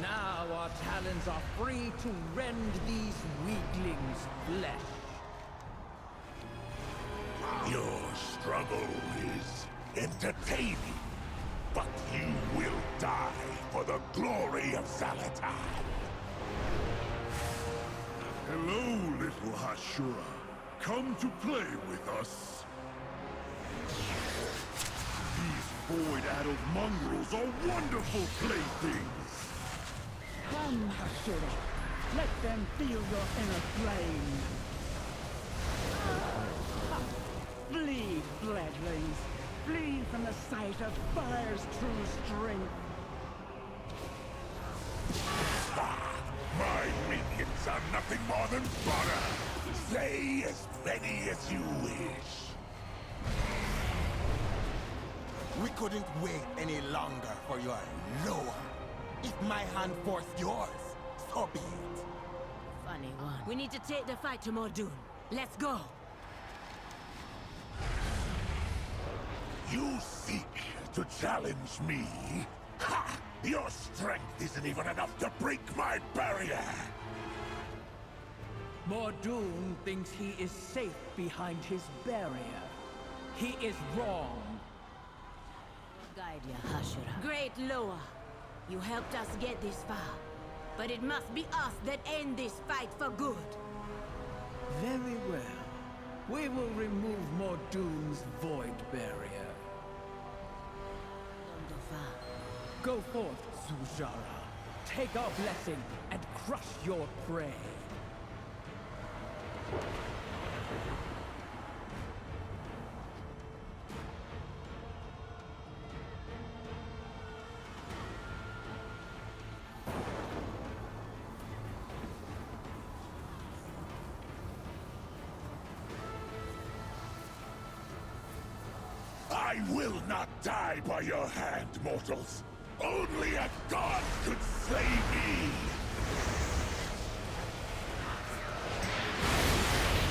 Speaker 16: Now our talons are free to rend these weaklings' flesh.
Speaker 5: Your struggle is entertaining, but you will die for the glory of Zalatan.
Speaker 3: Hello, little Hashura. Come to play with us. These void-addled mongrels are wonderful playthings.
Speaker 16: Come, Hashura. Let them feel your inner flame. Flee, bledlings. Flee from the sight of fire's true strength.
Speaker 5: My minions are nothing more than fodder. Slay as many as you wish.
Speaker 2: We couldn't wait any longer for your Loa. If my hand forced yours, so be it.
Speaker 21: Funny one. We need to take the fight to Mordoon. Let's go!
Speaker 5: You seek to challenge me? Ha! Your strength isn't even enough to break my barrier!
Speaker 16: Mordoon thinks he is safe behind his barrier. He is wrong.
Speaker 21: Guide ya, Hashura. Great Loa. You helped us get this far. But it must be us that end this fight for good.
Speaker 16: Very well. We will remove Mordoon's void barrier. Go forth, Zul'Aman. Take our blessing and crush your prey.
Speaker 5: I will not die by your hand, mortals! Only a god could slay me!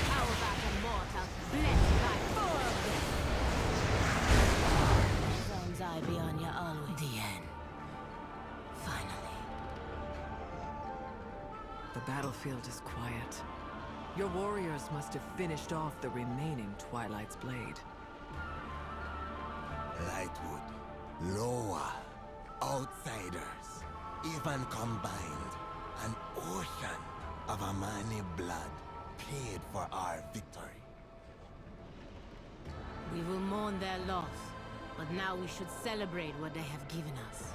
Speaker 21: How about a mortal blessed by four of them? Zones I be on you always. The end. Finally.
Speaker 4: The battlefield is quiet. Your warriors must have finished off the remaining Twilight's blade.
Speaker 2: Lightwood, Loa, outsiders, even combined, an ocean of Amani blood paid for our victory.
Speaker 21: We will mourn their loss, but now we should celebrate what they have given us.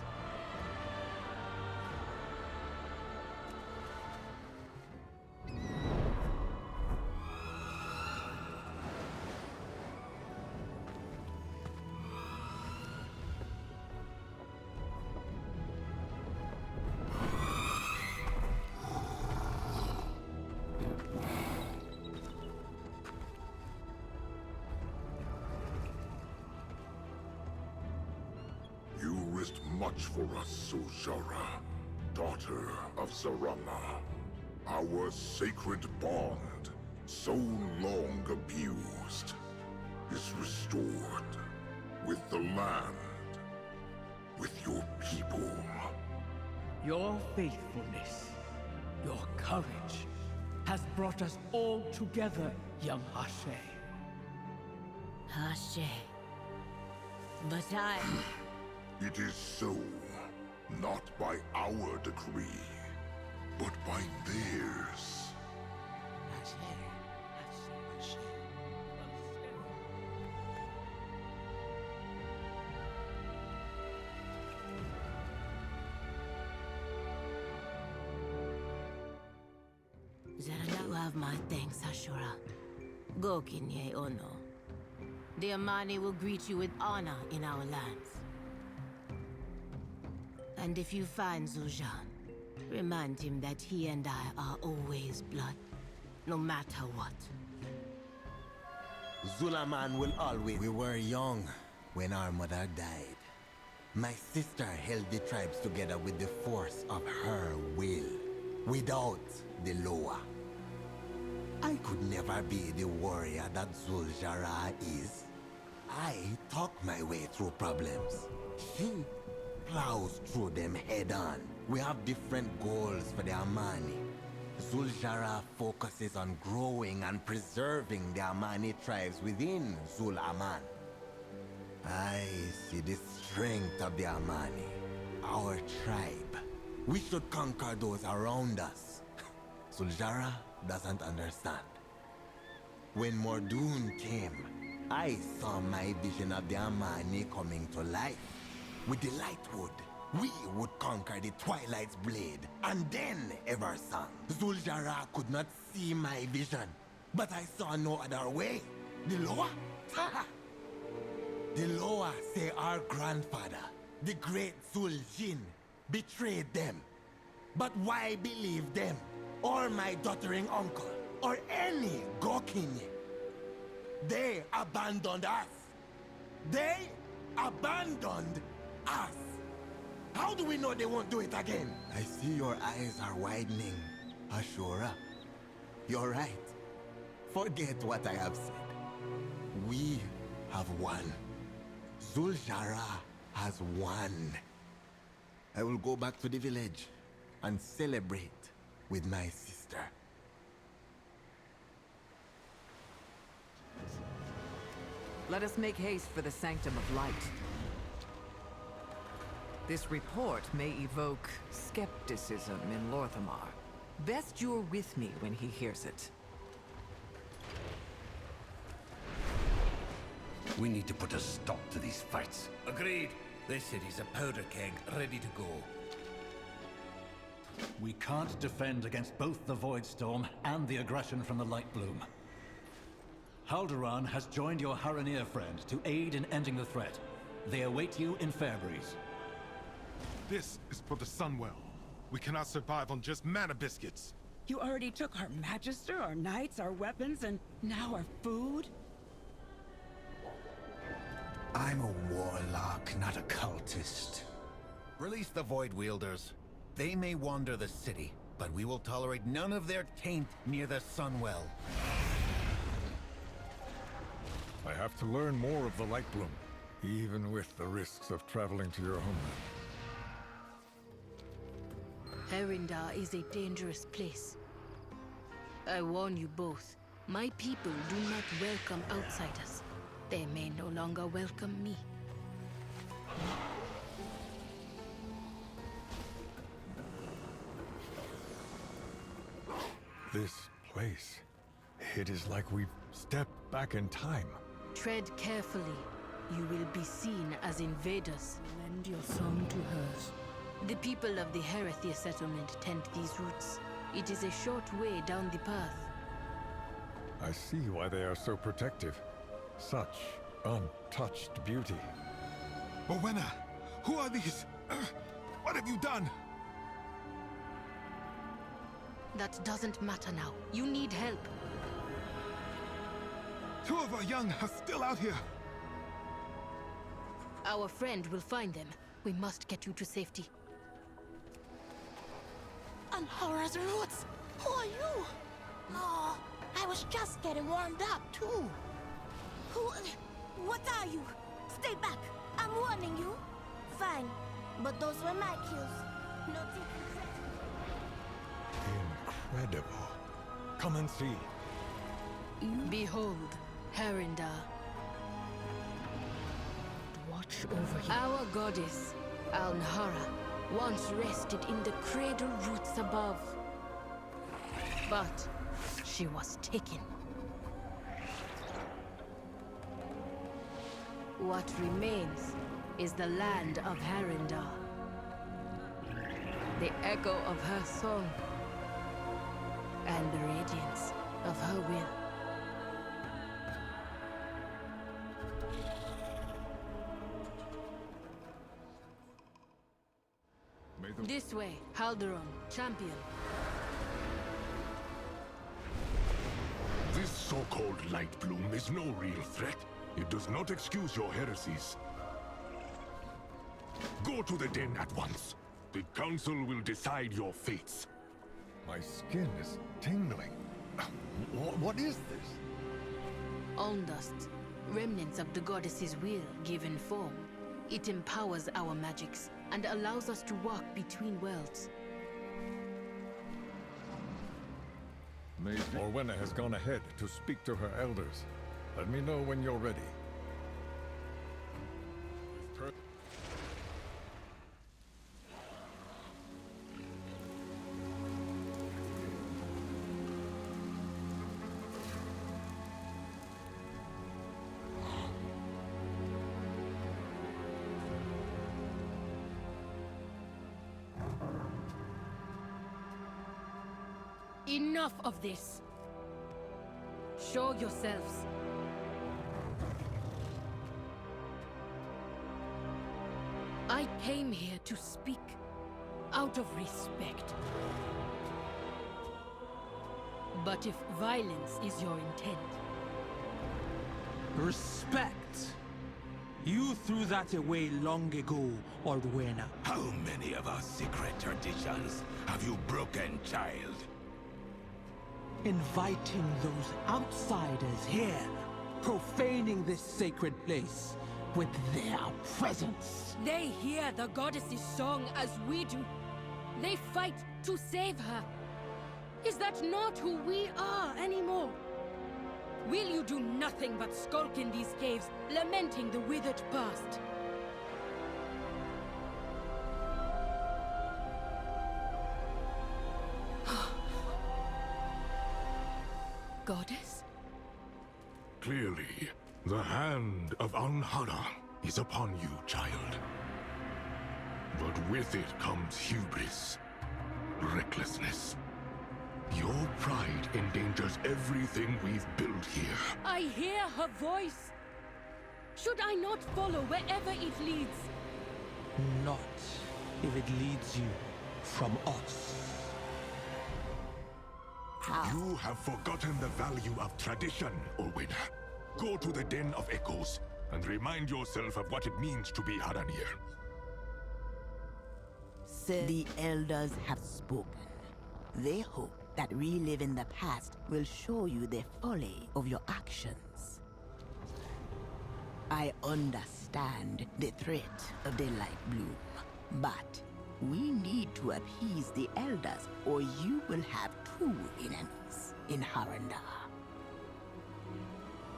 Speaker 5: Much for us, Zul'Aman, daughter of Zarama. Our sacred bond, so long abused, is restored with the land, with your people.
Speaker 16: Your faithfulness, your courage, has brought us all together, young Hashe.
Speaker 21: Ashe. But I...
Speaker 5: It is so. Not by our decree, but by theirs.
Speaker 21: You have my thanks, Ashura. Go, Kinye Ono. The Amani will greet you with honor in our lands. And if you find Zul'Aman, remind him that he and I are always blood, no matter what.
Speaker 10: Zul'Aman will always... We were young when our mother died. My sister held the tribes together with the force of her will, without the Loa. I could never be the warrior that Zul'Jara is. I talk my way through problems. She plows through them head-on. We have different goals for the Amani. Zul'Jara focuses on growing and preserving the Amani tribes within Zul'Aman. I see the strength of the Amani, our tribe. We should conquer those around us. Zul'Jara doesn't understand. When Mordoon came, I saw my vision of the Amani coming to life. With the Lightwood, we would conquer the Twilight's blade, and then Eversong. Zul'Jara could not see my vision, but I saw no other way. The Loa? The Loa say our grandfather, the great Zul'Jin, betrayed them. But why believe them? Or my doddering uncle, or any Gokinye? They abandoned us. They abandoned us. How do we know they won't do it again? I see your eyes are widening, Ashura. You're right. Forget what I have said. We have won. Zul'Jara has won. I will go back to the village and celebrate with my sister.
Speaker 4: Let us make haste for the Sanctum of Light. This report may evoke skepticism in Lorthamar. Best you're with me when he hears it.
Speaker 3: We need to put a stop to these fights.
Speaker 18: Agreed. This city's a powder keg, ready to go.
Speaker 14: We can't defend against both the Voidstorm and the aggression from the Lightbloom. Haldoran has joined your Haranir friend to aid in ending the threat. They await you in Fairbreeze.
Speaker 20: This is for the Sunwell. We cannot survive on just mana biscuits.
Speaker 6: You already took our Magister, our knights, our weapons, and now our food?
Speaker 3: I'm a warlock, not a cultist. Release the Void Wielders. They may wander the city, but we will tolerate none of their taint near the Sunwell.
Speaker 11: I have to learn more of the Lightbloom, even with the risks of traveling to your homeland.
Speaker 21: Harandar is a dangerous place. I warn you both. My people do not welcome outsiders. They may no longer welcome me.
Speaker 11: This place, it is like we've stepped back in time.
Speaker 21: Tread carefully. You will be seen as invaders.
Speaker 6: Lend your song to hers.
Speaker 21: The people of the Haranir settlement tend these routes. It is a short way down the path.
Speaker 11: I see why they are so protective. Such untouched beauty.
Speaker 20: Rowena, who are these? What have you done?
Speaker 21: That doesn't matter now. You need help.
Speaker 20: Two of our young are still out here.
Speaker 21: Our friend will find them. We must get you to safety.
Speaker 15: Alhora's roots! Who are you? Oh, I was just getting warmed up, too. What are you? Stay back. I'm warning you. Fine. But those were my kills. No taking credit.
Speaker 11: Incredible. Come and see.
Speaker 21: Behold, Harandar. watch over you. Our goddess, Alnhara, once rested in the cradle roots above. But she was taken. What remains is the land of Harandar. The echo of her song, and the radiance of her will. This way, Halderon, champion.
Speaker 5: This so-called Lightbloom is no real threat. It does not excuse your heresies. Go to the den at once. The Council will decide your fates.
Speaker 11: My skin is tingling. What is this?
Speaker 21: Alm dust, remnants of the goddess's will given form. It empowers our magics and allows us to walk between worlds.
Speaker 11: Morwenna has gone ahead to speak to her elders. Let me know when you're ready.
Speaker 21: Enough of this! Show yourselves. I came here to speak out of respect. But if violence is your intent...
Speaker 1: Respect? You threw that away long ago, Morwenna.
Speaker 22: How many of our secret traditions have you broken, child?
Speaker 1: Inviting those outsiders here, profaning this sacred place with their presence.
Speaker 21: They hear the goddess's song as we do. They fight to save her. Is that not who we are anymore? Will you do nothing but skulk in these caves, lamenting the withered past? Goddess?
Speaker 5: Clearly, the hand of Alnhara is upon you, child. But with it comes hubris, recklessness. Your pride endangers everything we've built here.
Speaker 21: I hear her voice. Should I not follow wherever it leads?
Speaker 1: Not if it leads you from us.
Speaker 5: You have forgotten the value of tradition, Owen. Go to the Den of Echoes and remind yourself of what it means to be Haranir.
Speaker 23: Sir, the elders have spoken. They hope that reliving the past will show you the folly of your actions. I understand the threat of the Lightbloom, but we need to appease the elders, or you will have two enemies in Harandar.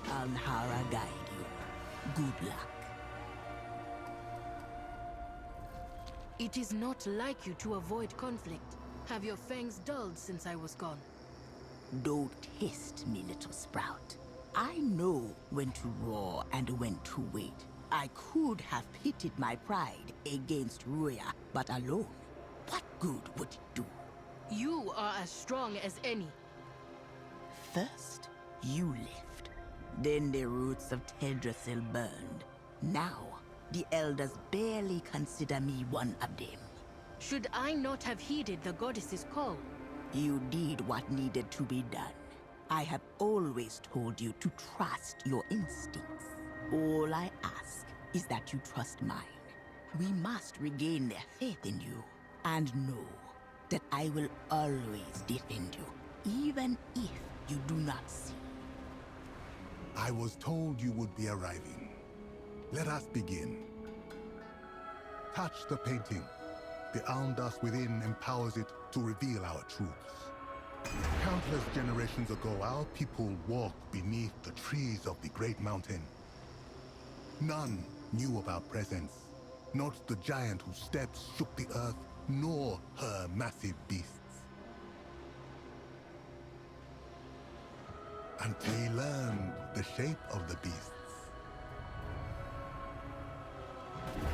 Speaker 23: Alnhara guide you. Good luck.
Speaker 21: It is not like you to avoid conflict. Have your fangs dulled since I was gone?
Speaker 23: Don't test me, little sprout. I know when to roar and when to wait. I could have pitted my pride against Roya, but alone, what good would it do?
Speaker 21: You are as strong as any.
Speaker 23: First, you left. Then the roots of Teldrassil burned. Now, the elders barely consider me one of them.
Speaker 21: Should I not have heeded the goddess's call?
Speaker 23: You did what needed to be done. I have always told you to trust your instincts. All I ask is that you trust mine. We must regain their faith in you, and know that I will always defend you, even if you do not see.
Speaker 24: I was told you would be arriving. Let us begin. Touch the painting. The alm dust within empowers it to reveal our truths. Countless generations ago, our people walked beneath the trees of the Great Mountain. None knew of our presence. Not the giant whose steps shook the earth, nor her massive beasts. Until he learned the shape of the beasts.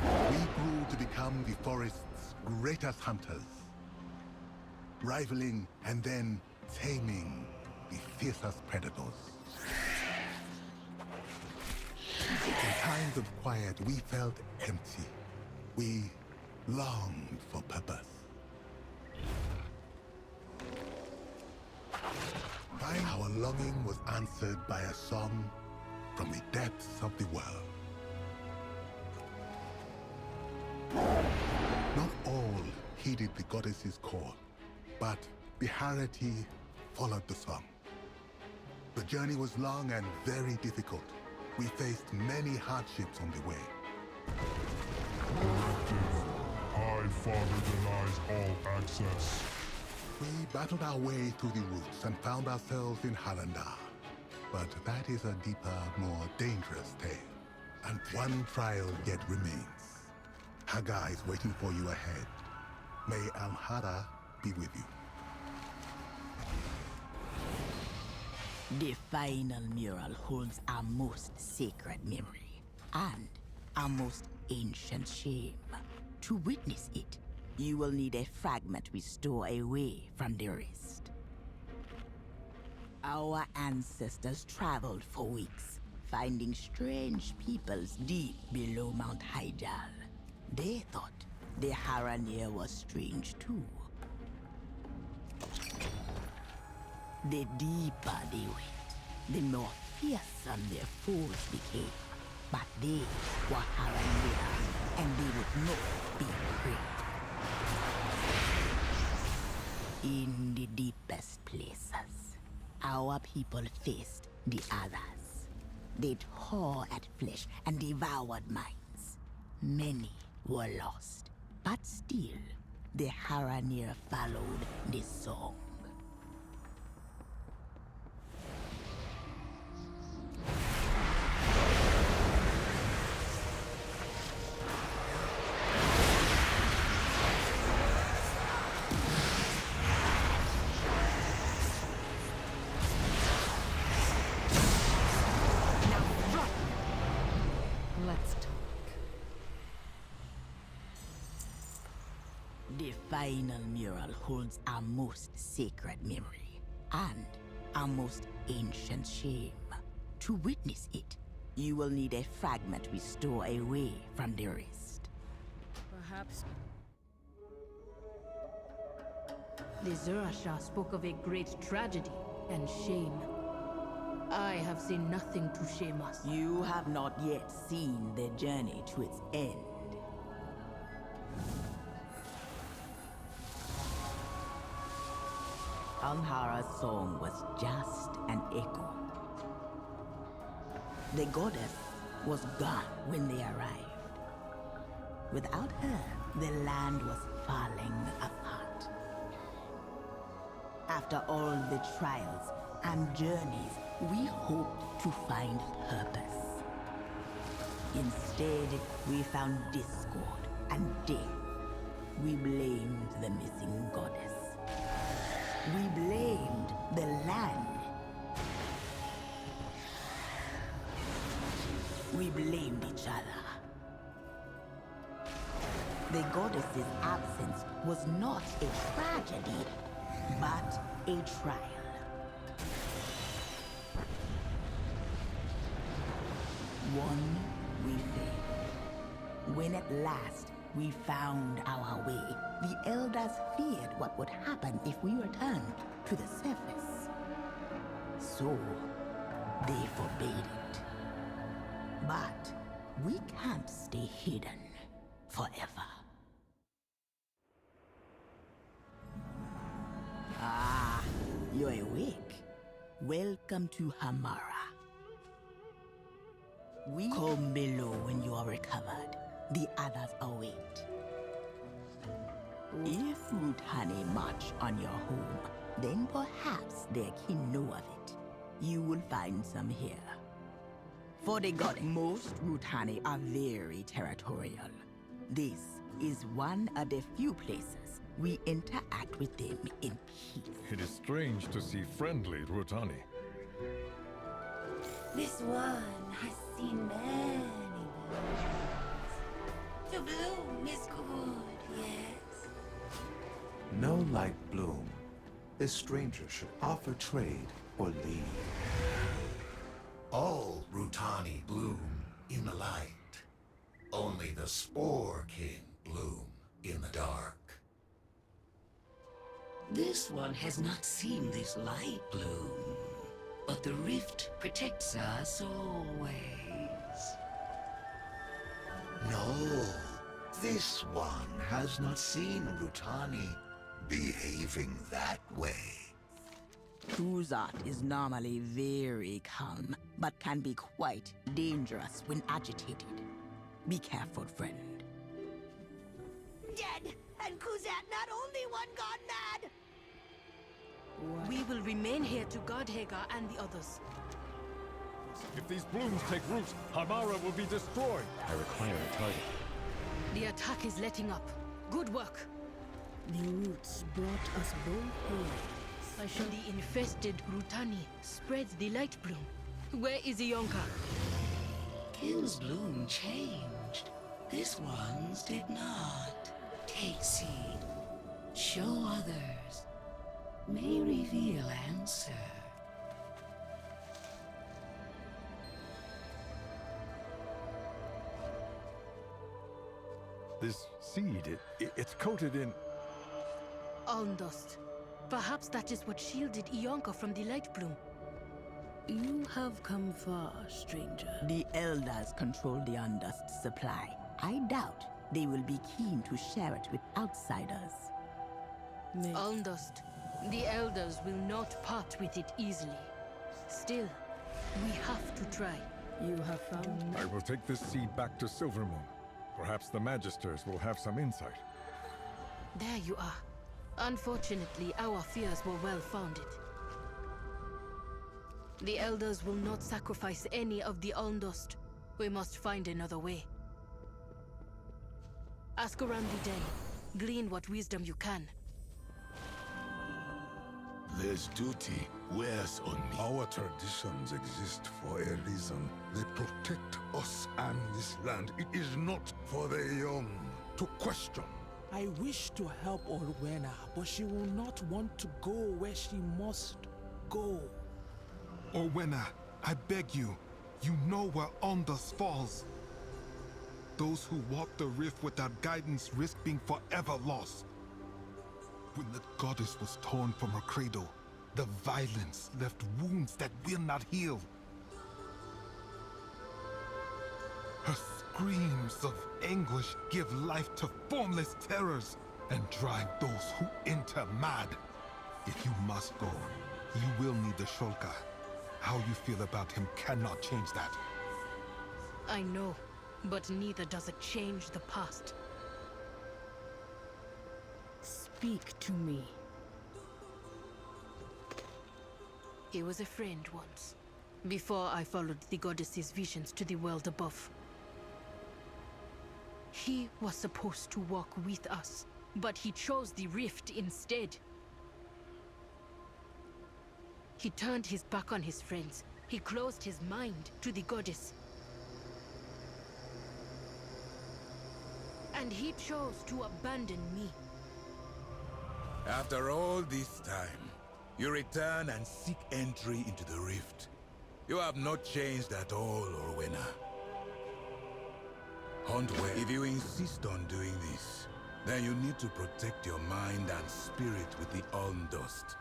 Speaker 24: We grew to become the forest's greatest hunters, rivaling and then taming the fiercest predators. In times of quiet, we felt empty. We longed for purpose. Our longing was answered by a song from the depths of the world. Not all heeded the goddess's call, but Biharati followed the song. The journey was long and very difficult. We faced many hardships on the way.
Speaker 5: High Father denies all access.
Speaker 24: We battled our way through the roots and found ourselves in Harandar. But that is a deeper, more dangerous tale. And one trial yet remains. Hagar is waiting for you ahead. May Alhara be with you.
Speaker 23: The final mural holds our most sacred memory and our most ancient shame. To witness it, you will need a fragment we store away from the rest. Our ancestors traveled for weeks, finding strange peoples deep below Mount Hyjal. They thought the Haranir was strange too. The deeper they went, the more fearsome their foes became. But they were Haranir, and they would not be afraid. In the deepest places, our people faced the others. They tore at flesh and devoured minds. Many were lost, but still, the Haranir followed the song. The final mural holds our most sacred memory and our most ancient shame. To witness it, you will need a fragment we store away from the rest.
Speaker 7: Perhaps... The Zurashah spoke of a great tragedy and shame. I have seen nothing to shame us.
Speaker 23: You have not yet seen the journey to its end. Alhara's song was just an echo. The goddess was gone when they arrived. Without her, the land was falling apart. After all the trials and journeys, we hoped to find purpose. Instead, we found discord and death. We blamed the missing goddess. We blamed the land. We blamed each other. The goddess's absence was not a tragedy, but a trial. One we failed. When at last we found our way, the elders feared what would happen if we returned to the surface. So, they forbade it. But we can't stay hidden forever. Ah, you're awake. Welcome to Hamara. We come below when you are recovered. The others await. If Rutani march on your home, then perhaps their kin know of it. You will find some here. For the god, most Rutani are very territorial. This is one of the few places we interact with them in peace.
Speaker 11: It is strange to see friendly Rutani.
Speaker 8: This one has seen many blooms. To bloom is good, yes.
Speaker 12: No Lightbloom. This stranger should offer trade or leave.
Speaker 13: All Rutani bloom in the light. Only the Spore King bloom in the dark.
Speaker 8: This one has not seen this light bloom, but the rift protects us always.
Speaker 13: No, this one has not seen Rutani behaving that way.
Speaker 23: Cruzat is normally very calm, but can be quite dangerous when agitated. Be careful, friend.
Speaker 8: Dead! And Kuzat not only one gone mad!
Speaker 7: We will remain here to guard Hagar and the others.
Speaker 11: If these blooms take root, Hamara will be destroyed.
Speaker 12: I require a target.
Speaker 7: The attack is letting up. Good work. The roots brought us both home. I shall the infested Rutani spreads the light bloom. Where is Ionka?
Speaker 8: Kill's bloom changed. This one's did not. Take seed. Show others. May reveal answer.
Speaker 11: This seed, it's coated in...
Speaker 7: Alm dust. Perhaps that is what shielded Ionka from the light bloom.
Speaker 23: You have come far, stranger. The elders control the Undust supply. I doubt they will be keen to share it with outsiders.
Speaker 7: Alm dust. The elders will not part with it easily. Still, we have to try.
Speaker 23: You have found...
Speaker 11: I will take this seed back to Silvermoon. Perhaps the Magisters will have some insight.
Speaker 7: There you are. Unfortunately, our fears were well founded. The elders will not sacrifice any of the Alm dust. We must find another way. Ask around the den. Glean what wisdom you can.
Speaker 5: This duty wears on me.
Speaker 24: Our traditions exist for a reason. They protect us and this land. It is not for the young to question.
Speaker 1: I wish to help Orwena, but she will not want to go where she must go.
Speaker 20: Orwena, I beg you. You know where Ondas falls. Those who walk the rift without guidance risk being forever lost. When the goddess was torn from her cradle, the violence left wounds that will not heal. Her screams of anguish give life to formless terrors and drive those who enter mad. If you must go, you will need the Shulka. How you feel about him cannot change that.
Speaker 7: I know, but neither does it change the past.
Speaker 23: Speak to me.
Speaker 7: He was a friend once, before I followed the goddess's visions to the world above. He was supposed to walk with us, but he chose the rift instead. He turned his back on his friends. He closed his mind to the goddess. And he chose to abandon me.
Speaker 22: After all this time, you return and seek entry into the rift. You have not changed at all, Orwena. Hunt well. If you insist on doing this, then you need to protect your mind and spirit with the Alm dust.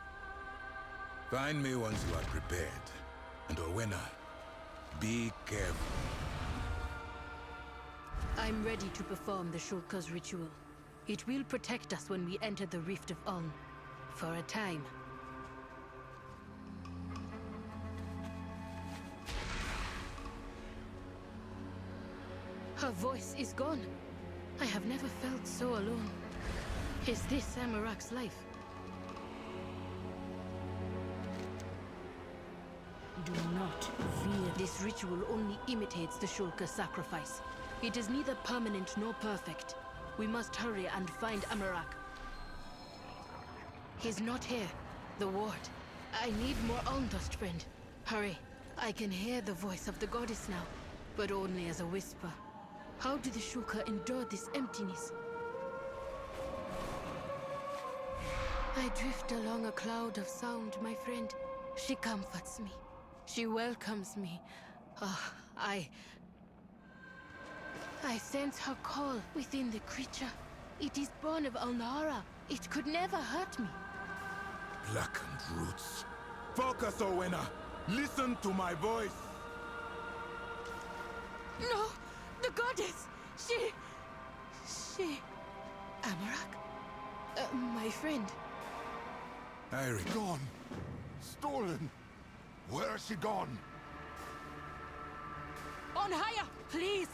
Speaker 22: Find me once you are prepared. And Orwena, be careful.
Speaker 7: I'm ready to perform the Shulka's ritual. It will protect us when we enter the Rift of Ulm. For a time. Her voice is gone. I have never felt so alone. Is this Amarak's life? do not fear. This ritual only imitates the Shulka sacrifice. It is neither permanent nor perfect. We must hurry and find Amarak. He's not here. The ward. I need more Almdust, friend. Hurry. I can hear the voice of the goddess now, but only as a whisper. How do the Shulka endure this emptiness? I drift along a cloud of sound, my friend. She comforts me. She welcomes me. I sense her call within the creature. It is born of Alnara. It could never hurt me.
Speaker 20: Blackened roots. Focus, Owena! Listen to my voice!
Speaker 7: No! The goddess! She... Amarak? My friend.
Speaker 20: Irie.
Speaker 5: Gone. Stolen. Where has she gone?
Speaker 7: On higher, please!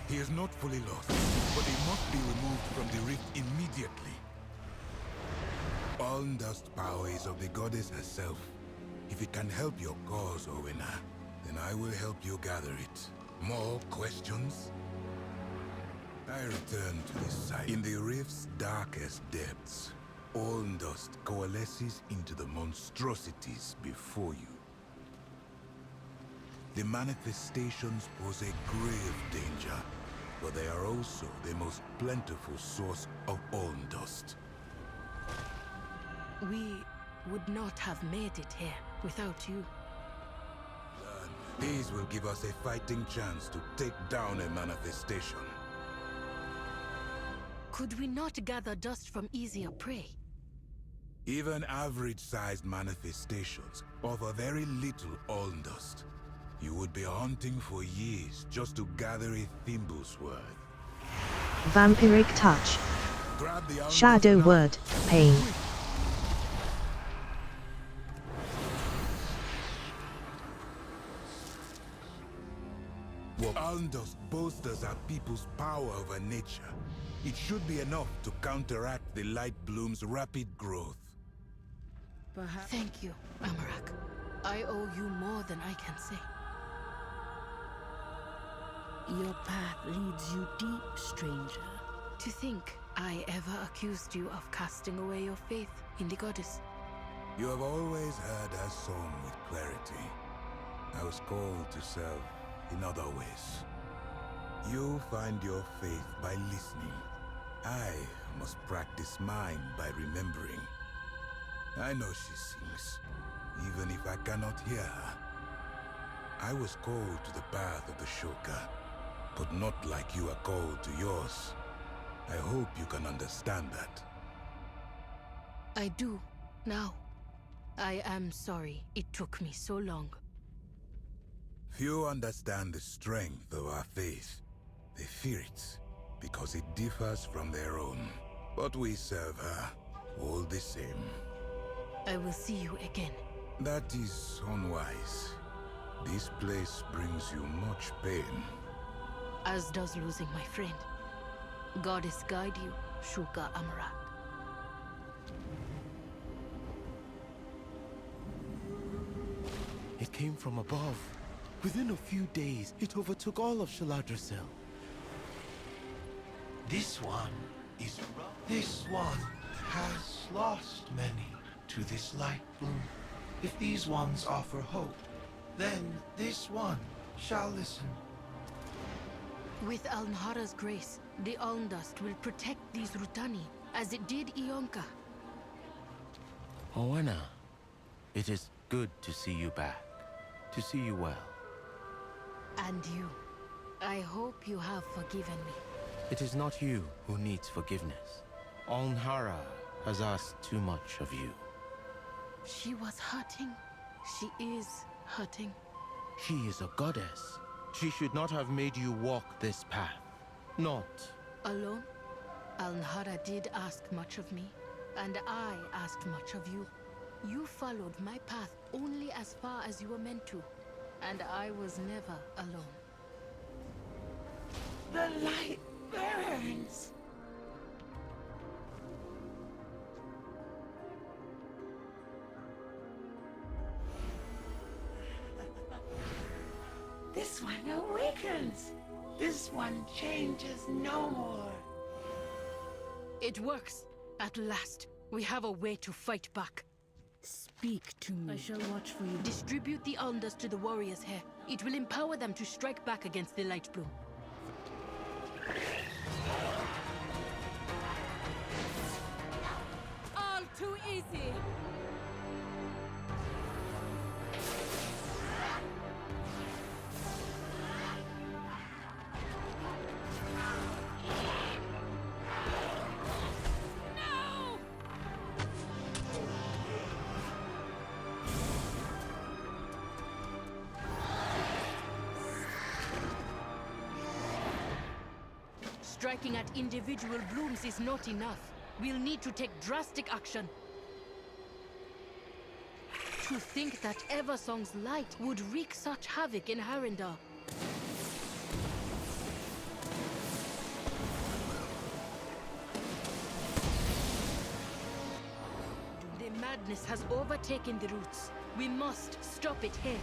Speaker 20: He is not fully lost, but he must be removed from the rift immediately. Almdust power is of the goddess herself. If it can help your cause, Owena, then I will help you gather it. More questions? I return to this site. In the rift's darkest depths, Almdust coalesces into the monstrosities before you. The manifestations pose a grave danger, but they are also the most plentiful source of Almdust.
Speaker 7: We would not have made it here without you.
Speaker 20: These will give us a fighting chance to take down a manifestation.
Speaker 7: Could we not gather dust from easier prey?
Speaker 20: Even average-sized manifestations offer very little Almdust. You would be hunting for years just to gather a thimble's worth.
Speaker 2: Vampiric touch.
Speaker 20: Grab the
Speaker 2: Shadow word. Pain.
Speaker 20: What Almdust boasts our people's power over nature. It should be enough to counteract the Lightbloom's rapid growth.
Speaker 7: Perhaps. Thank you, Amarak. I owe you more than I can say.
Speaker 2: Your path leads you deep, stranger.
Speaker 7: To think I ever accused you of casting away your faith in the goddess.
Speaker 20: You have always heard her song with clarity. I was called to serve in other ways. You find your faith by listening. I must practice mine by remembering. I know she sings, even if I cannot hear her. I was called to the path of the Shulka, but not like you are called to yours. I hope you can understand that.
Speaker 7: I do, now. I am sorry it took me so long.
Speaker 20: Few understand the strength of our faith. They fear it, because it differs from their own. But we serve her, all the same.
Speaker 7: I will see you again.
Speaker 20: That is unwise. This place brings you much pain.
Speaker 7: As does losing my friend. Goddess guide you, Shulka Amarak.
Speaker 1: It came from above. Within a few days, it overtook all of Shaladrosel.
Speaker 9: This one is rough. This one has lost many to this Lightbloom. If these ones offer hope, then this one shall listen.
Speaker 7: With Alnhara's grace, the Almdust will protect these Rutani, as it did Ionka.
Speaker 1: Owena, it is good to see you back. To see you well.
Speaker 7: And you. I hope you have forgiven me.
Speaker 1: It is not you who needs forgiveness. Alnhara has asked too much of you.
Speaker 7: She was hurting. She is hurting.
Speaker 1: She is a goddess. She should not have made you walk this path. Not.
Speaker 7: Alone? Alnhara did ask much of me, and I asked much of you. You followed my path only as far as you were meant to, and I was never alone.
Speaker 9: The light burns! awakens. This one changes no more.
Speaker 7: It works. At last, we have a way to fight back.
Speaker 2: Speak to me. I shall watch for you.
Speaker 7: Distribute the Aldous to the warriors here. It will empower them to strike back against the Lightbloom.
Speaker 2: All too easy.
Speaker 7: Striking at individual blooms is not enough. We'll need to take drastic action. To think that Eversong's light would wreak such havoc in Harandar. The madness has overtaken the roots. We must stop it here.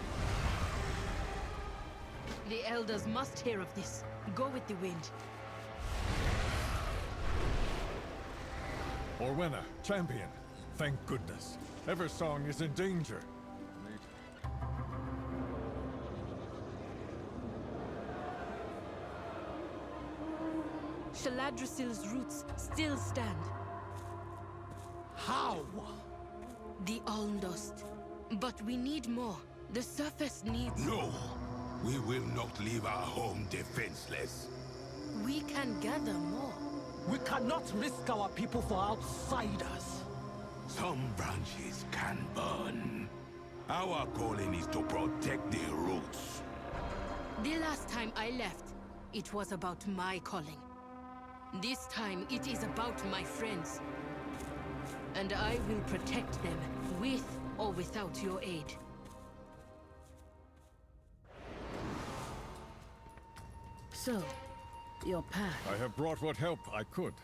Speaker 7: The elders must hear of this. Go with the wind.
Speaker 11: Orwenna, champion. Thank goodness. Eversong is in danger.
Speaker 7: Shaladrisil's roots still stand.
Speaker 1: How?
Speaker 7: The Almdust. But we need more. The surface needs...
Speaker 22: No! We will not leave our home defenseless.
Speaker 7: We can gather more.
Speaker 1: We cannot risk our people for outsiders.
Speaker 22: Some branches can burn. Our calling is to protect the roots.
Speaker 7: The last time I left, it was about my calling. This time, it is about my friends. And I will protect them, with or without your aid.
Speaker 2: So, your path.
Speaker 11: I have brought what help I could.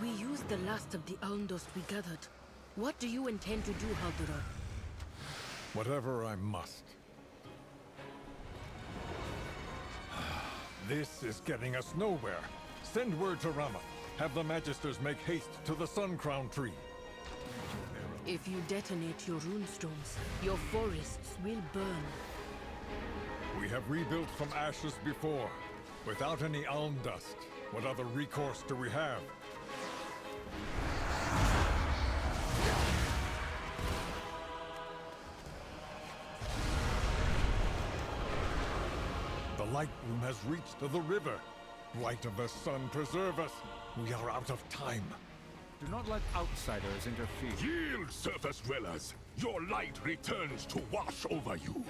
Speaker 7: We used the last of the Almdust we gathered. What do you intend to do, Harandar?
Speaker 11: Whatever I must. This is getting us nowhere. Send word to Rama. Have the Magisters make haste to the Sun Crown tree.
Speaker 7: If you detonate your runestones, your forests will burn.
Speaker 11: We have rebuilt from ashes before. Without any alm dust, what other recourse do we have? The Lightbloom has reached the river. Light of the sun, preserve us. We are out of time.
Speaker 10: Do not let outsiders interfere.
Speaker 5: Yield, surface dwellers! Your light returns to wash over you.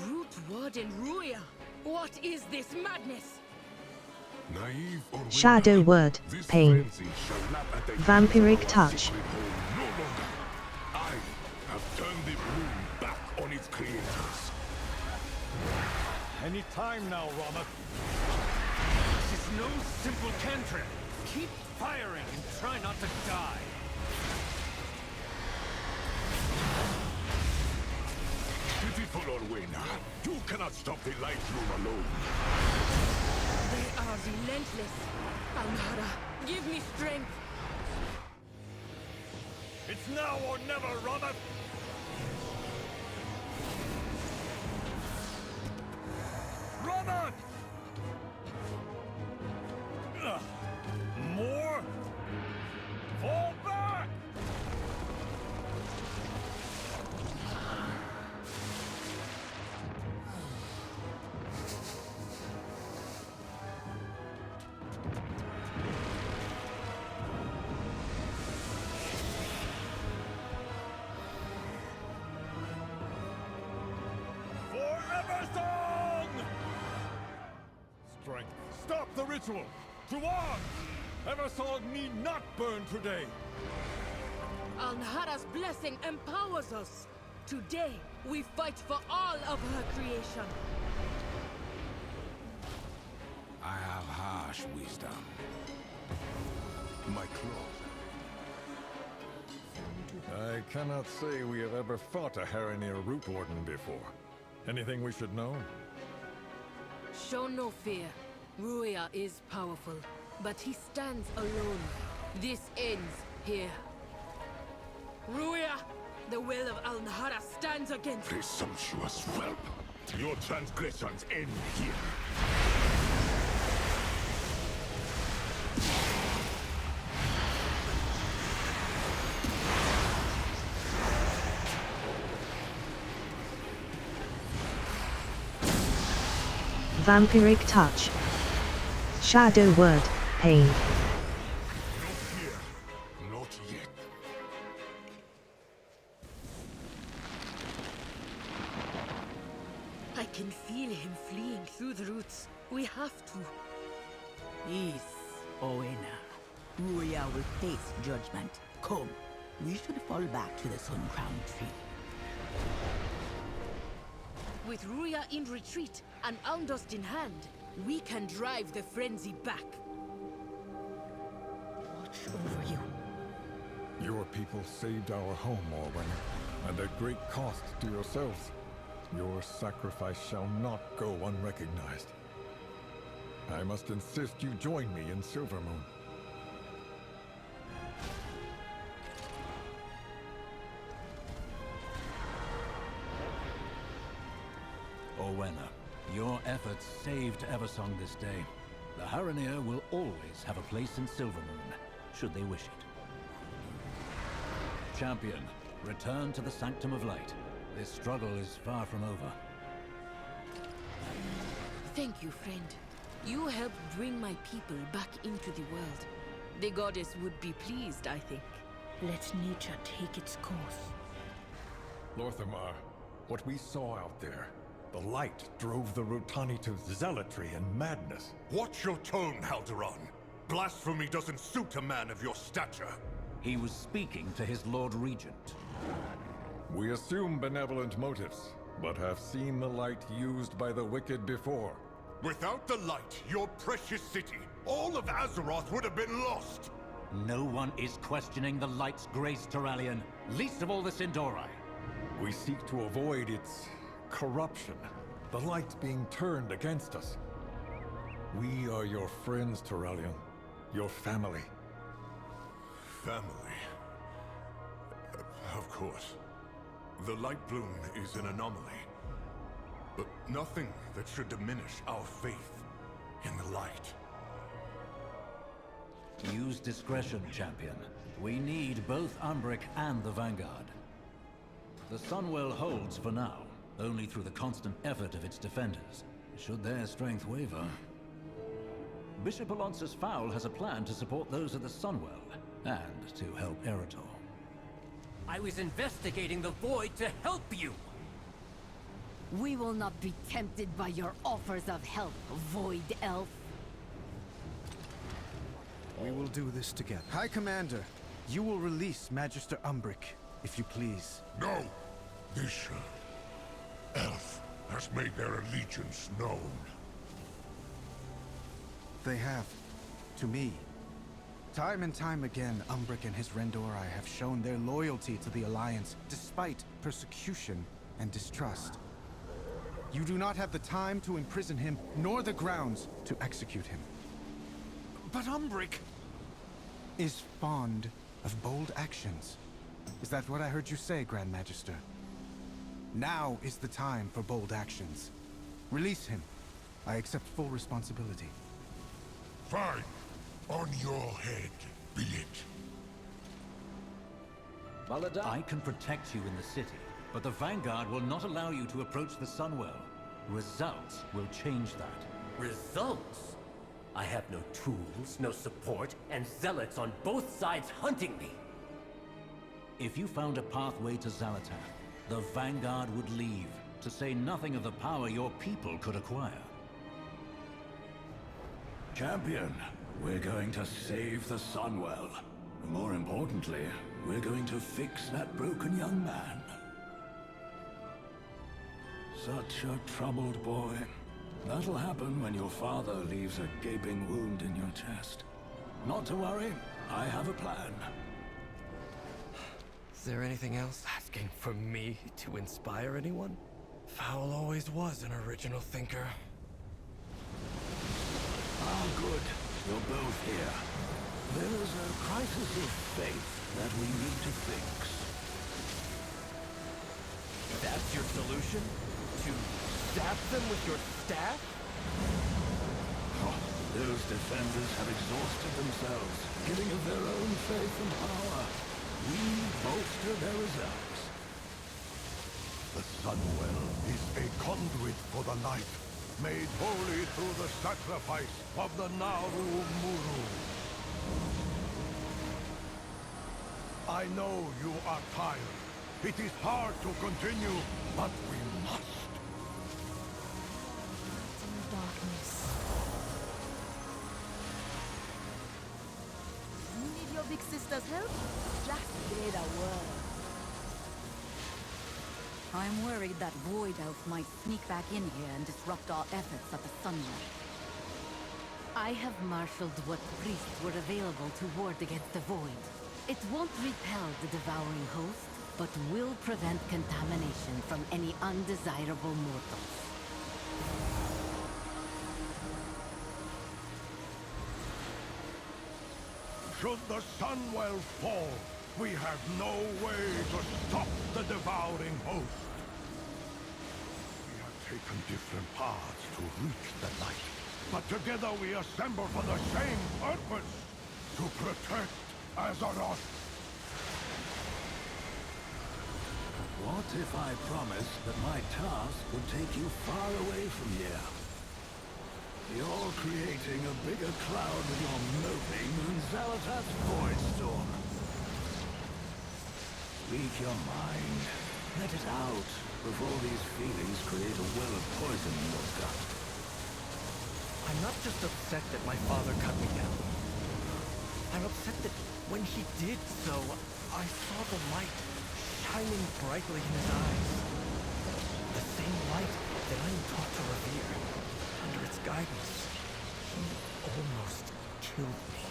Speaker 7: Root Warden Ruya! What is this madness?
Speaker 5: Naive or
Speaker 16: Shadow word, pain. Vampiric touch.
Speaker 5: no longer. I have turned the bloom back on its creators.
Speaker 11: Any time now, Rama.
Speaker 10: This is no simple cantrip. Keep firing and try not to die.
Speaker 5: Pitiful Orwenna, you cannot stop the Lightbloom alone.
Speaker 7: They are relentless. Almara, give me strength.
Speaker 11: It's now or never, Rama. Rama! More? Fall back! For Eversong! Strength. Stop the ritual! To arms! Eversong need not burn today!
Speaker 7: Alnahara's blessing empowers us. Today, we fight for all of her creation.
Speaker 22: I have harsh wisdom. My claw.
Speaker 11: I cannot say we have ever fought a Haranir root warden before. Anything we should know?
Speaker 7: Show no fear. Ruia is powerful, but he stands alone. This ends here. Ruia! The will of Al-Nahara stands against—
Speaker 5: Presumptuous whelp. Your transgressions end here.
Speaker 16: Vampiric touch. Shadow word, pain.
Speaker 5: Not here. Not yet.
Speaker 7: I can feel him fleeing through the roots. We have to.
Speaker 23: Yes, Owena. Ruia will face judgment. Come, we should fall back to the Sun Crown tree.
Speaker 7: With Ruia in retreat and Almdust in hand, we can drive the frenzy back.
Speaker 2: Watch over you.
Speaker 11: Your people saved our home, Orwen, and at great cost to yourselves. Your sacrifice shall not go unrecognized. I must insist you join me in Silvermoon.
Speaker 14: Orwenna, your efforts saved Eversong this day. The Haranir will always have a place in Silvermoon, should they wish it. Champion, return to the Sanctum of Light. This struggle is far from over.
Speaker 7: Thank you, friend. You helped bring my people back into the world. The goddess would be pleased, I think.
Speaker 2: Let nature take its course.
Speaker 11: Lorthamar, what we saw out there, the light drove the Rutani to zealotry and madness.
Speaker 5: Watch your tone, Haldaron. Blasphemy doesn't suit a man of your stature.
Speaker 14: He was speaking to his Lord Regent.
Speaker 11: We assume benevolent motives, but have seen the light used by the wicked before.
Speaker 5: Without the light, your precious city, all of Azeroth would have been lost!
Speaker 14: No one is questioning the light's grace, Turalyon, least of all the Sindori.
Speaker 11: We seek to avoid its corruption, the light being turned against us. We are your friends, Turalyon, your family.
Speaker 5: Family? Of course. The Lightbloom is an anomaly. But nothing that should diminish our faith in the light.
Speaker 14: Use discretion, champion. We need both Umbric and the Vanguard. The Sunwell holds for now, only through the constant effort of its defenders. Should their strength waver... Bishop Alonsus Fowl has a plan to support those of the Sunwell, and to help Arator.
Speaker 10: I was investigating the Void to help you!
Speaker 21: We will not be tempted by your offers of help, Void Elf.
Speaker 4: We will do this together. High Commander, you will release Magister Umbric, if you please.
Speaker 5: No! This elf has made their allegiance known.
Speaker 4: They have. To me. Time and time again, Umbric and his Rendori have shown their loyalty to the Alliance, despite persecution and distrust. You do not have the time to imprison him, nor the grounds to execute him.
Speaker 10: But Umbric
Speaker 4: is fond of bold actions. Is that what I heard you say, Grand Magister? Now is the time for bold actions. Release him. I accept full responsibility.
Speaker 5: Fine. On your head, be it.
Speaker 14: I can protect you in the city, but the Vanguard will not allow you to approach the Sunwell. Results will change that.
Speaker 10: Results? I have no tools, no support, and zealots on both sides hunting me.
Speaker 14: If you found a pathway to Xal'atath, the Vanguard would leave, to say nothing of the power your people could acquire.
Speaker 3: Champion, we're going to save the Sunwell. More importantly, we're going to fix that broken young man. Such a troubled boy. That'll happen when your father leaves a gaping wound in your chest. Not to worry, I have a plan.
Speaker 17: Is there anything else?
Speaker 10: Asking for me to inspire anyone? Foul always was an original thinker.
Speaker 3: Ah, good. You're both here. There's a crisis of faith that we need to fix.
Speaker 10: That's your solution? To stab them with your staff?
Speaker 3: Oh, those defenders have exhausted themselves, giving of their own faith and power. We bolster their reserves.
Speaker 5: The Sunwell is a conduit for the light, made holy through the sacrifice of the Naru Muru. I know you are tired. It is hard to continue, but we must.
Speaker 2: In the darkness.
Speaker 21: You need your big sister's help? Just say the word.
Speaker 6: I'm worried that Void Elf might sneak back in here and disrupt our efforts at the Sunwell.
Speaker 7: I have marshaled what priests were available to ward against the Void. It won't repel the devouring host, but will prevent contamination from any undesirable mortals.
Speaker 5: Should the Sunwell fall, we have no way to stop the devouring host. We have taken different paths to reach the light, but together we assemble for the same purpose, to protect Azeroth.
Speaker 3: What if I promised that my task would take you far away from here? You're creating a bigger cloud with your moping than Xal'atath's Voidstorm. Speak your mind. Let it out before these feelings create a well of poison in your gut.
Speaker 10: I'm not just upset that my father cut me down. I'm upset that when he did so, I saw the light shining brightly in his eyes. The same light that I am taught to revere. Under its guidance, he almost killed me.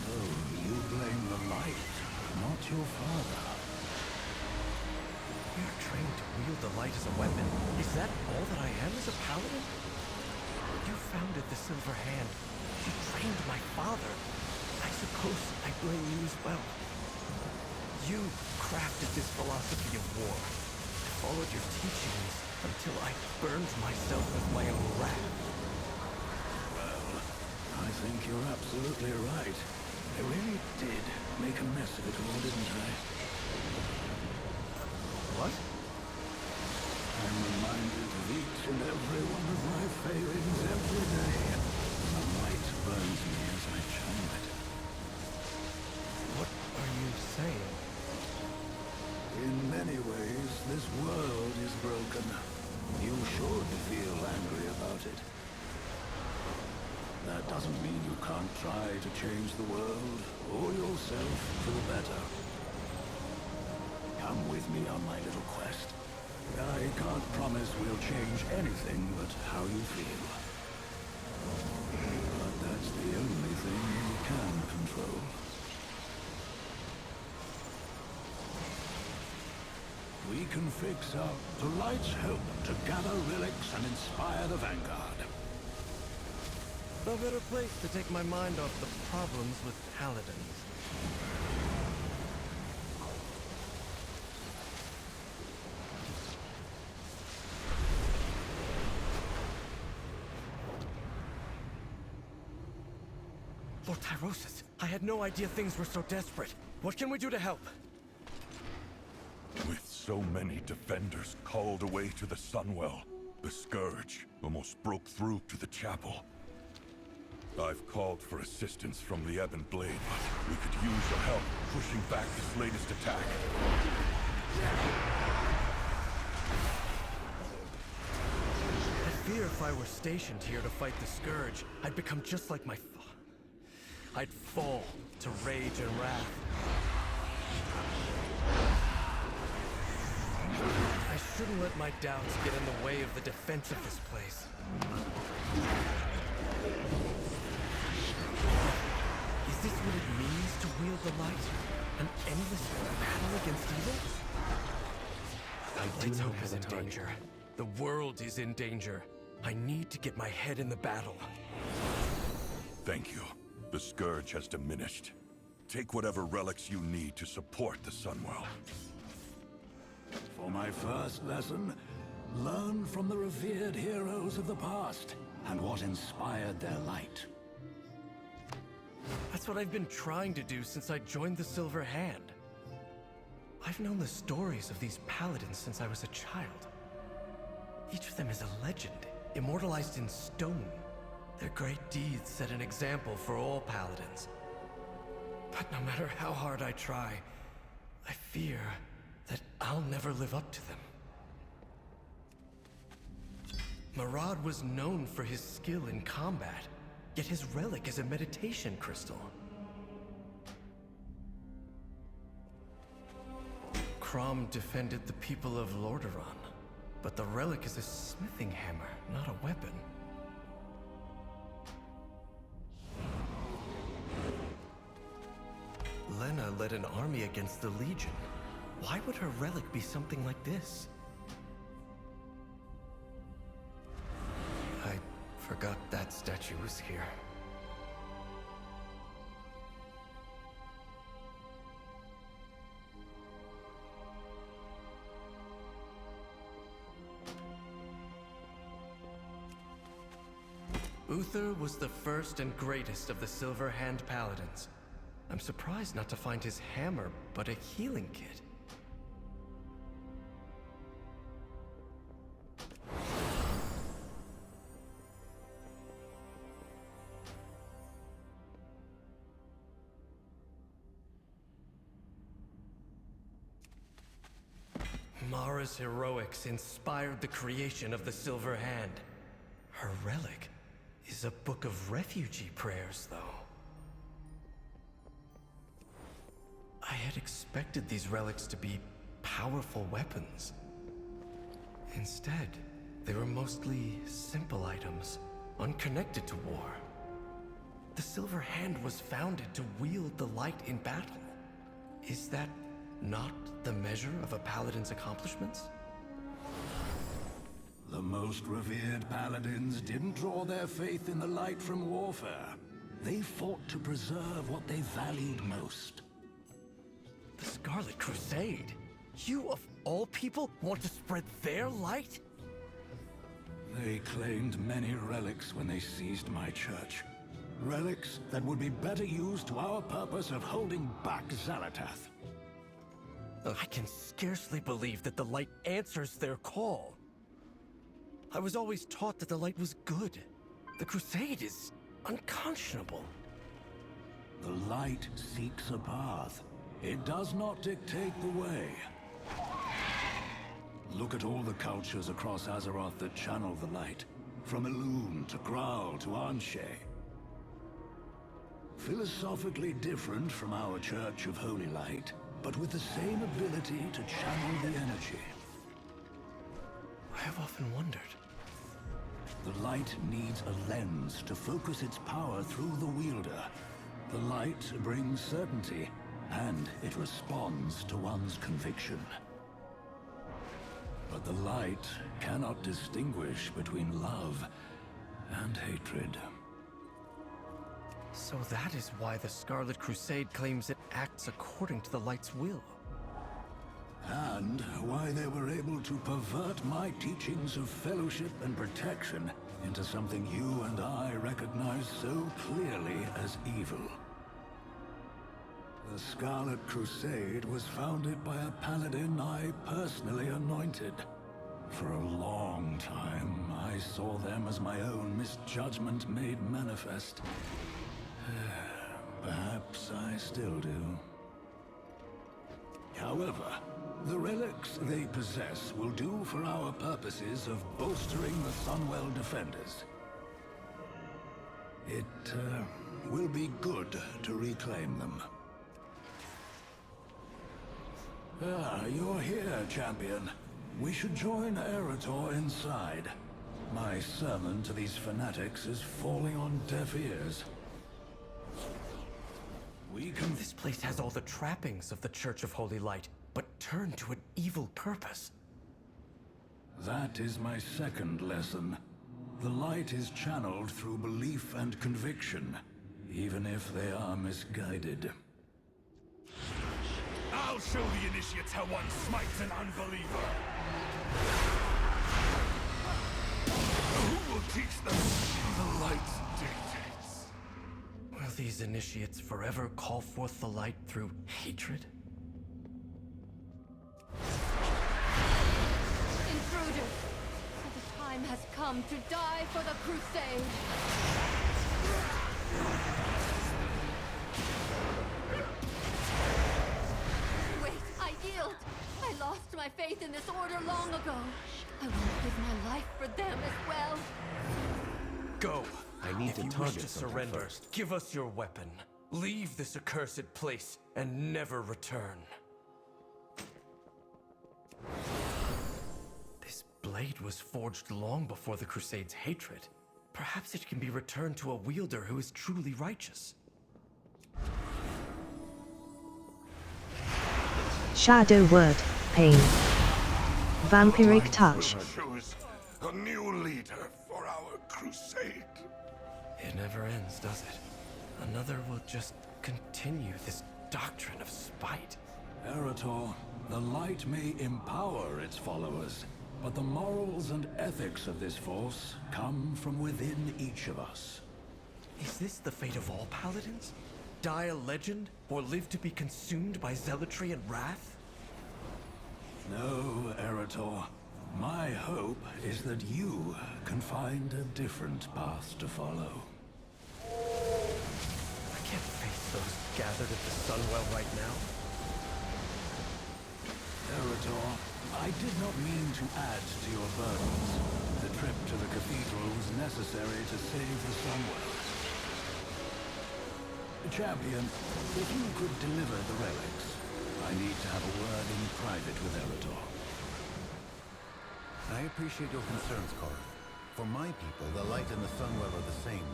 Speaker 3: No, you blame the light, not your father.
Speaker 10: We are trained to wield the light as a weapon. Is that all that I am as a paladin? You founded the Silver Hand. You trained my father. I suppose I blame you as well. You crafted this philosophy of war. I followed your teachings until I burned myself with my own wrath.
Speaker 3: Well, I think you're absolutely right. I really did make a mess of it all, didn't I?
Speaker 10: What?
Speaker 3: I'm reminded of each and every one of my failings every day. The light burns me as I channel it.
Speaker 10: What are you saying?
Speaker 3: In many ways, this world is broken. You should feel angry about it. That doesn't mean you can't try to change the world, or yourself, for the better. Come with me on my little quest. I can't promise we'll change anything but how you feel. But that's the only thing you can control. We can fix up the light's hope to gather relics and inspire the Vanguard.
Speaker 10: No better place to take my mind off the problems with paladins. Lord Tyrosus, I had no idea things were so desperate. What can we do to help?
Speaker 5: With so many defenders called away to the Sunwell, the Scourge almost broke through to the chapel. I've called for assistance from the Ebon Blade, but we could use your help pushing back this latest attack.
Speaker 10: I fear if I were stationed here to fight the Scourge, I'd become just like my father. I'd fall to rage and wrath. I shouldn't let my doubts get in the way of the defense of this place. Is this what it means to wield the light? An endless battle against evil? I do know is in danger. The world is in danger. I need to get my head in the battle.
Speaker 15: Thank you. The Scourge has diminished. Take whatever relics you need to support the Sunwell.
Speaker 3: For my first lesson, learn from the revered heroes of the past and what inspired their light.
Speaker 10: That's what I've been trying to do since I joined the Silver Hand. I've known the stories of these paladins since I was a child. Each of them is a legend, immortalized in stone. Their great deeds set an example for all paladins. But no matter how hard I try, I fear that I'll never live up to them. Marad was known for his skill in combat, yet his relic is a meditation crystal. Crom defended the people of Lordaeron, but the relic is a smithing hammer, not a weapon. Lena led an army against the Legion. Why would her relic be something like this? I forgot that statue was here. Uther was the first and greatest of the Silver Hand Paladins. I'm surprised not to find his hammer, but a healing kit. Mara's heroics inspired the creation of the Silver Hand. Her relic is a book of refugee prayers, though. I had expected these relics to be powerful weapons. Instead, they were mostly simple items, unconnected to war. The Silver Hand was founded to wield the light in battle. Is that not the measure of a paladin's accomplishments?
Speaker 3: The most revered paladins didn't draw their faith in the light from warfare. They fought to preserve what they valued most.
Speaker 10: The Scarlet Crusade? You, of all people, want to spread their light?
Speaker 3: They claimed many relics when they seized my church. Relics that would be better used to our purpose of holding back Xalatath.
Speaker 10: I can scarcely believe that the light answers their call. I was always taught that the light was good. The Crusade is unconscionable.
Speaker 3: The light seeks a path. It does not dictate the way. Look at all the cultures across Azeroth that channel the light. From Elune to Graal to Anshe. Philosophically different from our Church of Holy Light, but with the same ability to channel the energy.
Speaker 10: I have often wondered.
Speaker 3: The light needs a lens to focus its power through the wielder. The light brings certainty, and it responds to one's conviction. But the light cannot distinguish between love and hatred.
Speaker 10: So that is why the Scarlet Crusade claims it acts according to the light's will.
Speaker 3: And why they were able to pervert my teachings of fellowship and protection into something you and I recognize so clearly as evil. The Scarlet Crusade was founded by a paladin I personally anointed. For a long time, I saw them as my own misjudgment made manifest. Perhaps I still do. However, the relics they possess will do for our purposes of bolstering the Sunwell defenders. It will be good to reclaim them. Ah, you're here, champion. We should join Arator inside. My sermon to these fanatics is falling on deaf ears.
Speaker 10: This place has all the trappings of the Church of Holy Light, but turned to an evil purpose.
Speaker 3: That is my second lesson. The light is channeled through belief and conviction, even if they are misguided.
Speaker 5: I'll show the initiates how one smites an unbeliever! Who will teach them the light's dictates?
Speaker 10: Will these initiates forever call forth the light through hatred?
Speaker 13: Intruder! The time has come to die for the crusade! Wait, I yield! I lost my faith in this order long ago. I want to give my life for them as well.
Speaker 10: Go!
Speaker 17: I need to
Speaker 10: if you wish
Speaker 17: target
Speaker 10: to
Speaker 17: something
Speaker 10: surrender,
Speaker 17: first.
Speaker 10: give us your weapon. Leave this accursed place and never return. This blade was forged long before the Crusade's hatred. Perhaps it can be returned to a wielder who is truly righteous.
Speaker 16: Shadow word, pain. Vampiric touch.
Speaker 5: Choose a new leader for our crusade.
Speaker 10: It never ends, does it? Another will just continue this doctrine of spite.
Speaker 3: Arator, the light may empower its followers, but the morals and ethics of this force come from within each of us.
Speaker 10: Is this the fate of all paladins? Die a legend, or live to be consumed by zealotry and wrath?
Speaker 3: No, Arator. My hope is that you can find a different path to follow.
Speaker 10: I can't face those gathered at the Sunwell right now.
Speaker 3: Arator, I did not mean to add to your burdens. The trip to the cathedral was necessary to save the Sunwell. Champion, if you could deliver the relics, I need to have a word in private with Arator.
Speaker 18: I appreciate your concerns, Cora. For my people, the light and the Sunwell are the same.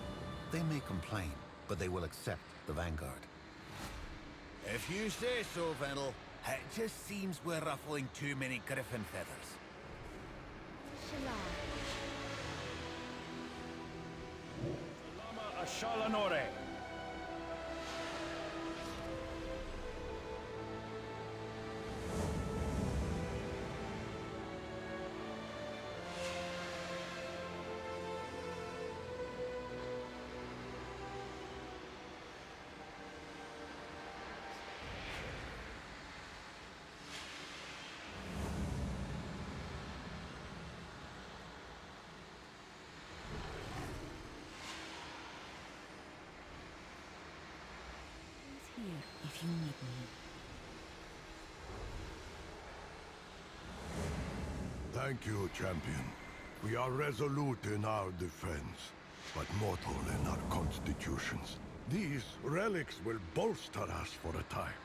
Speaker 18: They may complain, but they will accept the Vanguard.
Speaker 19: If you say so, Venel. It just seems we're ruffling too many griffin feathers.
Speaker 5: Lama Ashalanore.
Speaker 23: Here, if you need me.
Speaker 5: Thank you, champion. We are resolute in our defense, but mortal in our constitutions. These relics will bolster us for a time.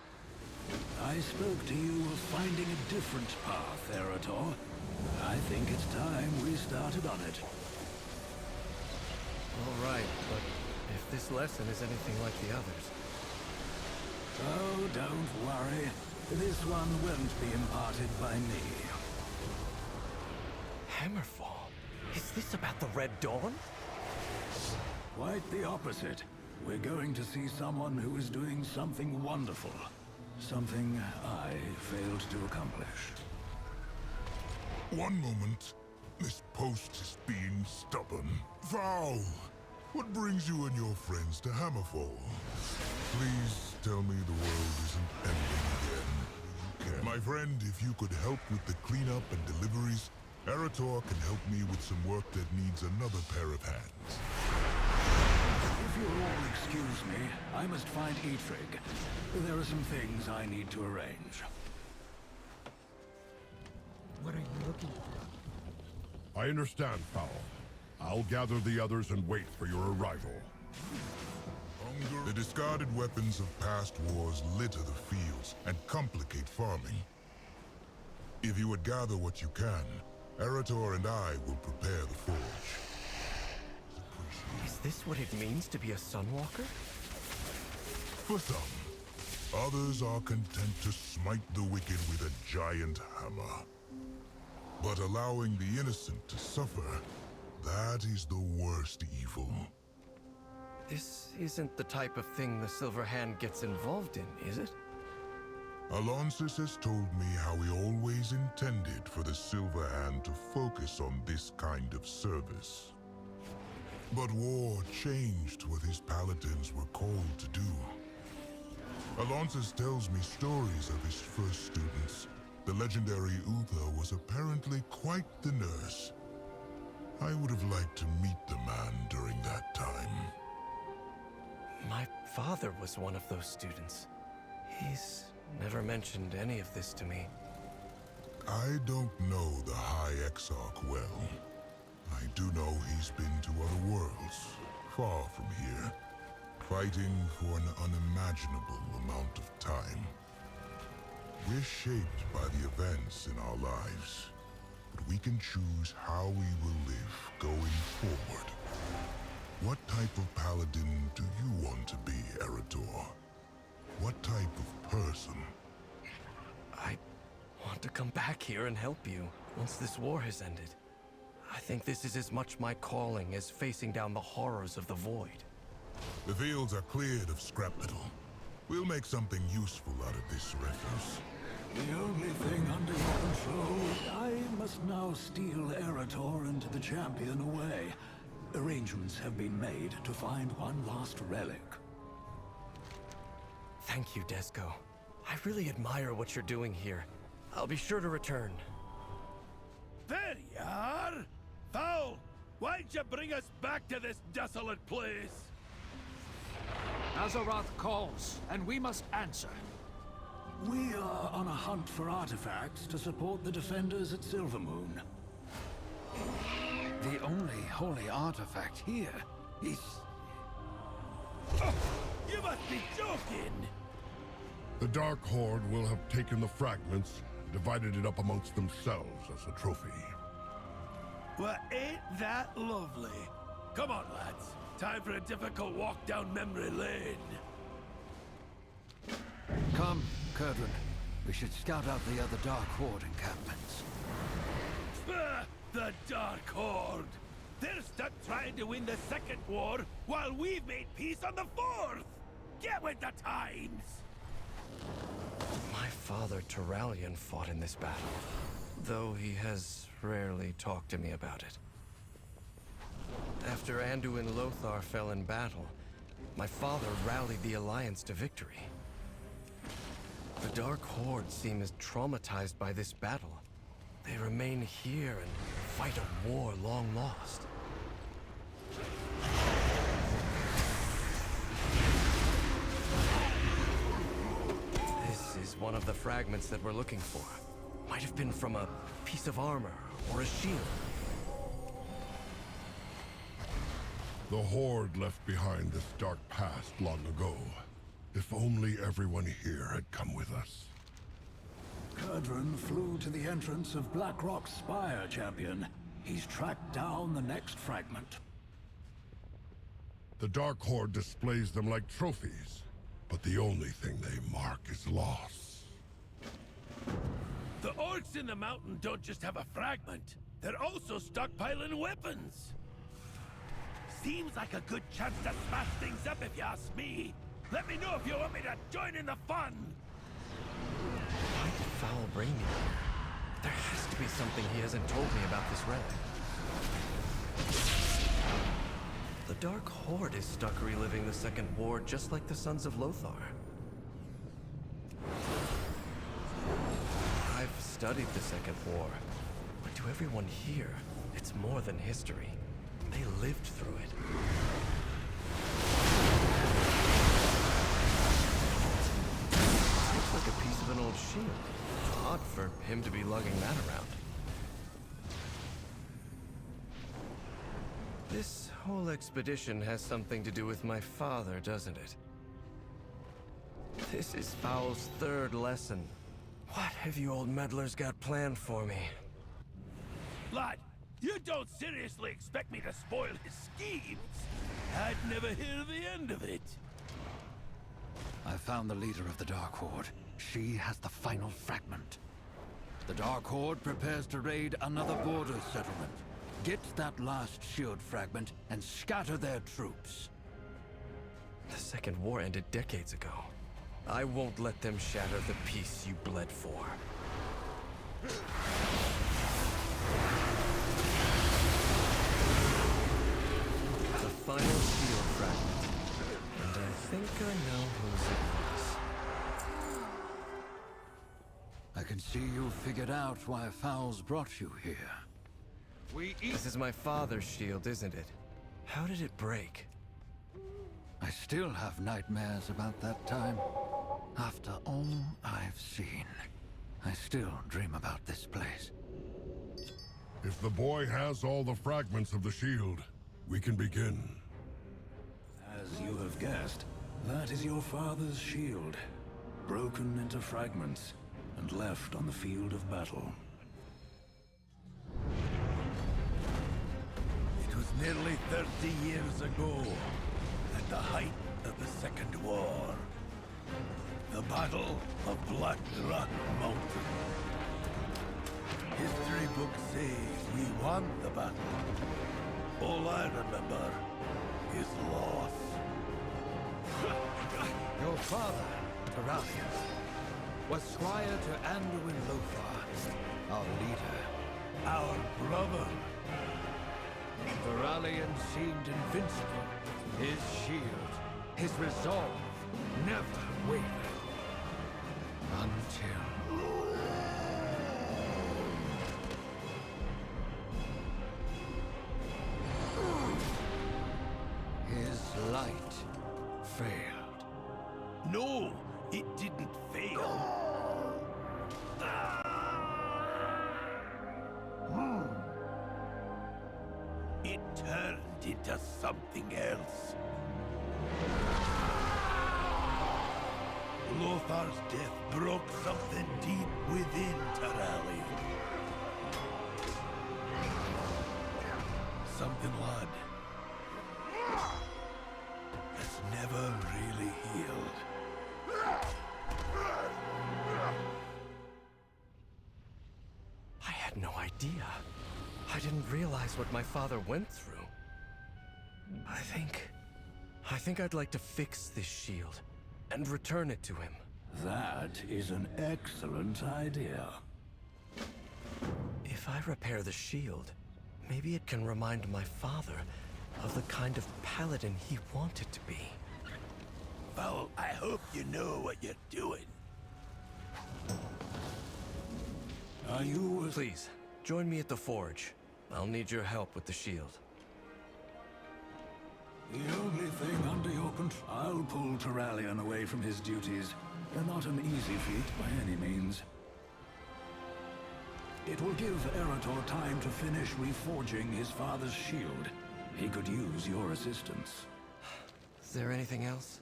Speaker 3: I spoke to you of finding a different path, Arator. I think it's time we started on it.
Speaker 10: All right, but if this lesson is anything like the others...
Speaker 3: Oh, don't worry. This one won't be imparted by me.
Speaker 10: Hammerfall? Is this about the Red Dawn?
Speaker 3: Quite the opposite. We're going to see someone who is doing something wonderful. Something I failed to accomplish.
Speaker 5: One moment. This post is being stubborn. Vow! What brings you and your friends to Hammerfall? Please tell me the world isn't ending again. My friend, if you could help with the cleanup and deliveries, Arator can help me with some work that needs another pair of hands.
Speaker 3: If you'll all excuse me, I must find Eitrig. There are some things I need to arrange.
Speaker 25: What are you looking for?
Speaker 5: I understand, Fowl. I'll gather the others and wait for your arrival. The discarded weapons of past wars litter the fields and complicate farming. If you would gather what you can, Arator and I will prepare the forge.
Speaker 10: Is this what it means to be a Sunwalker?
Speaker 5: For some. Others are content to smite the wicked with a giant hammer. But allowing the innocent to suffer, that is the worst evil.
Speaker 10: This isn't the type of thing the Silver Hand gets involved in, is it?
Speaker 5: Alonsis has told me how he always intended for the Silver Hand to focus on this kind of service. But war changed what his paladins were called to do. Alonsis tells me stories of his first students. The legendary Uther was apparently quite the nurse. I would have liked to meet the man during that time.
Speaker 10: My father was one of those students. He's never mentioned any of this to me.
Speaker 5: I don't know the High Exarch well. I do know he's been to other worlds, far from here, fighting for an unimaginable amount of time. We're shaped by the events in our lives, but we can choose how we will live going forward. What type of paladin do you want to be, Arator? What type of person?
Speaker 10: I want to come back here and help you once this war has ended. I think this is as much my calling as facing down the horrors of the Void.
Speaker 5: The fields are cleared of scrap metal. We'll make something useful out of this refuse.
Speaker 3: The only thing under your control, I must now steal Arator and the champion away. Arrangements have been made to find one last relic.
Speaker 10: Thank you, Desco. I really admire what you're doing here. I'll be sure to return.
Speaker 8: There you are! Foul! Why'd you bring us back to this desolate place?
Speaker 12: Azeroth calls, and we must answer.
Speaker 3: We are on a hunt for artifacts to support the defenders at Silvermoon.
Speaker 12: The only holy artifact here is...
Speaker 8: Oh, you must be joking!
Speaker 5: The Dark Horde will have taken the fragments, divided it up amongst themselves as a trophy.
Speaker 8: Well, ain't that lovely? Come on, lads. Time for a difficult walk down memory lane.
Speaker 12: Come, Curdran. We should scout out the other Dark Horde encampments.
Speaker 8: The Dark Horde! They're stuck trying to win the second war while we've made peace on the fourth! Get with the times!
Speaker 10: My father, Turalian, fought in this battle, though he has rarely talked to me about it. After Anduin Lothar fell in battle, my father rallied the Alliance to victory. The Dark Horde seem as traumatized by this battle. They remain here and fight a war long lost. This is one of the fragments that we're looking for. Might have been from a piece of armor or a shield.
Speaker 5: The Horde left behind this dark past long ago. If only everyone here had come with us.
Speaker 3: Curdran flew to the entrance of Blackrock's spire, champion. He's tracked down the next fragment.
Speaker 5: The Dark Horde displays them like trophies, but the only thing they mark is loss.
Speaker 8: The orcs in the mountain don't just have a fragment. They're also stockpiling weapons. Seems like a good chance to smash things up if you ask me. Let me know if you want me to join in the fun.
Speaker 10: Why did Foul bring me here? There has to be something he hasn't told me about this relic. The Dark Horde is stuck reliving the Second War just like the Sons of Lothar. I've studied the Second War, but to everyone here, it's more than history. They lived through it. Looks like a piece of an old shield. Odd for him to be lugging that around. This whole expedition has something to do with my father, doesn't it? This is Foul's third lesson. What have you old meddlers got planned for me?
Speaker 8: Lad, you don't seriously expect me to spoil his schemes? I'd never hear the end of it.
Speaker 12: I found the leader of the Dark Horde. She has the final fragment.
Speaker 3: The Dark Horde prepares to raid another border settlement. Get that last shield fragment and scatter their troops.
Speaker 10: The Second War ended decades ago. I won't let them shatter the peace you bled for. The final shield fragment. And I think I know whose it was.
Speaker 3: I can see you figured out why Fowls brought you here.
Speaker 10: This is my father's shield, isn't it? How did it break?
Speaker 3: I still have nightmares about that time. After all I've seen, I still dream about this place.
Speaker 5: If the boy has all the fragments of the shield, we can begin.
Speaker 3: As you have guessed, that is your father's shield. Broken into fragments and left on the field of battle.
Speaker 8: It was nearly 30 years ago, at the height of the Second War. The Battle of Black Rock Mountain. History books say we won the battle. All I remember is loss.
Speaker 3: Your father, Taralian, was squire to Anduin Lothar, our leader.
Speaker 8: Our brother.
Speaker 3: Taralian seemed invincible. His shield, his resolve, never wavered. Until... his light failed.
Speaker 8: No, it didn't fail. It turned into something else. Lothar's death broke something deep within Tarali. Something, lad, that's never really healed.
Speaker 10: I had no idea. I didn't realize what my father went through. I think I'd like to fix this shield and return it to him.
Speaker 3: That is an excellent idea.
Speaker 10: If I repair the shield, maybe it can remind my father of the kind of paladin he wanted to be.
Speaker 8: Well, I hope you know what you're doing.
Speaker 3: Are you...
Speaker 10: Please, join me at the forge. I'll need your help with the shield.
Speaker 3: The only thing under your control... I'll pull Taralian away from his duties. They're not an easy feat by any means. It will give Arator time to finish reforging his father's shield. He could use your assistance.
Speaker 10: Is there anything else?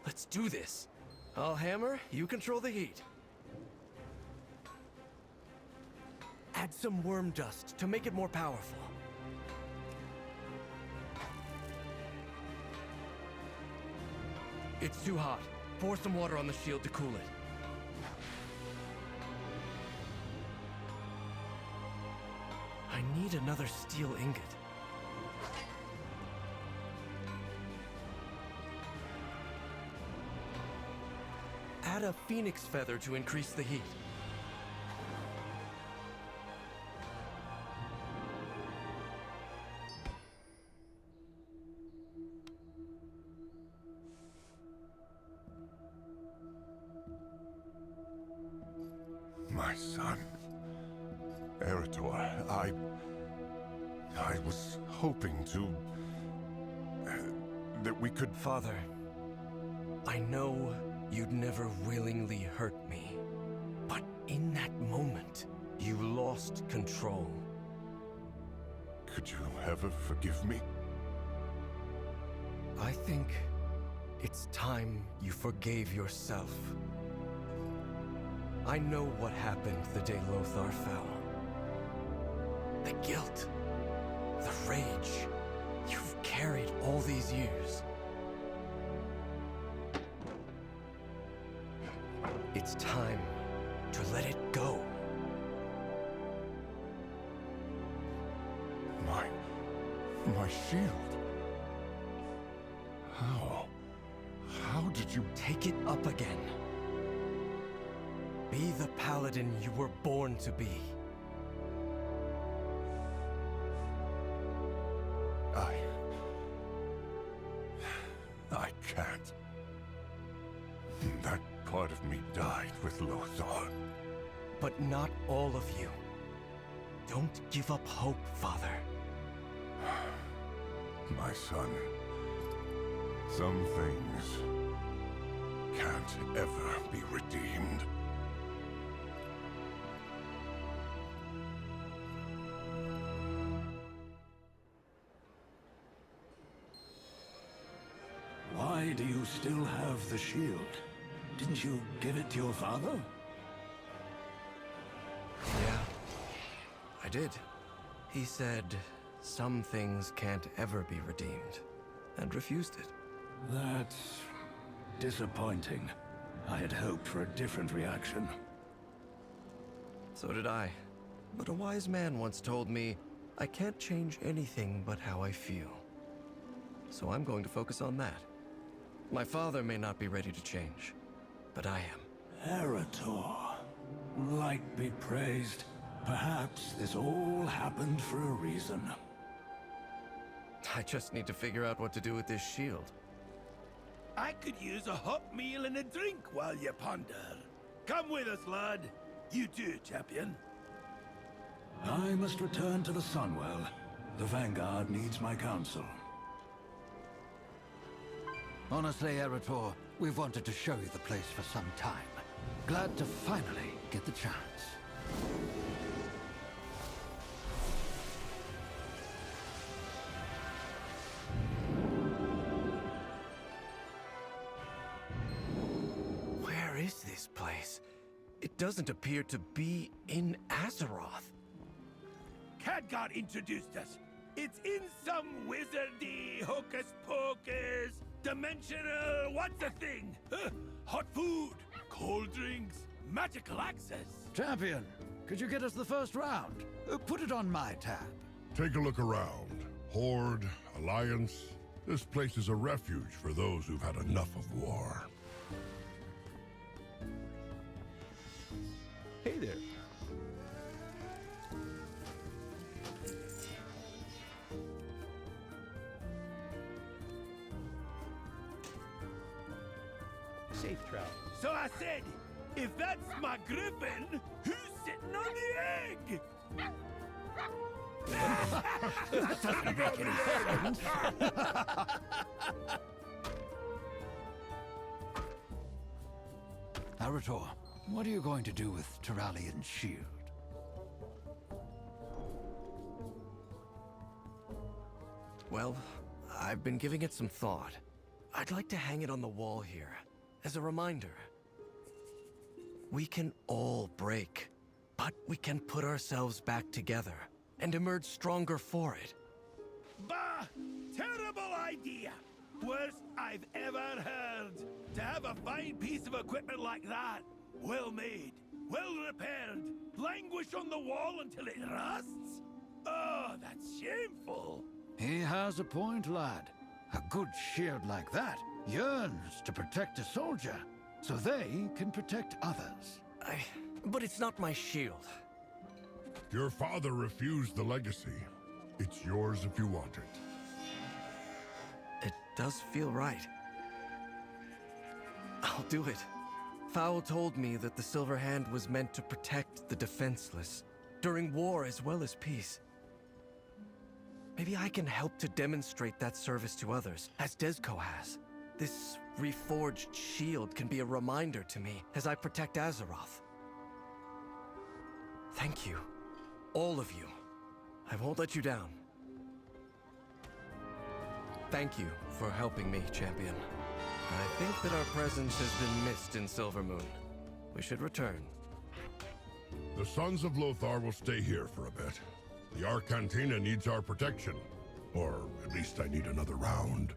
Speaker 10: Let's do this. I'll hammer, you control the heat. Add some worm dust to make it more powerful. It's too hot. Pour some water on the shield to cool it. I need another steel ingot. Add a phoenix feather to increase the heat.
Speaker 5: My son. Arator, I was hoping to... that we could...
Speaker 10: Father, I know you'd never willingly hurt me, but in that moment, you lost control.
Speaker 5: Could you ever forgive me?
Speaker 10: I think it's time you forgave yourself. I know what happened the day Lothar fell. The guilt, the rage you've carried all these years. It's time to let it go.
Speaker 11: My shield? How? How did you...
Speaker 10: Take it up again. Be the paladin you were born to be.
Speaker 11: I can't. That part of me died with Lothar.
Speaker 10: But not all of you. Don't give up hope, Father.
Speaker 11: My son. Some things can't ever be redeemed.
Speaker 3: Why do you still have the shield? Didn't you give it to your father?
Speaker 10: Yeah, I did. He said some things can't ever be redeemed, and refused it.
Speaker 3: That's disappointing. I had hoped for a different reaction.
Speaker 10: So did I. But a wise man once told me, I can't change anything but how I feel. So I'm going to focus on that. My father may not be ready to change, but I am.
Speaker 3: Arator. Light be praised. Perhaps this all happened for a reason.
Speaker 10: I just need to figure out what to do with this shield.
Speaker 8: I could use a hot meal and a drink while you ponder. Come with us, lad. You too, champion.
Speaker 3: I must return to the Sunwell. The Vanguard needs my counsel.
Speaker 12: Honestly, Arator, we've wanted to show you the place for some time. Glad to finally get the chance.
Speaker 10: Where is this place? It doesn't appear to be in Azeroth.
Speaker 8: Khadgar introduced us. It's in some wizardy, hocus-pocus, dimensional, what's the thing? Hot food, cold drinks, magical access.
Speaker 12: Champion, could you get us the first round? Put it on my tab.
Speaker 5: Take a look around. Horde, Alliance. This place is a refuge for those who've had enough of war.
Speaker 1: Hey there. Safe travel.
Speaker 8: So I said, if that's my griffin, who's sitting on the egg?
Speaker 12: That doesn't make any sense. Arator, what are you going to do with Turalian's shield?
Speaker 10: Well, I've been giving it some thought. I'd like to hang it on the wall here, as a reminder. We can all break, but we can put ourselves back together and emerge stronger for it.
Speaker 8: Bah! Terrible idea! Worst I've ever heard. To have a fine piece of equipment like that, well made, well repaired, languish on the wall until it rusts? Oh, that's shameful.
Speaker 12: He has a point, lad. A good shield like that yearns to protect a soldier, so they can protect others.
Speaker 10: But it's not my shield.
Speaker 5: Your father refused the legacy. It's yours if you want it.
Speaker 10: It does feel right. I'll do it. Fowl told me that the Silver Hand was meant to protect the defenseless, during war as well as peace. Maybe I can help to demonstrate that service to others, as Desco has. This reforged shield can be a reminder to me as I protect Azeroth. Thank you. All of you. I won't let you down. Thank you for helping me, champion. I think that our presence has been missed in Silvermoon. We should return.
Speaker 5: The Sons of Lothar will stay here for a bit. The Arcantina needs our protection. Or at least I need another round.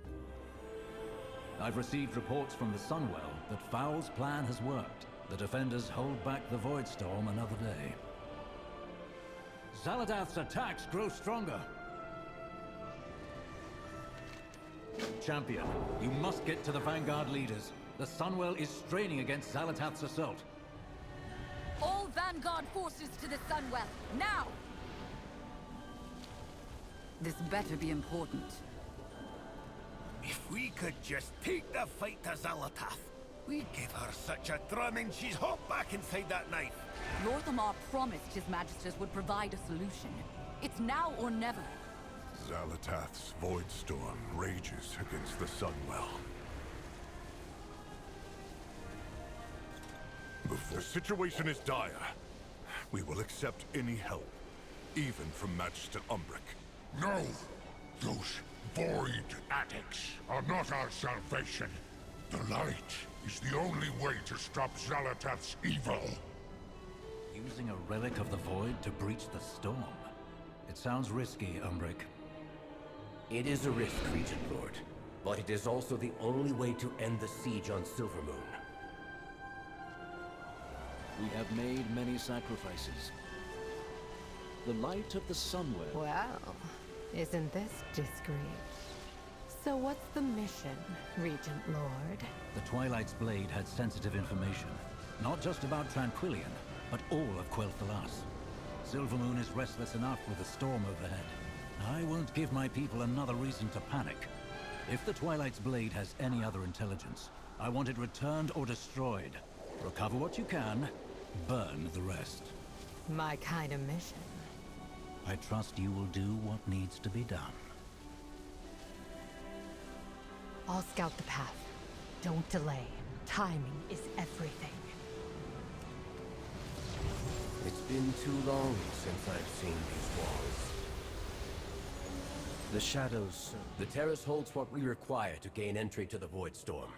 Speaker 14: I've received reports from the Sunwell that Foul's plan has worked. The defenders hold back the Voidstorm another day. Zaladath's attacks grow stronger. Champion. You must get to the Vanguard leaders. The Sunwell is straining against Xalatath's assault.
Speaker 6: All Vanguard forces to the Sunwell, now! This better be important.
Speaker 19: If we could just take the fight to Xalatath, we'd give her such a drumming she'd hop back inside that knife.
Speaker 6: Lorthamar promised His Majesties would provide a solution. It's now or never.
Speaker 15: Xalatath's Voidstorm rages against the Sunwell. The situation is dire. We will accept any help, even from Magister Umbric.
Speaker 5: No! Those void addicts are not our salvation. The light is the only way to stop Xalatath's evil.
Speaker 14: Using a relic of the Void to breach the storm? It sounds risky, Umbric.
Speaker 9: It is a risk, Regent Lord, but it is also the only way to end the siege on Silvermoon.
Speaker 17: We have made many sacrifices. The light of the Sunwell.
Speaker 20: Well, isn't this discreet? So what's the mission, Regent Lord?
Speaker 14: The Twilight's blade had sensitive information. Not just about Tranquillion, but all of Quel'Danas. Silvermoon is restless enough with the storm overhead. I won't give my people another reason to panic. If the Twilight's blade has any other intelligence, I want it returned or destroyed. Recover what you can, burn the rest.
Speaker 20: My kind of mission.
Speaker 14: I trust you will do what needs to be done.
Speaker 20: I'll scout the path. Don't delay. Timing is everything.
Speaker 9: It's been too long since I've seen these walls.
Speaker 17: The shadows.
Speaker 9: The terrace holds what we require to gain entry to the Voidstorm.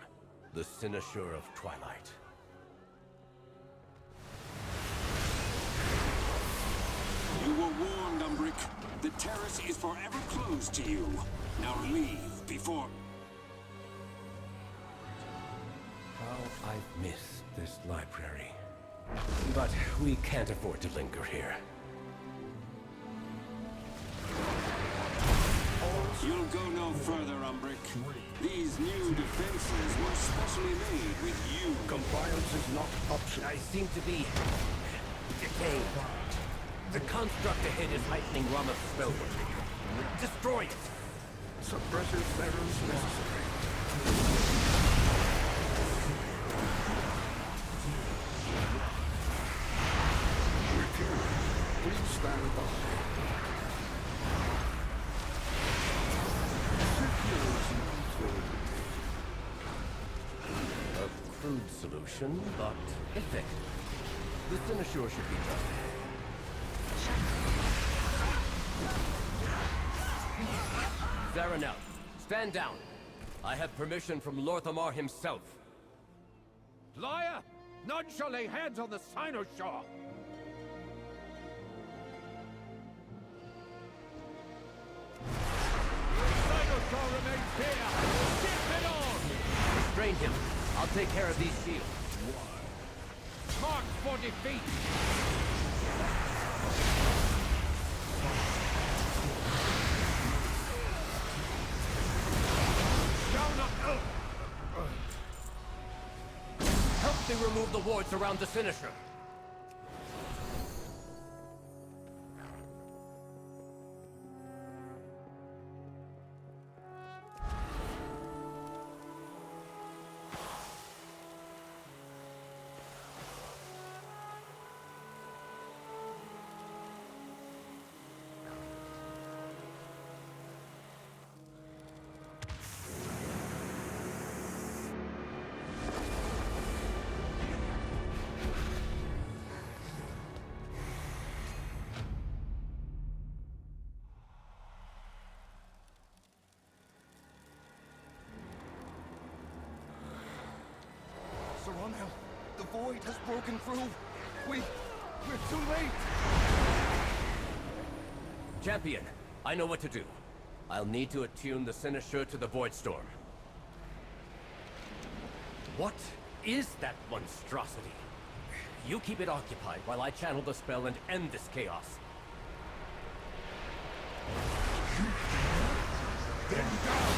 Speaker 9: The Cynosure of Twilight.
Speaker 22: You were warned, Umbric. The terrace is forever closed to you. Now leave before...
Speaker 9: How I've missed this library. But we can't afford to linger here.
Speaker 22: You'll go no further, Umbric. These new defenses were specially made with you.
Speaker 9: Compliance is not optional. I seem to be... decaying. The construct ahead is heightening Rama's spellwork. Destroy it!
Speaker 5: Suppressive measures necessary. Please stand by.
Speaker 9: A crude solution, but effective. The Cynosure should be done. Zaranel, stand down. I have permission from Lorthamar himself.
Speaker 8: Liar! None shall lay hands on the Cynosure! Cynosure remains here! Get it on!
Speaker 9: Restrain him. I'll take care of these shields.
Speaker 8: Marked for defeat!
Speaker 9: Help me remove the wards around the Cynosure.
Speaker 12: Sunwell, the Void has broken through. We're too late.
Speaker 9: Champion, I know what to do. I'll need to attune the Cynosure to the Voidstorm. What is that monstrosity? You keep it occupied while I channel the spell and end this chaos.
Speaker 5: Them down!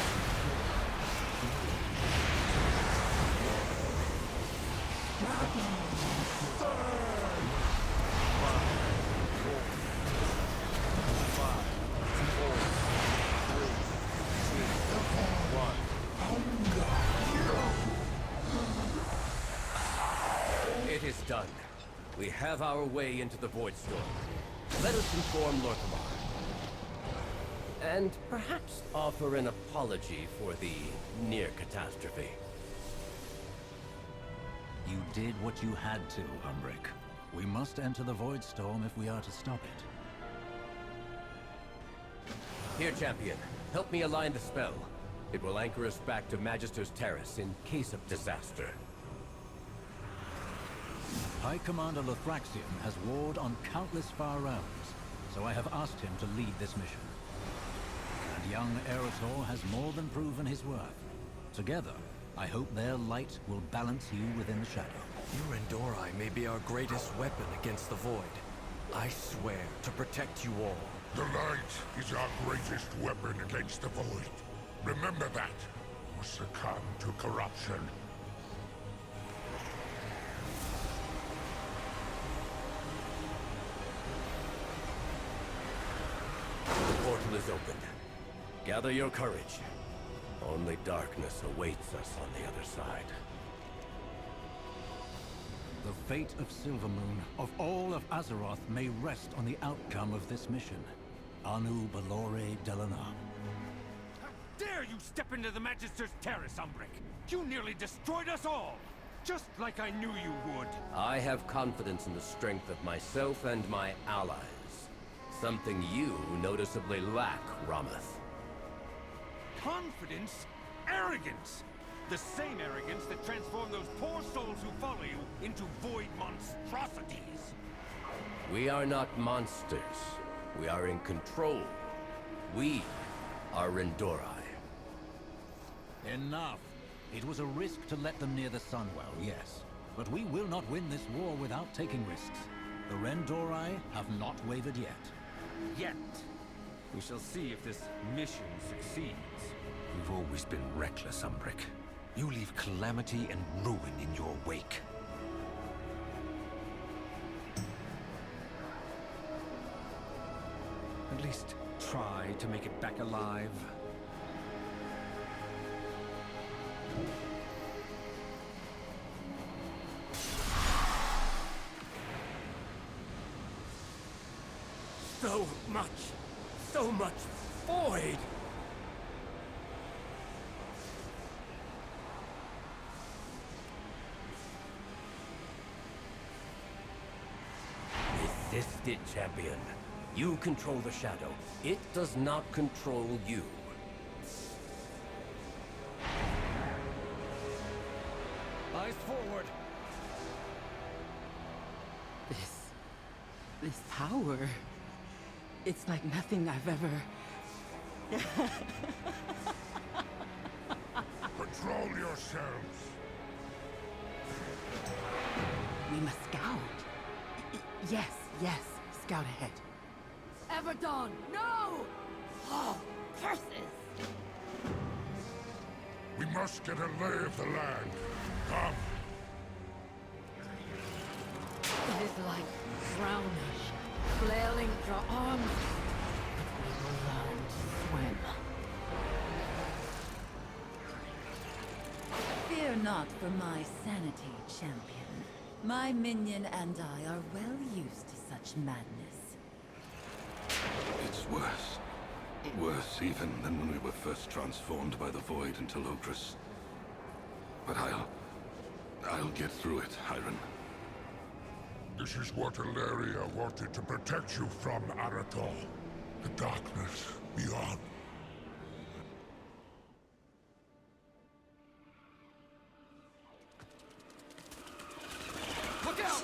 Speaker 9: done. We have our way into the Voidstorm. Let us inform Lorthamar. And perhaps offer an apology for the near catastrophe.
Speaker 14: You did what you had to, Umbric. We must enter the Voidstorm if we are to stop it.
Speaker 9: Here, champion. Help me align the spell. It will anchor us back to Magister's Terrace in case of disaster.
Speaker 14: High Commander Lothraxion has warred on countless far realms, so I have asked him to lead this mission. And young Arator has more than proven his worth. Together, I hope their light will balance you within the shadow.
Speaker 10: Your Endori may be our greatest weapon against the Void. I swear to protect you all.
Speaker 5: The light is our greatest weapon against the Void. Remember that, or succumb to corruption.
Speaker 9: The portal is open. Gather your courage. Only darkness awaits us on the other side.
Speaker 14: The fate of Silvermoon, of all of Azeroth, may rest on the outcome of this mission. Anu Balore Delana.
Speaker 19: How dare you step into the Magister's Terrace, Umbric! You nearly destroyed us all! Just like I knew you would!
Speaker 9: I have confidence in the strength of myself and my allies. Something you noticeably lack, Rameth.
Speaker 19: Confidence? Arrogance! The same arrogance that transformed those poor souls who follow you into void monstrosities!
Speaker 9: We are not monsters. We are in control. We are Endori.
Speaker 14: Enough! It was a risk to let them near the Sunwell, yes. But we will not win this war without taking risks. The Rendori have not wavered yet.
Speaker 19: Yet. We shall see if this mission succeeds.
Speaker 10: You've always been reckless, Umbric. You leave calamity and ruin in your wake.
Speaker 19: At least try to make it back alive.
Speaker 9: So much void! Resist it, champion. You control the shadow. It does not control you.
Speaker 19: Eyes forward!
Speaker 23: This power... It's like nothing I've ever...
Speaker 5: Control yourselves.
Speaker 23: We must scout. Yes. Scout ahead.
Speaker 13: Everdawn, no! Oh, curses!
Speaker 5: We must get a lay of the land. Come.
Speaker 13: It is like drowning, flailing your arms. We will learn to swim.
Speaker 6: Fear not for my sanity, champion. My minion and I are well used to such madness.
Speaker 15: It's worse. Worse even than when we were first transformed by the Void into Logris. But I'll get through it, Hiran.
Speaker 5: This is what Ilaria wanted to protect you from, Arator. The darkness beyond.
Speaker 19: Look out!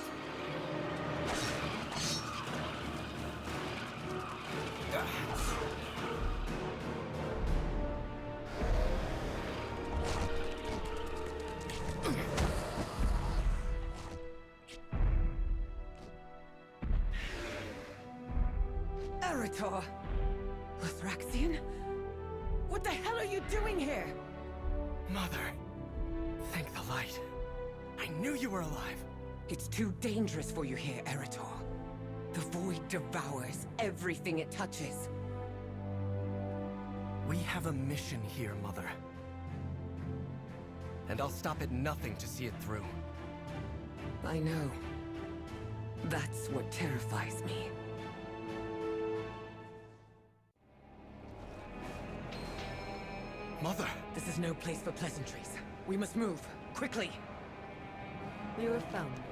Speaker 23: Arator! Lothraxion? What the hell are you doing here?
Speaker 10: Mother, thank the light. I knew you were alive.
Speaker 23: It's too dangerous for you here, Arator. The Void devours everything it touches.
Speaker 10: We have a mission here, Mother. And I'll stop at nothing to see it through.
Speaker 23: I know.
Speaker 2: That's what terrifies me.
Speaker 10: Mother!
Speaker 2: This is no place for pleasantries. We must move, quickly!
Speaker 6: You have found me.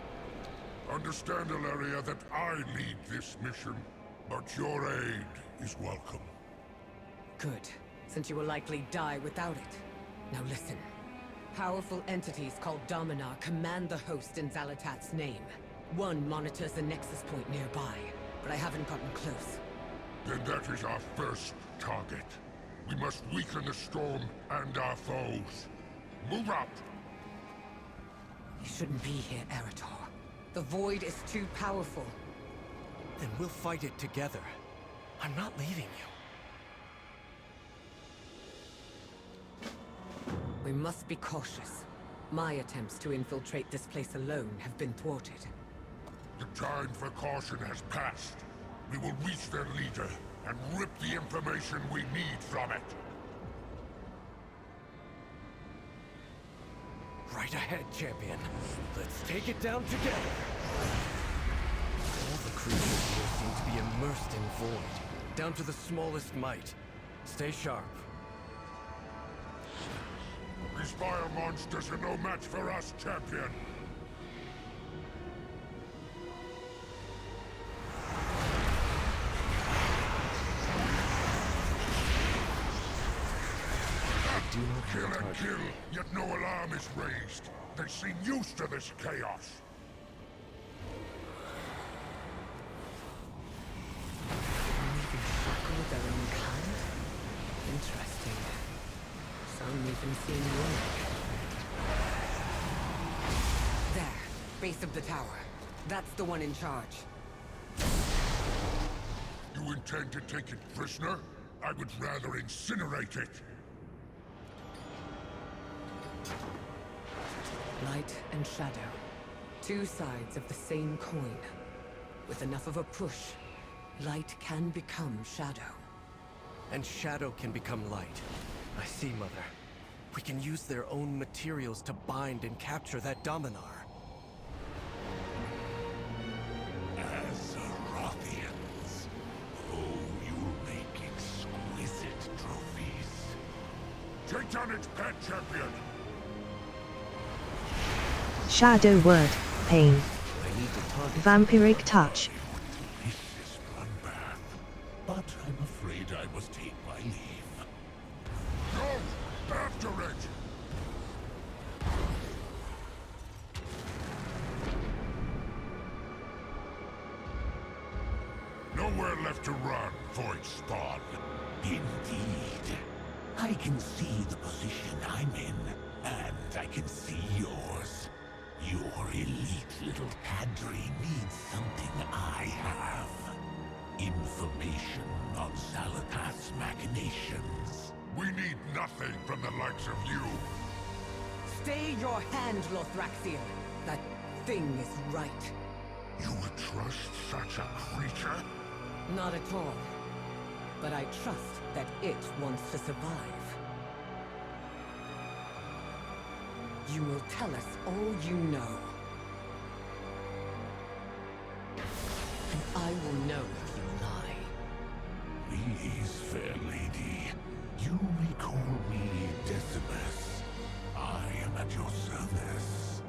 Speaker 5: Understand, Ilaria, that I lead this mission, but your aid is welcome.
Speaker 2: Good, since you will likely die without it. Now listen. Powerful entities called Dominar command the host in Xal'atath's name. One monitors the nexus point nearby, but I haven't gotten close.
Speaker 5: Then that is our first target. We must weaken the storm and our foes. Move out!
Speaker 2: You shouldn't be here, Arator. The Void is too powerful.
Speaker 10: Then we'll fight it together. I'm not leaving you.
Speaker 2: We must be cautious. My attempts to infiltrate this place alone have been thwarted.
Speaker 5: The time for caution has passed. We will reach their leader and rip the information we need from it.
Speaker 10: Right ahead, champion. Let's take it down together. All the creatures here seem to be immersed in void, down to the smallest mite. Stay sharp.
Speaker 5: These fire monsters are no match for us, champion. Kill and kill, yet no alarm is raised. They seem used to this chaos.
Speaker 2: Even shackle their own kind? Interesting. Some even seem unique. There, base of the tower. That's the one in charge.
Speaker 5: You intend to take it prisoner? I would rather incinerate it.
Speaker 2: Light and shadow. Two sides of the same coin. With enough of a push, light can become shadow.
Speaker 10: And shadow can become light. I see, Mother. We can use their own materials to bind and capture that Dominar.
Speaker 5: Azerothians. Oh, you'll make exquisite trophies. Take down its pet, champion!
Speaker 16: Shadow word, pain. Vampiric touch.
Speaker 5: Delicious bloodbath. But I'm afraid I must take my leave. Go! After it! Nowhere left to run, Voidstorm. Indeed. I can see the position I'm in, and I can see yours. Your elite little cadre needs something I have. Information on Xal'atath's machinations. We need nothing from the likes of you.
Speaker 2: Stay your hand, Lothraxian. That thing is right.
Speaker 5: You would trust such a creature?
Speaker 2: Not at all. But I trust that it wants to survive. You will tell us all you know. And I will know if you lie.
Speaker 5: Please, fair lady. You may call me Decimus. I am at your service.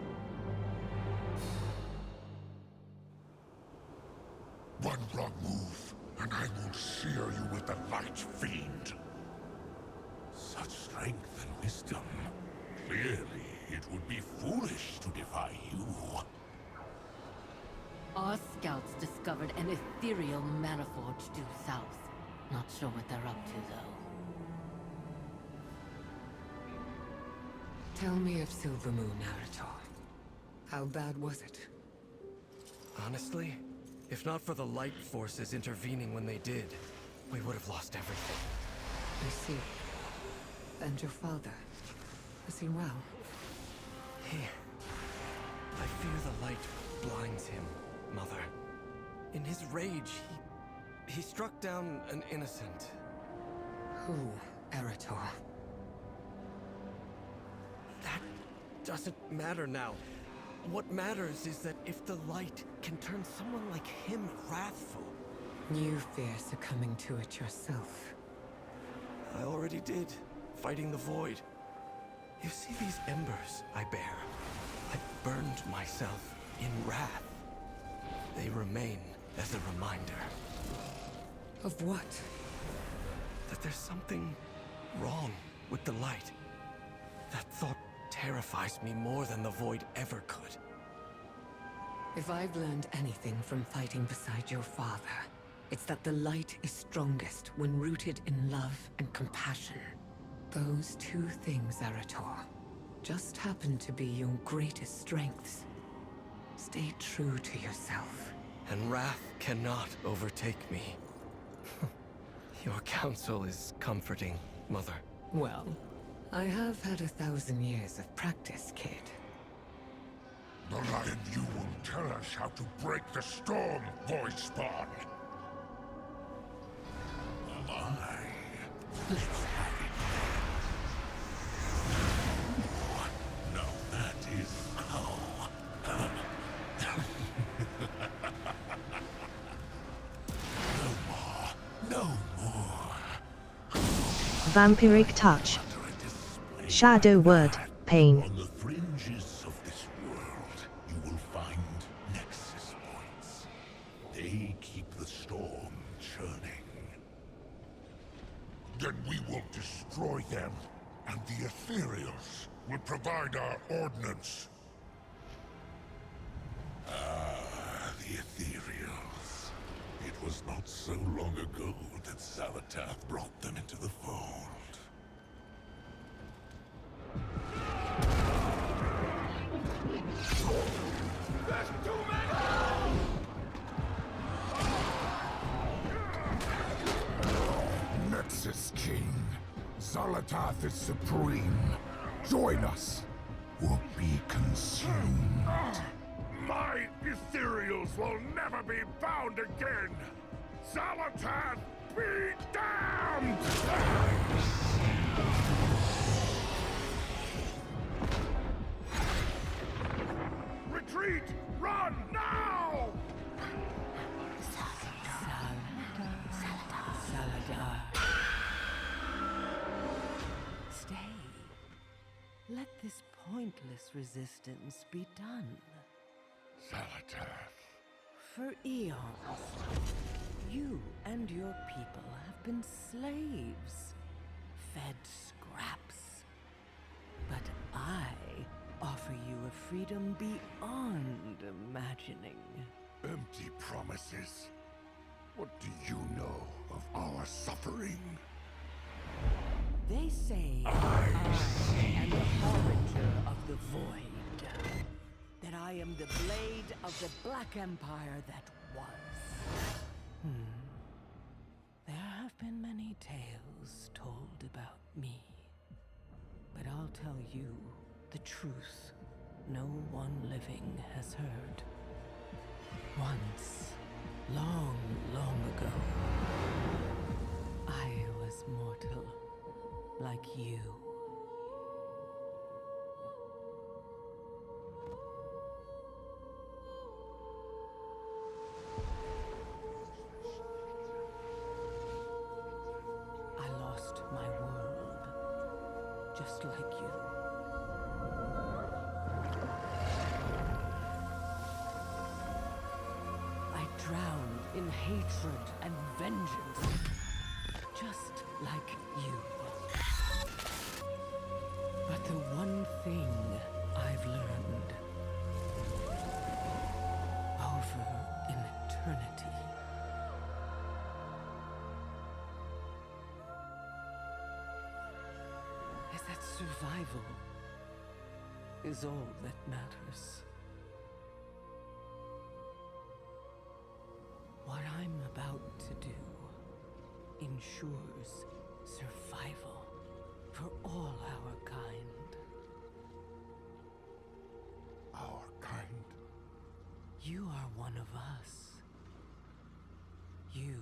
Speaker 5: One wrong move, and I will sear you with the Light Fiend. Such strength and wisdom. Clearly, it would be foolish to defy you.
Speaker 13: Our scouts discovered an ethereal maniforge due south. Not sure what they're up to, though.
Speaker 2: Tell me of Silvermoon, Arator. How bad was it?
Speaker 10: Honestly, if not for the light forces intervening when they did, we would have lost everything.
Speaker 2: I see. And your father? Is he well?
Speaker 10: I fear the light blinds him, Mother. In his rage, he struck down an innocent.
Speaker 2: Who, Arator?
Speaker 10: That doesn't matter now. What matters is that if the light can turn someone like him wrathful...
Speaker 2: You fear succumbing to it yourself.
Speaker 10: I already did, fighting the void. You see these embers I bear? I burned myself in wrath. They remain as a reminder.
Speaker 2: Of what?
Speaker 10: That there's something wrong with the light. That thought terrifies me more than the void ever could.
Speaker 2: If I've learned anything from fighting beside your father, it's that the light is strongest when rooted in love and compassion. Those two things, Arator, just happen to be your greatest strengths. Stay true to yourself.
Speaker 10: And wrath cannot overtake me. Your counsel is comforting, Mother.
Speaker 2: Well, I have had 1,000 years of practice, kid.
Speaker 5: The Lion you will tell us how to break the storm, Voidstorm. Aye. Let's have it. Now that is how. No more.
Speaker 16: Vampiric touch. Shadow word, pain.
Speaker 5: On the fringes of this world, you will find nexus points. They keep the storm churning. Then we will destroy them, and the Ethereals will provide our ordnance. Ah, the Ethereals. It was not so long ago that Xal'atath brought them into the fold.
Speaker 19: There's too many!
Speaker 5: Nexus King. Xal'atath is supreme. Join us, or be consumed. My Ethereals will never be found again! Xal'atath, be damned! Retreat! Run now!
Speaker 6: Saladar. Stay. Let this pointless resistance be done.
Speaker 5: Xal'atath.
Speaker 6: For eons, you and your people have been slaves, fed scraps. But I offer you a freedom beyond imagining.
Speaker 5: Empty promises. What do you know of our suffering?
Speaker 6: They say I am the harbinger of the void. That I am the blade of the Black Empire that was. There have been many tales told about me. But I'll tell you the truth no one living has heard. Once, long, long ago, I was mortal, like you. I lost my world, just like you. I drowned in hatred and vengeance, just like you. But the one thing I've learned over in eternity is that survival is all that matters. What I'm about to do ensures survival for all our kind.
Speaker 5: Our kind?
Speaker 6: You are one of us. You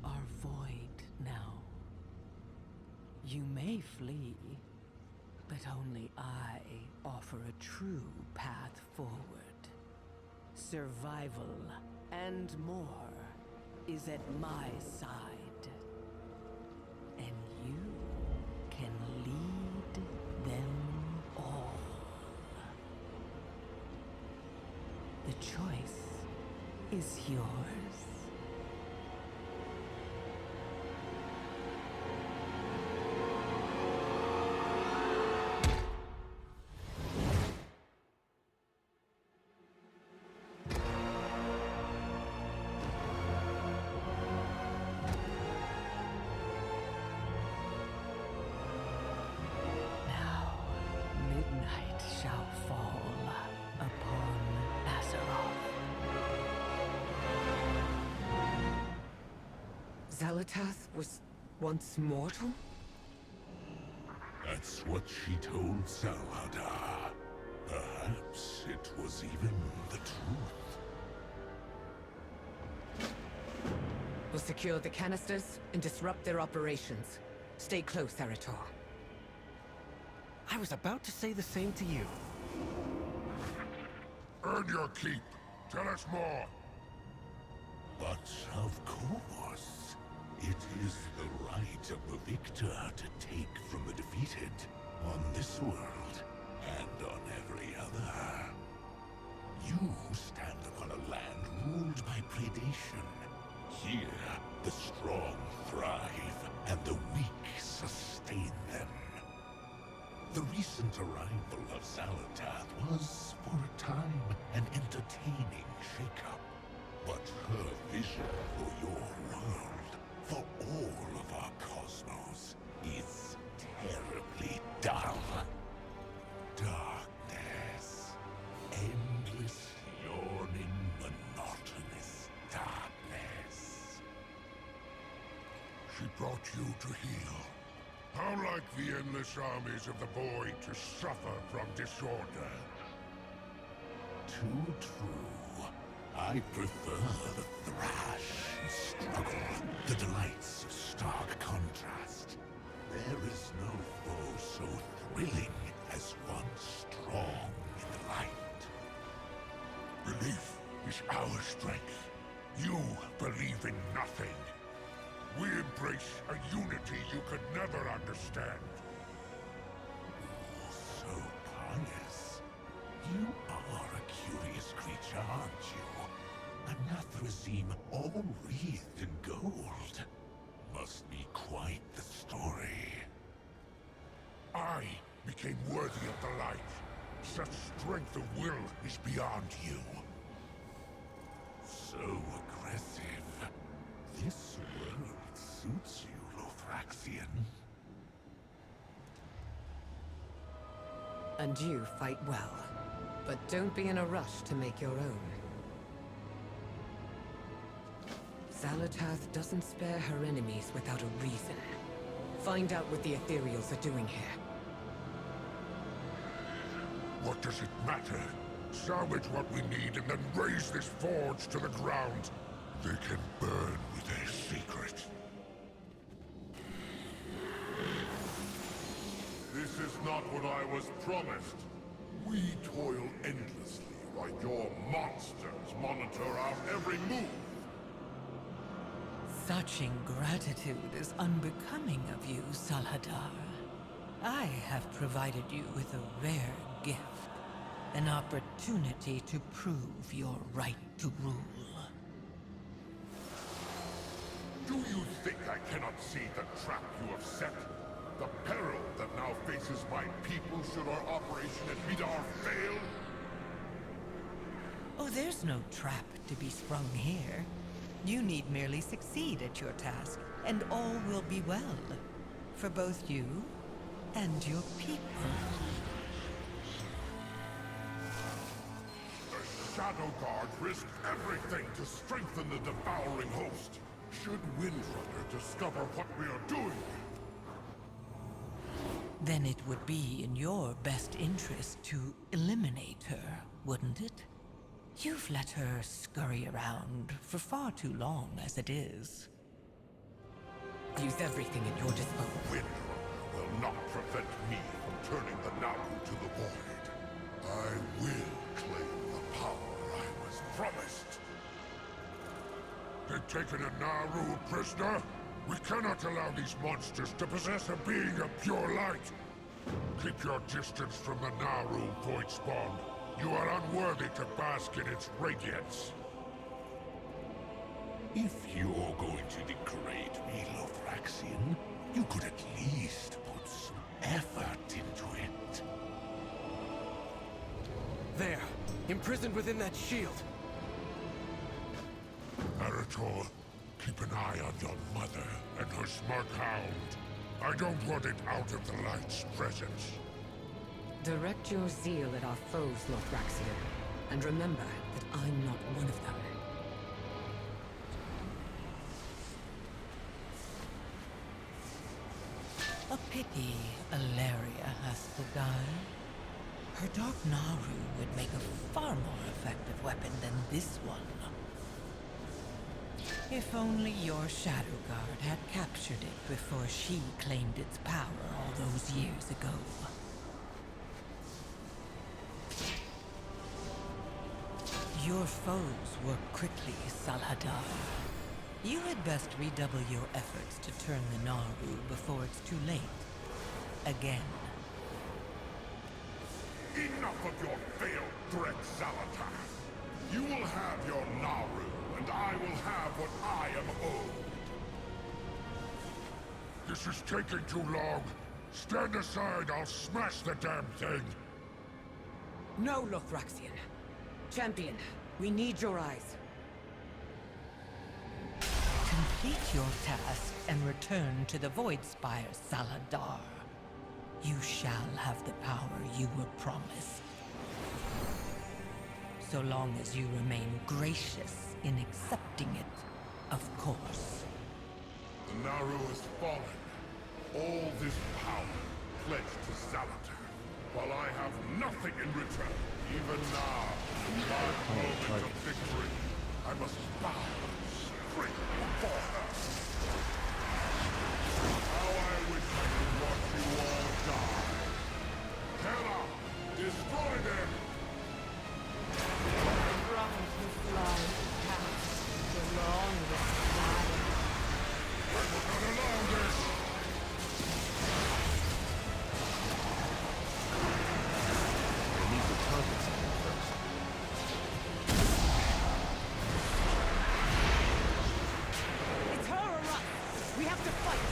Speaker 6: are void now. You may flee, but But only I offer a true path forward. Survival and more is at my side. And you can lead them all. The choice is yours.
Speaker 2: Xal'atath was once mortal?
Speaker 5: That's what she told Salhadar. Perhaps it was even the truth.
Speaker 2: We'll secure the canisters and disrupt their operations. Stay close, Arator.
Speaker 10: I was about to say the same to you.
Speaker 5: Earn your keep. Tell us more. But of course, it is the right of the victor to take from the defeated on this world and on every other. You stand upon a land ruled by predation. Here, the strong thrive and the weak sustain them. The recent arrival of Xal'atath was, for a time, an entertaining shakeup. But her vision for your world, for all of our cosmos, is terribly dull. Darkness. Endless, yawning, monotonous darkness. She brought you to heal. How like the endless armies of the Void to suffer from disorder. Too true. I prefer the thrash and struggle, the delights of stark contrast. There is no foe so thrilling as one strong in the light. Belief is our strength. You believe in nothing. We embrace a unity you could never understand. So pious. You are a curious creature, aren't you? A Nathrezim all wreathed in gold. Must be quite the story. I became worthy of the light. Such strength of will is beyond you. So aggressive. This world suits you, Lothraxian.
Speaker 2: And you fight well. But don't be in a rush to make your own. Xal'atath doesn't spare her enemies without a reason. Find out what the Ethereals are doing here.
Speaker 5: What does it matter? Salvage what we need and then raise this forge to the ground. They can burn with their secret.
Speaker 4: This is not what I was promised. We toil endlessly while your monsters monitor our every move.
Speaker 6: Such ingratitude is unbecoming of you, Salhadar. I have provided you with a rare gift. An opportunity to prove your right to rule.
Speaker 4: Do you think I cannot see the trap you have set? The peril that now faces my people should our operation at Vidar fail?
Speaker 6: Oh, there's no trap to be sprung here. You need merely succeed at your task, and all will be well. For both you and your people.
Speaker 4: The Shadow Guard risked everything to strengthen the devouring host. Should Windrunner discover what we are doing,
Speaker 6: then it would be in your best interest to eliminate her, wouldn't it? You've let her scurry around for far too long as it is.
Speaker 2: Use everything at your disposal.
Speaker 5: Windrunner
Speaker 4: will not prevent me from turning the Naru to the void. I will claim the power I was promised.
Speaker 5: They've taken a Naru prisoner? We cannot allow these monsters to possess a being of pure light. Keep your distance from the Naru, Voidspawn. You are unworthy to bask in its radiance.
Speaker 4: If you're going to degrade me, Lothraxian, you could at least put some effort into it.
Speaker 10: There, imprisoned within that shield.
Speaker 5: Arator, keep an eye on your mother and her smug hound. I don't want it out of the light's presence.
Speaker 2: Direct your zeal at our foes, Lothraxian. And remember that I'm not one of them.
Speaker 6: A pity Alaria has to die. Her Dark Naru would make a far more effective weapon than this one. If only your Shadow Guard had captured it before she claimed its power all those years ago. Your foes work quickly, Salhadar. You had best redouble your efforts to turn the Naru before it's too late. Again.
Speaker 4: Enough of your failed threat, Zalatath! You will have your Naru, and I will have what I am owed.
Speaker 5: This is taking too long. Stand aside, I'll smash the damn thing.
Speaker 2: No, Lothraxian. Champion, we need your eyes.
Speaker 6: Complete your task and return to the VoidSpire, Salhadar. You shall have the power you were promised. So long as you remain gracious in accepting it, of course.
Speaker 4: The Naru has fallen. All this power pledged to Zalatath, while I have nothing in return. Even now, in my moment of victory, I must bow straight before her. How I wish I could watch you all die. Hela, destroy them!
Speaker 2: Run to fly past the longest ladder.
Speaker 5: I will not allow this!
Speaker 10: We need to target something first.
Speaker 2: It's her or us! We have to fight!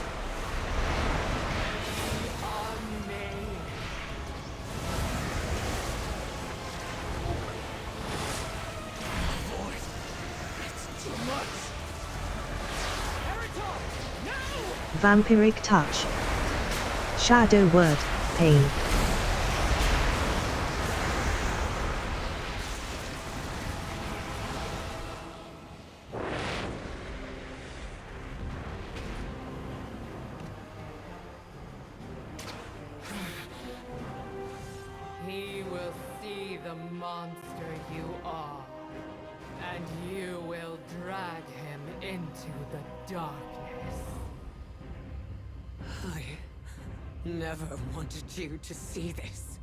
Speaker 16: Vampiric touch. Shadow word, pain.
Speaker 2: He will see the monster you are, and you will drag him into the darkness. I never wanted you to see this.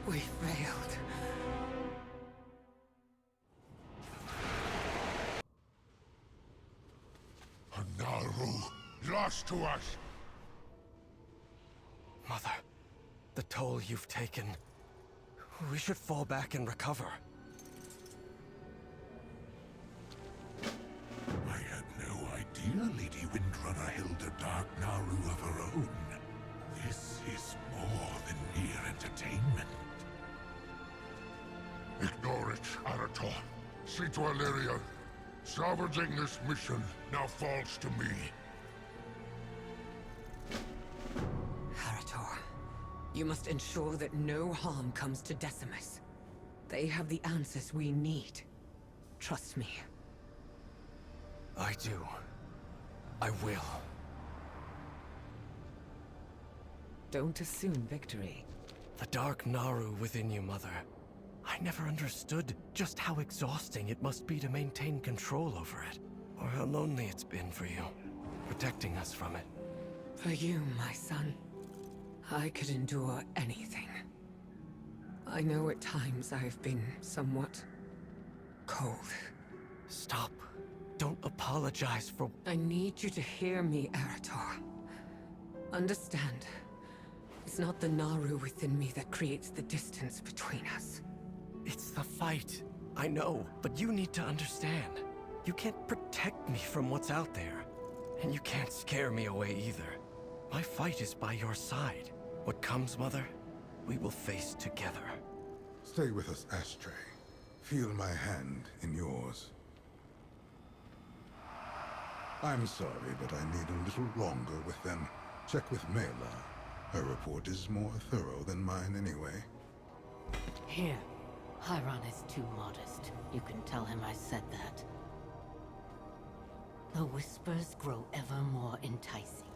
Speaker 2: We failed.
Speaker 5: A Naru, lost to us.
Speaker 10: Mother, the toll you've taken. We should fall back and recover.
Speaker 5: Windrunner held a dark Naru of her own. This is more than mere entertainment. Ignore it, Arator. See to Illyria. Salvaging this mission now falls to me.
Speaker 2: Arator, you must ensure that no harm comes to Decimus. They have the answers we need. Trust me.
Speaker 10: I do. I will.
Speaker 2: Don't assume victory.
Speaker 10: The dark Naru within you, Mother. I never understood just how exhausting it must be to maintain control over it. Or how lonely it's been for you, protecting us from it.
Speaker 2: For you, my son, I could endure anything. I know at times I've been somewhat cold.
Speaker 10: Stop. Don't apologize for...
Speaker 2: I need you to hear me, Arator. Understand, it's not the Naru within me that creates the distance between us.
Speaker 10: It's the fight. I know, but you need to understand. You can't protect me from what's out there. And you can't scare me away either. My fight is by your side. What comes, Mother, we will face together.
Speaker 4: Stay with us, Ashtray. Feel my hand in yours. I'm sorry, but I need a little longer with them. Check with Mela. Her report is more thorough than mine anyway.
Speaker 7: Here. Chiron is too modest. You can tell him I said that. The whispers grow ever more enticing,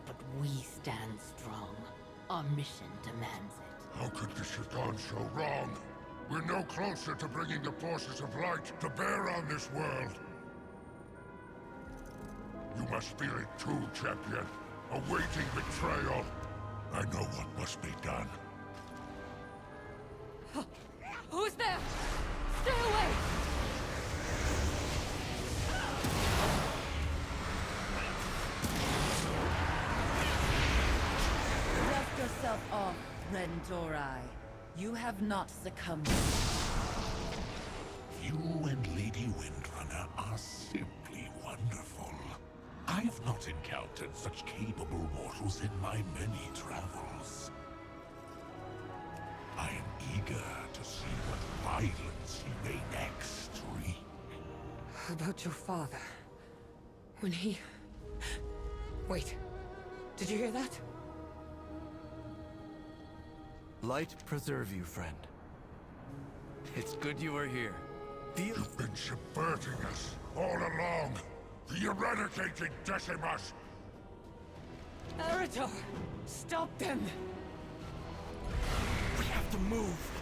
Speaker 7: but we stand strong. Our mission demands it.
Speaker 5: How could this have gone so wrong? We're no closer to bringing the forces of light to bear on this world. You must feel it too, champion. Awaiting betrayal. I know what must be done.
Speaker 13: Who's there? Stay away!
Speaker 6: Dust yourself off, Rentorai. You have not succumbed.
Speaker 5: You and Lady Windrunner are simply wonderful. I have not encountered such capable mortals in my many travels. I am eager to see what violence you may next wreak.
Speaker 2: About your father. When he... Wait. Did you hear that?
Speaker 10: Light preserve you, friend. It's good you are here.
Speaker 5: You've been subverting us all along. The eradicated Decimus!
Speaker 2: Arator! Stop them!
Speaker 10: We have to move.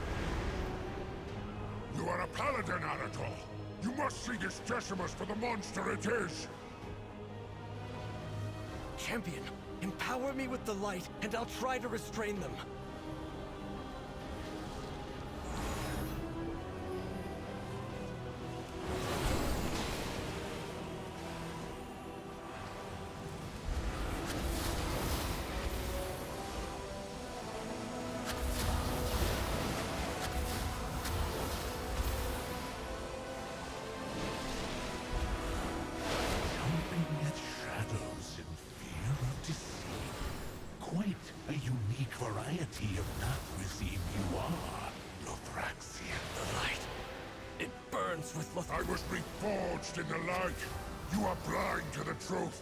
Speaker 5: You are a paladin, Arator. You must see this Decimus for the monster it is.
Speaker 10: Champion, empower me with the light, and I'll try to restrain them.
Speaker 5: Variety of Nathrazim you are, Lothraxian.
Speaker 10: The light. It burns with
Speaker 5: I was reforged in the light. You are blind to the truth.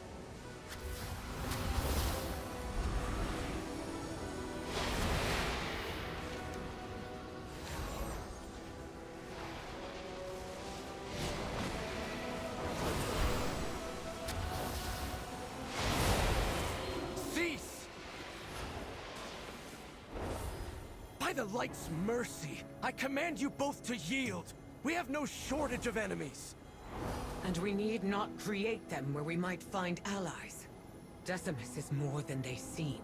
Speaker 10: By the light's mercy, I command you both to yield. We have no shortage of enemies.
Speaker 2: And we need not create them where we might find allies. Decimus is more than they seem.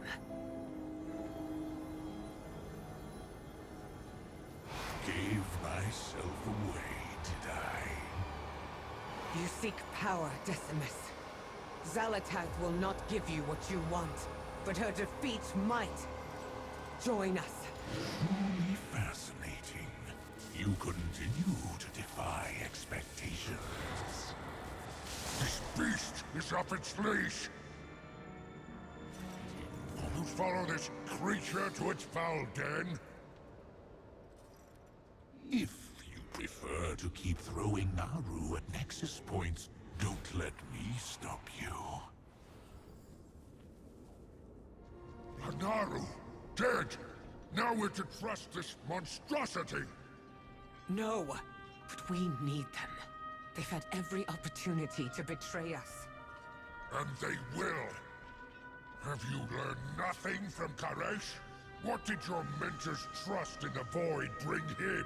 Speaker 5: Gave myself away, did I?
Speaker 2: You seek power, Decimus. Xal'atath will not give you what you want, but her defeat might. Join us.
Speaker 5: Truly fascinating. You continue to defy expectations. This beast is off its leash. to follow this creature to its foul den?
Speaker 4: If you prefer to keep throwing Naru at nexus points, don't let me stop you.
Speaker 5: Naru, dead! Now we're to trust this monstrosity!
Speaker 2: No, but we need them. They've had every opportunity to betray us.
Speaker 5: And they will! Have you learned nothing from Karesh? What did your mentor's trust in the Void bring him?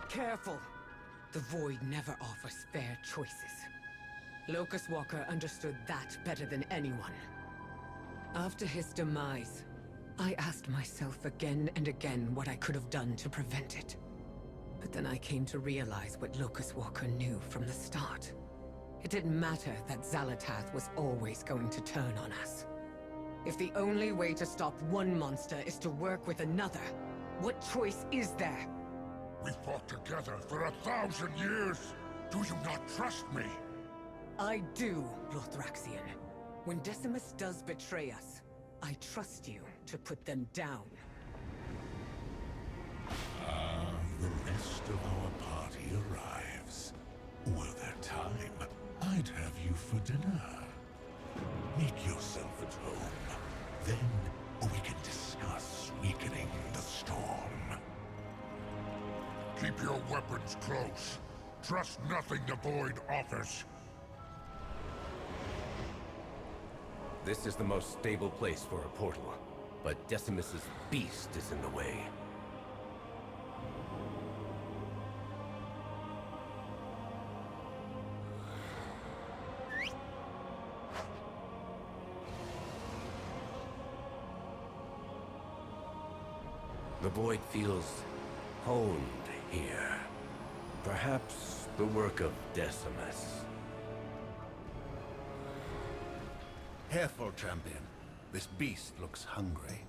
Speaker 2: Careful! The Void never offers fair choices. Locust Walker understood that better than anyone. After his demise, I asked myself again and again what I could have done to prevent it. But then I came to realize what Locust Walker knew from the start. It didn't matter that Xal'atath was always going to turn on us. If the only way to stop one monster is to work with another, what choice is there?
Speaker 5: We fought together for 1,000 years! Do you not trust me?
Speaker 2: I do, Lothraxion. When Decimus does betray us, I trust you to put them down.
Speaker 4: The rest of our party arrives. Were there time, I'd have you for dinner. Make yourself at home. Then we can discuss weakening the storm.
Speaker 5: Keep your weapons close. Trust nothing the Void offers.
Speaker 9: This is the most stable place for a portal, but Decimus's beast is in the way. The Void feels honed here. Perhaps the work of Decimus.
Speaker 19: Careful, champion. This beast looks hungry.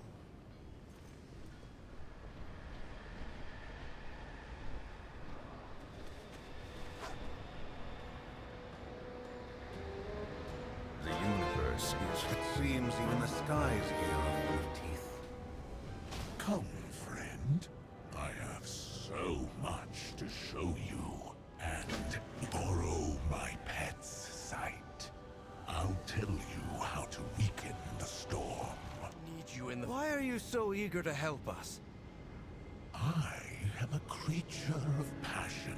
Speaker 19: The universe is... It seems even the skies here are full of teeth.
Speaker 4: Come, friend. I have so much to show you. And borrow my pet's sight. I'll tell you how to weaken the storm.
Speaker 10: Need you in the... Why are you so eager to help us?
Speaker 4: I am a creature of passion.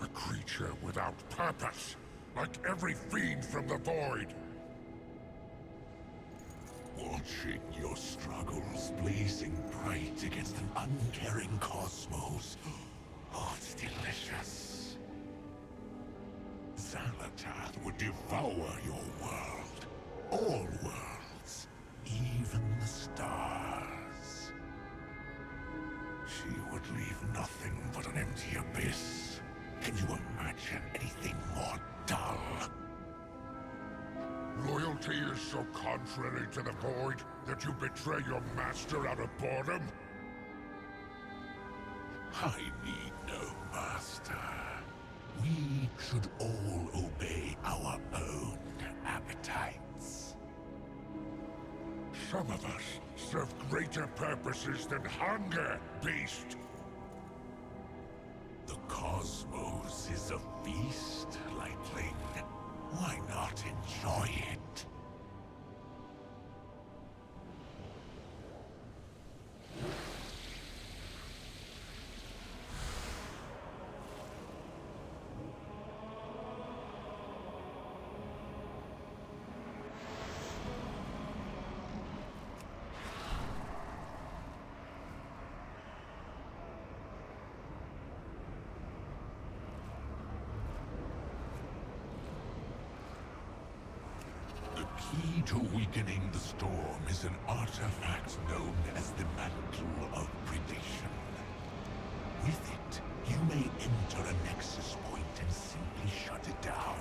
Speaker 5: A creature without purpose, like every fiend from the Void.
Speaker 4: Watching your struggles blazing bright against an uncaring cosmos. Oh, it's delicious. Xal'atath would devour your world. All worlds. Even the stars. She would leave nothing but an empty abyss. Can you imagine anything more dull?
Speaker 5: Loyalty is so contrary to the Void that you betray your master out of boredom?
Speaker 4: I need no master. We should all obey our own appetites.
Speaker 5: Some of us serve greater purposes than hunger, beast!
Speaker 4: The cosmos is a feast, Lightling. Why not enjoy it? The key to weakening the storm is an artifact known as the Mantle of Predation. With it, you may enter a nexus point and simply shut it down.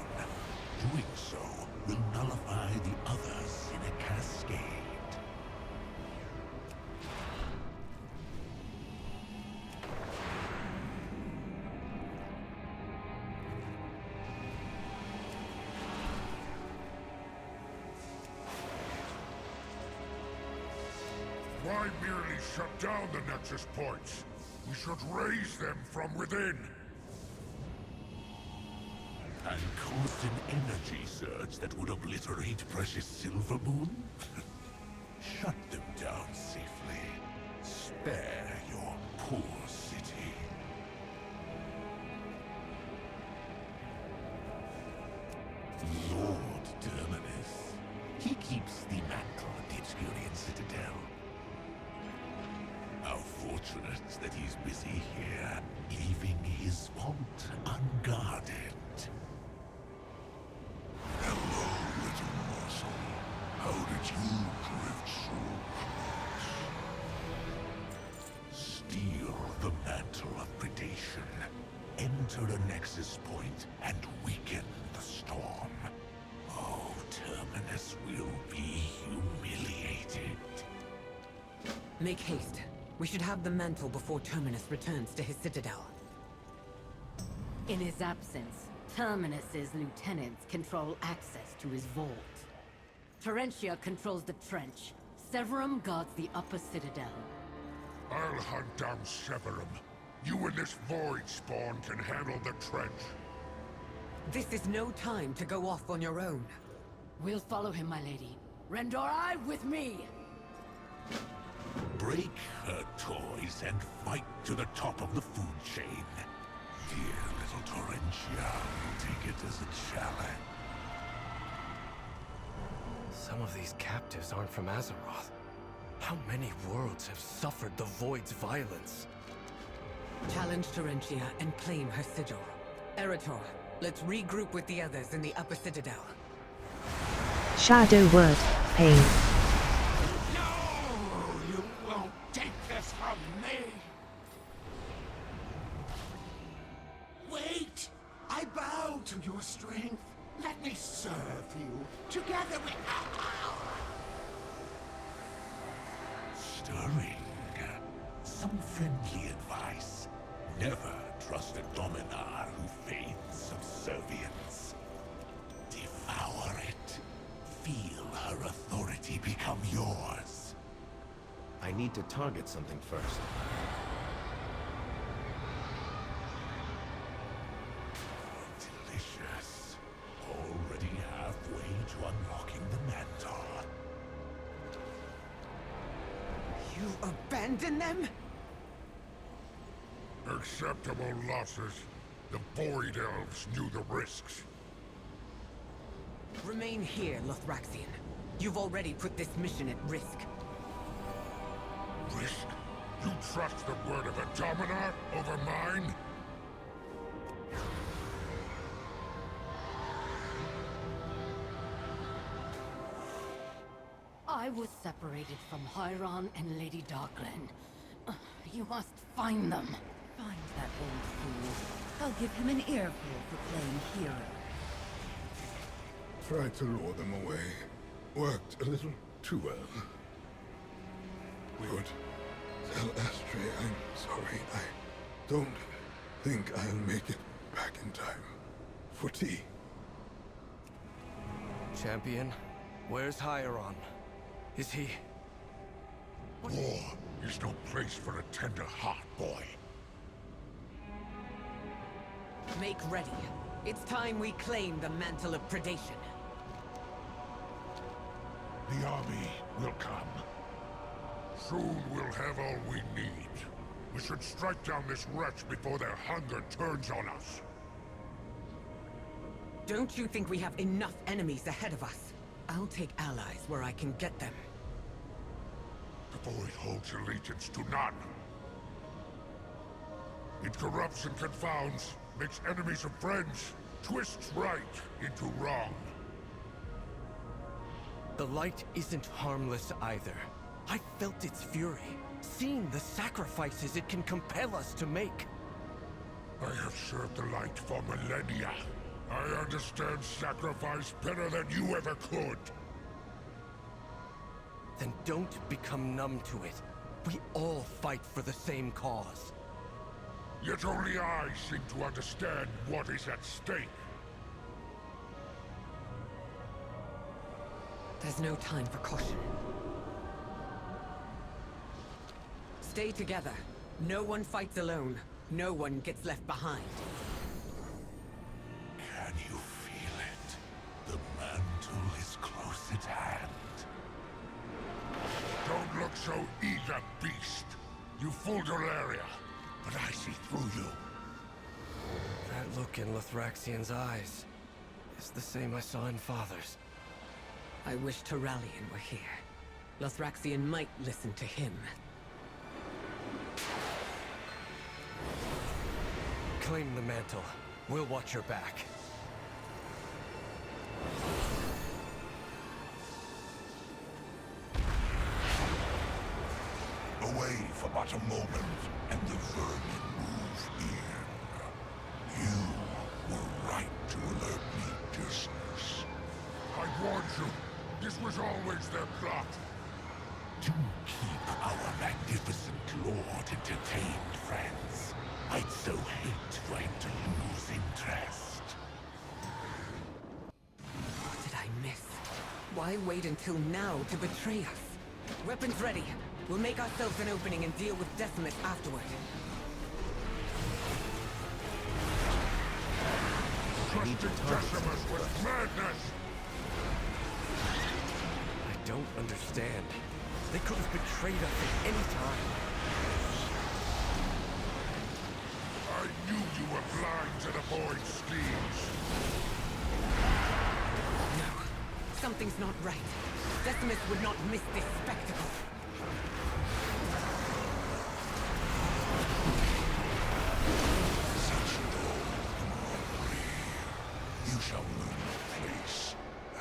Speaker 4: Doing so will nullify the others in a cascade.
Speaker 5: Why merely shut down the Nexus points? We should raise them from within.
Speaker 11: And cause an energy surge that would obliterate precious Silvermoon? Shut them down safely. Spare your poor city. Lord Terminus. He keeps the mantle of the Obscurian Citadel. How fortunate that he's busy here, leaving his vault unguarded.
Speaker 5: Hello, little morsel. How did you drift so close?
Speaker 11: Steal the mantle of predation. Enter a nexus point and weaken the storm. Oh, Terminus will be humiliated.
Speaker 2: Make haste. We should have the mantle before Terminus returns to his citadel.
Speaker 7: In his absence, Terminus's lieutenants control access to his vault. Terentia controls the trench. Severum guards the upper citadel.
Speaker 5: I'll hunt down Severum. You and this void spawn can handle the trench.
Speaker 2: This is no time to go off on your own.
Speaker 7: We'll follow him, my lady. Rendor with me!
Speaker 11: Break her toys and fight to the top of the food chain. Dear little Terentia, take it as a challenge.
Speaker 10: Some of these captives aren't from Azeroth. How many worlds have suffered the Void's violence?
Speaker 2: Challenge Terentia and claim her sigil. Arator, let's regroup with the others in the upper citadel.
Speaker 16: Shadow word, pain.
Speaker 19: You won't take this from me! Wait! I bow to your strength. Let me serve you. Together we...
Speaker 11: Stirring. Some friendly advice. Never trust a Dominar who feigns subservience. Devour it. Feel her authority become yours.
Speaker 10: I need to target something first.
Speaker 11: Delicious. Already halfway to unlocking the mantle.
Speaker 2: You abandon them?
Speaker 5: Acceptable losses. The Void Elves knew the risks.
Speaker 2: Remain here, Lothraxian. You've already put this mission at risk.
Speaker 5: Risk? You trust the word of a Dominar over mine?
Speaker 7: I was separated from Hyron and Lady Darklen. You must find them.
Speaker 18: Find that old fool. I'll give him an earful for playing hero.
Speaker 4: Tried to lure them away. Worked a little too well. Lord, tell Astray I'm sorry. I don't think I'll make it back in time for tea.
Speaker 10: Champion, where's Hieron? Is he...
Speaker 5: War is no place for a tender heart, boy.
Speaker 2: Make ready. It's time we claim the Mantle of Predation.
Speaker 5: The army will come. Soon we'll have all we need. We should strike down this wretch before their hunger turns on us.
Speaker 2: Don't you think we have enough enemies ahead of us? I'll take allies where I can get them.
Speaker 5: The Void holds allegiance to none. It corrupts and confounds, makes enemies of friends, twists right into wrong.
Speaker 10: The light isn't harmless either. I felt its fury, seen the sacrifices it can compel us to make.
Speaker 5: I have served the light for millennia. I understand sacrifice better than you ever could.
Speaker 10: Then don't become numb to it. We all fight for the same cause.
Speaker 5: Yet only I seem to understand what is at stake.
Speaker 2: There's no time for caution. Stay together. No one fights alone. No one gets left behind.
Speaker 11: Can you feel it? The mantle is close at hand.
Speaker 5: Don't look so eager, beast. You fooled Dolaria, but I see through you.
Speaker 10: That look in Lothraxian's eyes is the same I saw in Father's.
Speaker 2: I wish Turallion were here. Lothraxian might listen to him.
Speaker 10: Claim the mantle. We'll watch your back.
Speaker 11: Away for but a moment, and the vermin move in. You were right to alert me, Dismas.
Speaker 5: I warned you. This was always their plot.
Speaker 11: To keep our magnificent lord entertained, friends. I'd so hate for him to lose interest.
Speaker 2: What did I miss? Why wait until now to betray us? Weapons ready. We'll make ourselves an opening and deal with Decimus afterward.
Speaker 5: Trusting Decimus was madness!
Speaker 10: I don't understand. They could have betrayed us at any time.
Speaker 5: I knew you were blind to the Void's schemes.
Speaker 2: No, something's not right. Decimus would not miss this spectacle.
Speaker 11: Such mockery. You shall learn your place,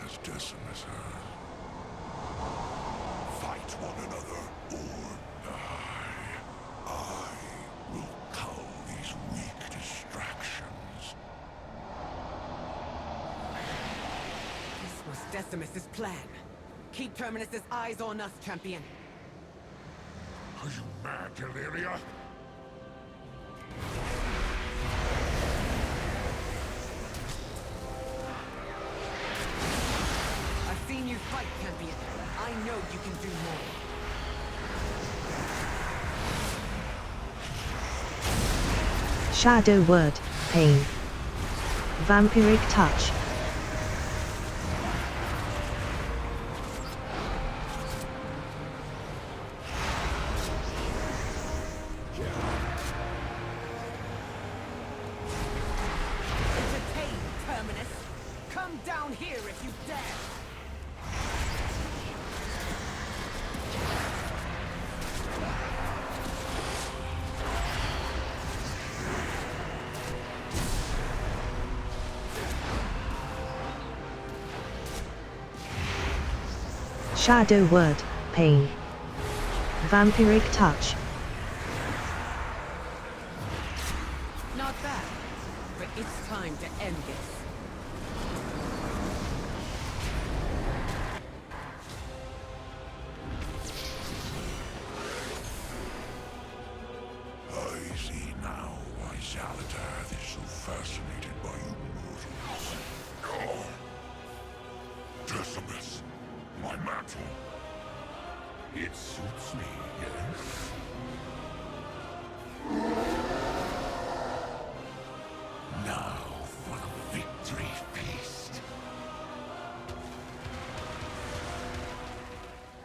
Speaker 11: as Decimus has. Fight one another, or die. I will cull these weak distractions.
Speaker 2: This was Decimus's plan. Keep Terminus's eyes on us, champion.
Speaker 5: Are you mad, Delaria?
Speaker 2: I've seen you fight, champion. I know you can do more.
Speaker 16: Shadow word, pain. Vampiric touch.
Speaker 2: Entertain, Terminus. Come down here if you dare.
Speaker 16: Shadow word, pain. Vampiric touch.
Speaker 2: Not bad, but it's time to end this.
Speaker 11: I see now why Zalatar is so fascinated by you mortals. Oh! Decimus, my mantle. It suits me, yes? Now for the victory feast.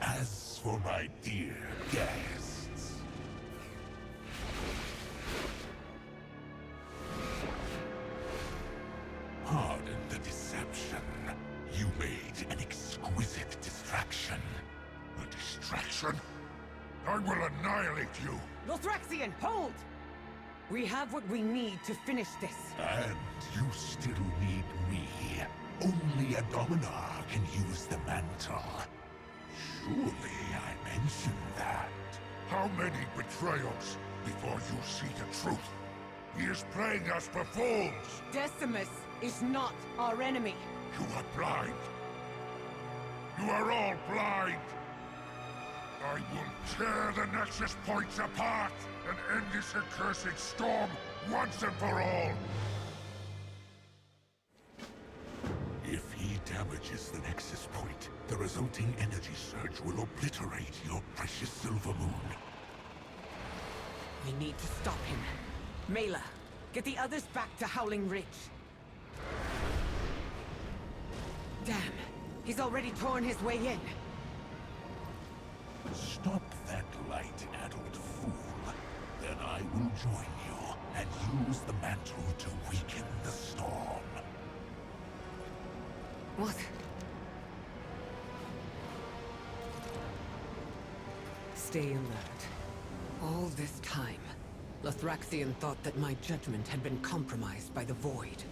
Speaker 11: As for my dear guests, pardon the deception. You made an exquisite distraction.
Speaker 5: A distraction? I will annihilate you!
Speaker 2: Lothraxian, hold! We have what we need to finish this.
Speaker 11: And you still need me. Only a Dominar can use the mantle. Surely I mentioned that.
Speaker 5: How many betrayals before you see the truth? He is playing us for fools!
Speaker 2: Decimus is not our enemy.
Speaker 5: You are blind. You are all blind! I will tear the Nexus points apart and end this accursed storm once and for all!
Speaker 11: If he damages the Nexus point, the resulting energy surge will obliterate your precious Silver Moon.
Speaker 2: We need to stop him. Mela, get the others back to Howling Ridge. Damn, he's already torn his way in.
Speaker 11: Stop that light-addled fool. Then I will join you and use the mantle to weaken the storm.
Speaker 2: What? Stay alert. All this time, Lothraxian thought that my judgment had been compromised by the Void.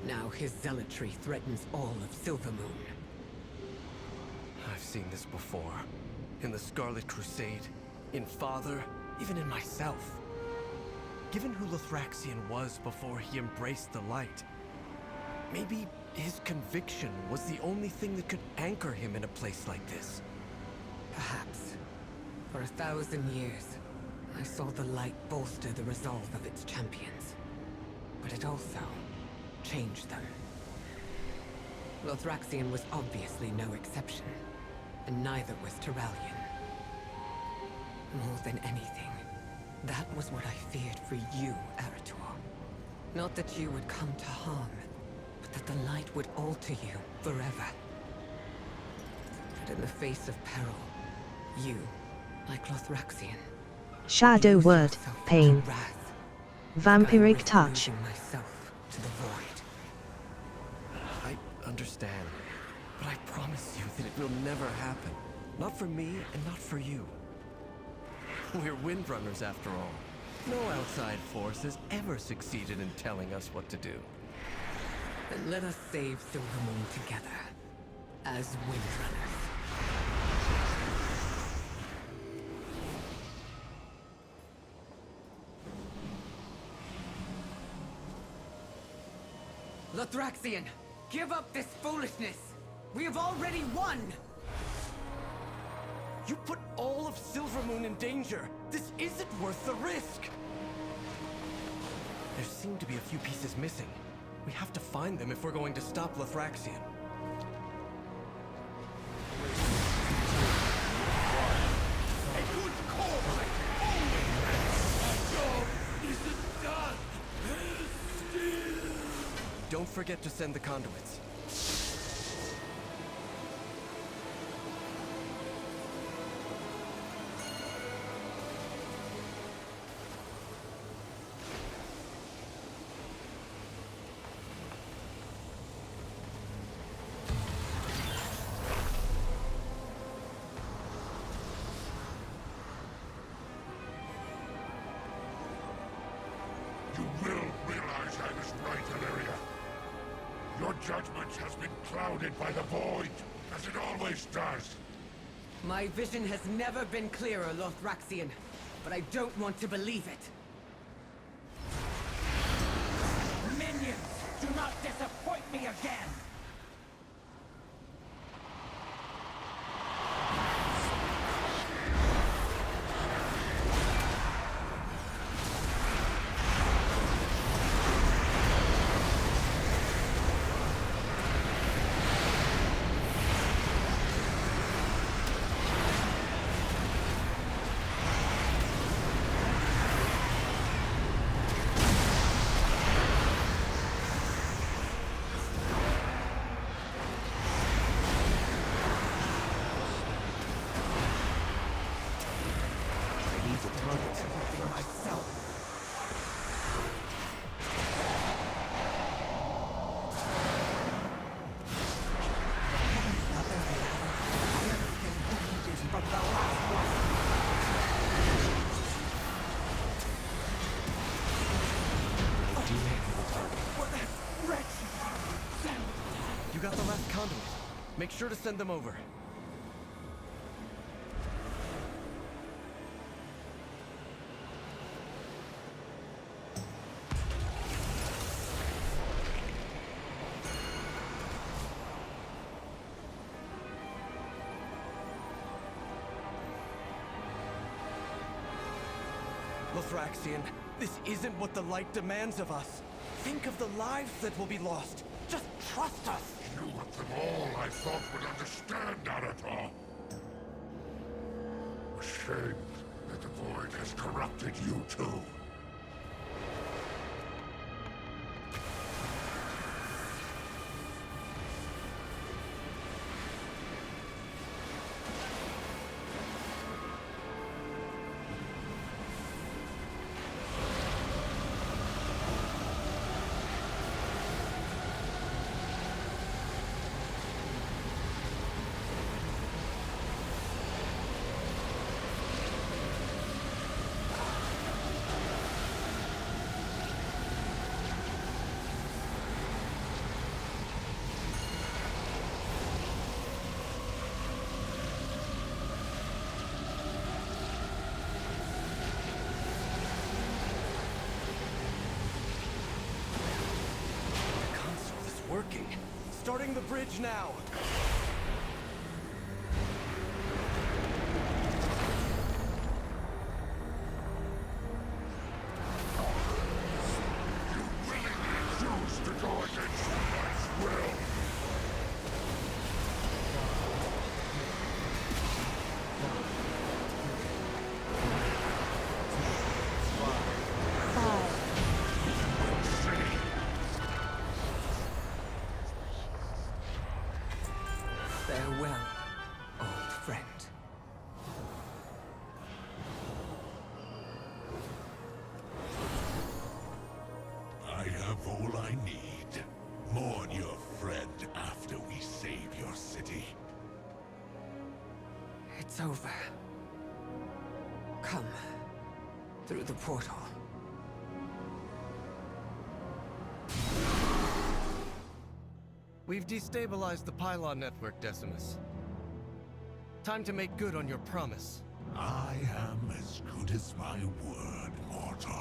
Speaker 2: Now his zealotry threatens all of Silvermoon.
Speaker 10: I've seen this before. In the Scarlet Crusade, in Father, even in myself. Given who Lothraxian was before he embraced the light, maybe his conviction was the only thing that could anchor him in a place like this.
Speaker 2: Perhaps. For 1,000 years, I saw the light bolster the resolve of its champions. But it also changed them. Lothraxian was obviously no exception, and neither was Turallion. More than anything, that was what I feared for you, Arator. Not that you would come to harm, but that the light would alter you forever. But in the face of peril, you, like Lothraxian,
Speaker 16: Shadow word, pain.
Speaker 2: wrath.
Speaker 16: Vampiric touch.
Speaker 2: Myself to the void.
Speaker 10: I understand, but I promise you that it will never happen. Not for me and not for you. We're Windrunners after all. No outside force has ever succeeded in telling us what to do.
Speaker 2: Then let us save Silvermoon together, as Windrunners. Lothraxian, give up this foolishness! We have already won!
Speaker 10: You put all of Silvermoon in danger! This isn't worth the risk! There seem to be a few pieces missing. We have to find them if we're going to stop Lothraxian.
Speaker 8: A good call! My job isn't done!
Speaker 10: Don't forget to send the conduits.
Speaker 11: You will realize I was right, Valeria. Your judgment has been clouded by the Void, as it always does.
Speaker 2: My vision has never been clearer, Lothraxian, but I don't want to believe it.
Speaker 19: Minions, do not disappoint me again!
Speaker 10: You got the last conduit. Make sure to send them over. Lothraxian, this isn't what the light demands of us. Think of the lives that will be lost. Just trust us.
Speaker 11: You of them all I thought would understand, Arator. Ashamed that the Void has corrupted you too.
Speaker 10: Working. Starting the bridge now.
Speaker 11: You willingly choose to go against God's will.
Speaker 2: Farewell, old friend.
Speaker 11: I have all I need. Mourn your friend after we save your city.
Speaker 2: It's over. Come. Through the portal.
Speaker 10: We've destabilized the pylon network, Decimus. Time to make good on your promise.
Speaker 11: I am as good as my word, mortal.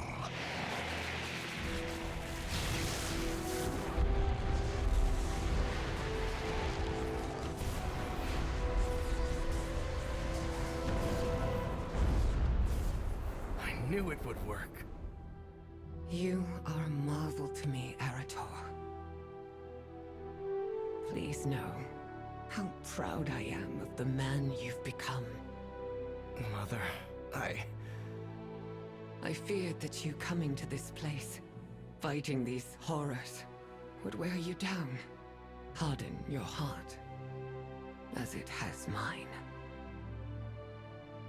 Speaker 10: I knew it would work.
Speaker 2: You are a marvel to me, Arator. Please know how proud I am of the man you've become.
Speaker 10: Mother,
Speaker 2: I feared that you coming to this place, fighting these horrors, would wear you down, harden your heart, as it has mine.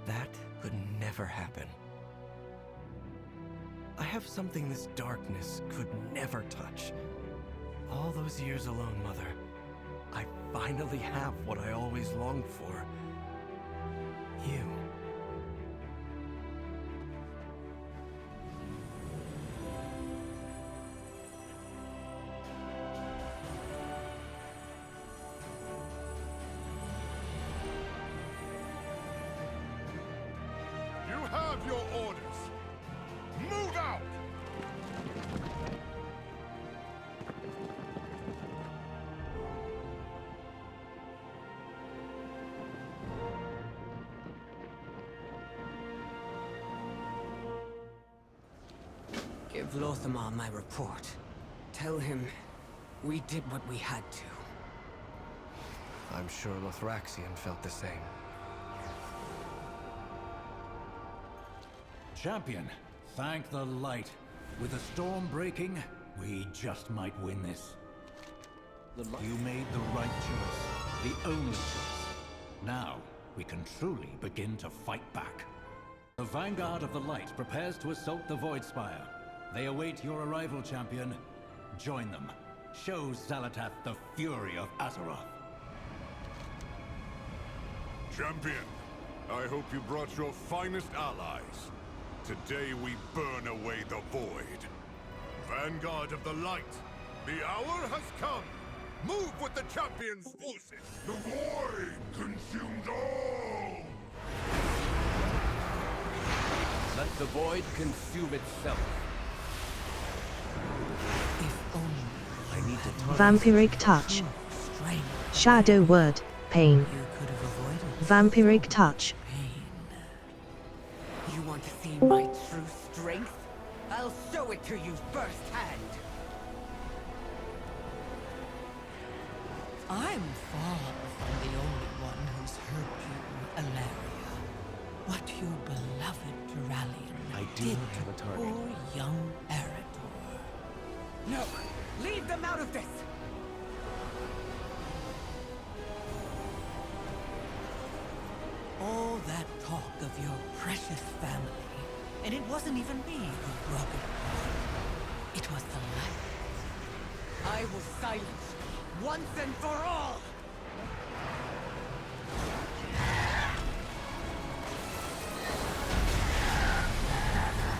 Speaker 10: That could never happen. I have something this darkness could never touch. All those years alone, Mother, I finally have what I always longed for. You.
Speaker 4: You have your orders. Move out!
Speaker 2: Give Lorthamar my report. Tell him we did what we had to.
Speaker 10: I'm sure Lothraxian felt the same.
Speaker 14: Champion, thank the light. With the storm breaking, we just might win this. You made the right choice. The only choice. Now, we can truly begin to fight back. The Vanguard of the Light prepares to assault the VoidSpire. They await your arrival, Champion. Join them. Show Xal'atath the fury of Azeroth.
Speaker 4: Champion, I hope you brought your finest allies. Today we burn away the Void. Vanguard of the Light, the hour has come! Move with the Champion's forces!
Speaker 11: The Void consumed all!
Speaker 9: Let the Void consume itself.
Speaker 2: If only
Speaker 9: I need to touch.
Speaker 16: Vampiric touch. Shadow word. Pain.
Speaker 2: you could have avoided
Speaker 16: Vampiric touch.
Speaker 2: pain. You want to see my true strength? I'll show it to you firsthand.
Speaker 6: I'm far from the only one who's hurt you, Alaria. What your beloved Turalian
Speaker 10: I do
Speaker 6: did
Speaker 10: have a
Speaker 6: to
Speaker 10: target.
Speaker 6: poor young Arator.
Speaker 2: No! Leave them out of this!
Speaker 6: All that talk of your precious family, and it wasn't even me who broke it. It was the light.
Speaker 2: I will silence you once and for all!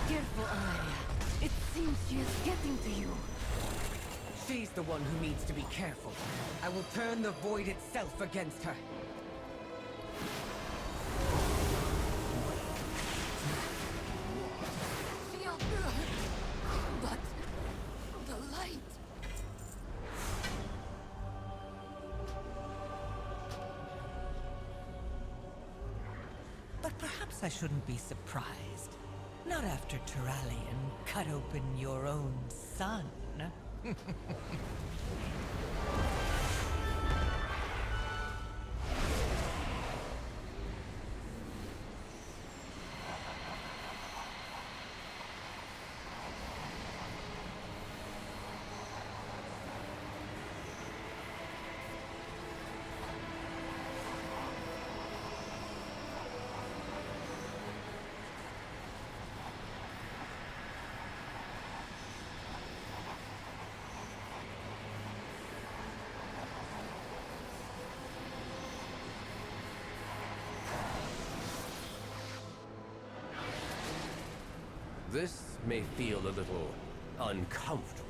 Speaker 7: Careful, Alaria. It seems she is getting to you.
Speaker 2: She's the one who needs to be careful. I will turn the void itself against her.
Speaker 13: Feel good, but the light.
Speaker 6: But perhaps I shouldn't be surprised. Not after Turalian cut open your own son.
Speaker 9: This may feel a little uncomfortable.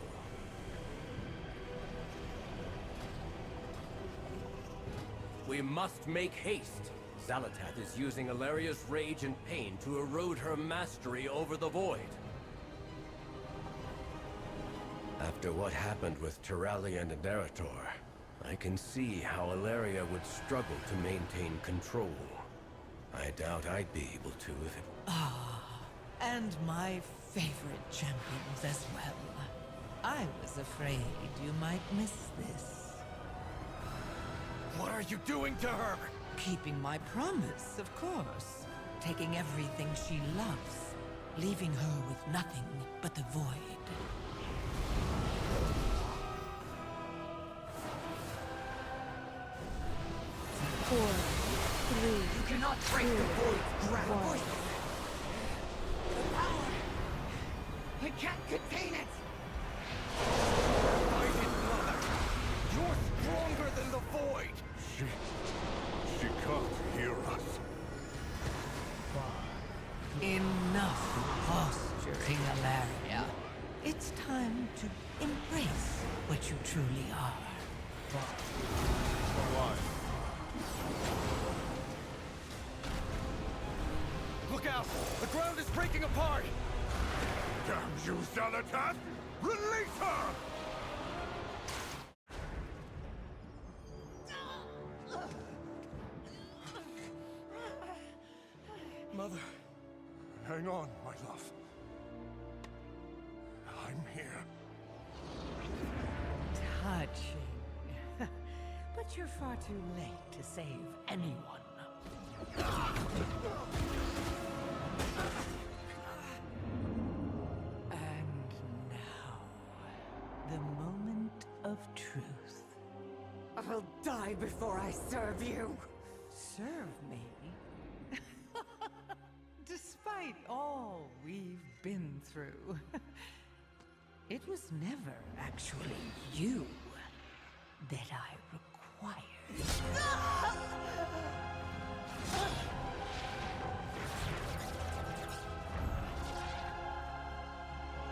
Speaker 9: We must make haste. Xal'atath is using Alaria's rage and pain to erode her mastery over the void. After what happened with Turalian and Arator, I can see how Alaria would struggle to maintain control. I doubt I'd be able to if it...
Speaker 6: And my favorite champions as well. I was afraid you might miss this.
Speaker 10: What are you doing to her?
Speaker 6: Keeping my promise, of course. Taking everything she loves, leaving her with nothing but the void.
Speaker 2: 4, 3. You cannot break the void's grasp. The power! I can't contain it!
Speaker 10: Fight it, mother! You're stronger than the void!
Speaker 15: She can't hear us.
Speaker 6: Enough posturing, Alaria. It's time to embrace what you truly are.
Speaker 10: Look out! The ground is breaking apart!
Speaker 4: Damn you, Xal'atath! Release her!
Speaker 10: Mother.
Speaker 4: Hang on, my love. I'm here.
Speaker 6: Touching. But you're far too late to save anyone. And now, the moment of truth.
Speaker 2: I'll die before I serve you!
Speaker 6: Serve me? Despite all we've been through, it was never actually you that I required.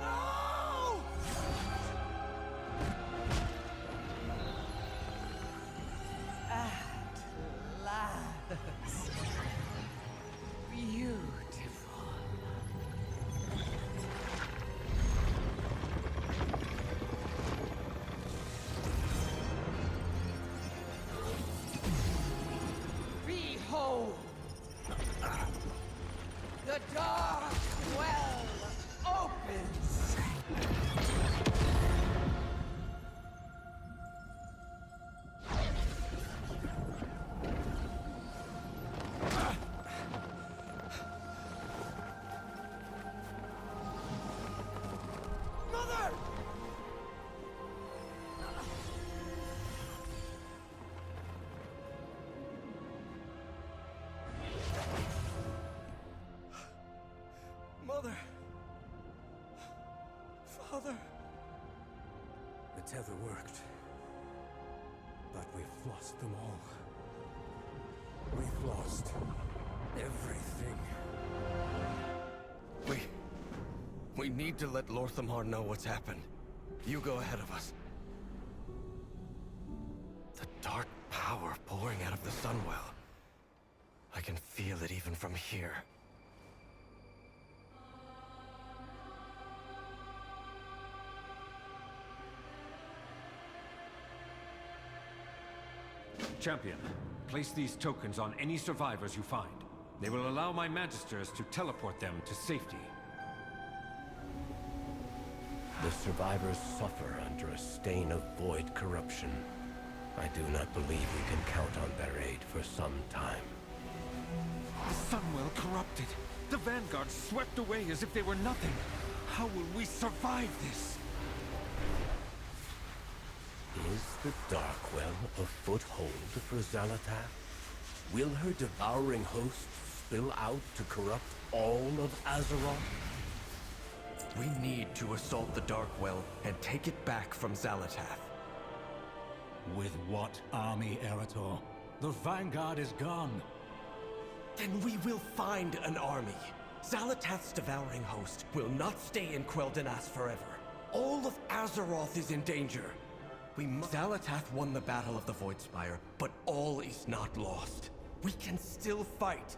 Speaker 2: No!
Speaker 6: At last. Beautiful.
Speaker 9: tether worked. But we've lost them all. We've lost everything.
Speaker 10: We need to let Lorthamar know what's happened. You go ahead of us. The dark power pouring out of the Sunwell. I can feel it even from here.
Speaker 1: Champion, place these tokens on any survivors you find. They will allow my Magisters to teleport them to safety.
Speaker 9: The survivors suffer under a stain of void corruption. I do not believe we can count on their aid for some time.
Speaker 1: The Sunwell corrupted. The Vanguard swept away as if they were nothing. How will we survive this?
Speaker 9: Is the Darkwell a foothold for Xal'atath? Will her devouring host spill out to corrupt all of Azeroth?
Speaker 10: We need to assault the Darkwell and take it back from Xal'atath.
Speaker 14: With what army, Arator? The Vanguard is gone.
Speaker 10: Then we will find an army. Xal'atath's devouring host will not stay in Quel'Danas forever. All of Azeroth is in danger. Xal'atath won the Battle of the VoidSpire, but all is not lost. We can still fight.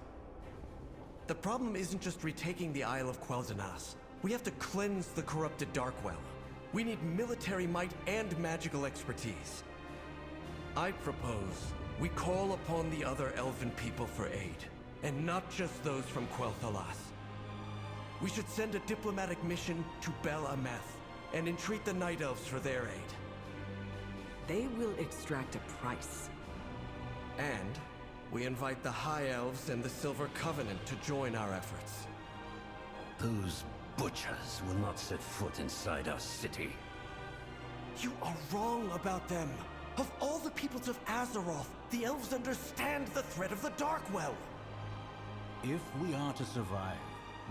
Speaker 10: The problem isn't just retaking the Isle of Quel'Danas. We have to cleanse the corrupted Darkwell. We need military might and magical expertise. I propose we call upon the other Elven people for aid, and not just those from Quel'Danas. We should send a diplomatic mission to Bel Ameth, and entreat the Night Elves for their aid.
Speaker 6: They will extract a price.
Speaker 10: And we invite the High Elves and the Silver Covenant to join our efforts.
Speaker 11: Those butchers will not set foot inside our city.
Speaker 10: You are wrong about them. Of all the peoples of Azeroth, the Elves understand the threat of the Darkwell.
Speaker 14: If we are to survive,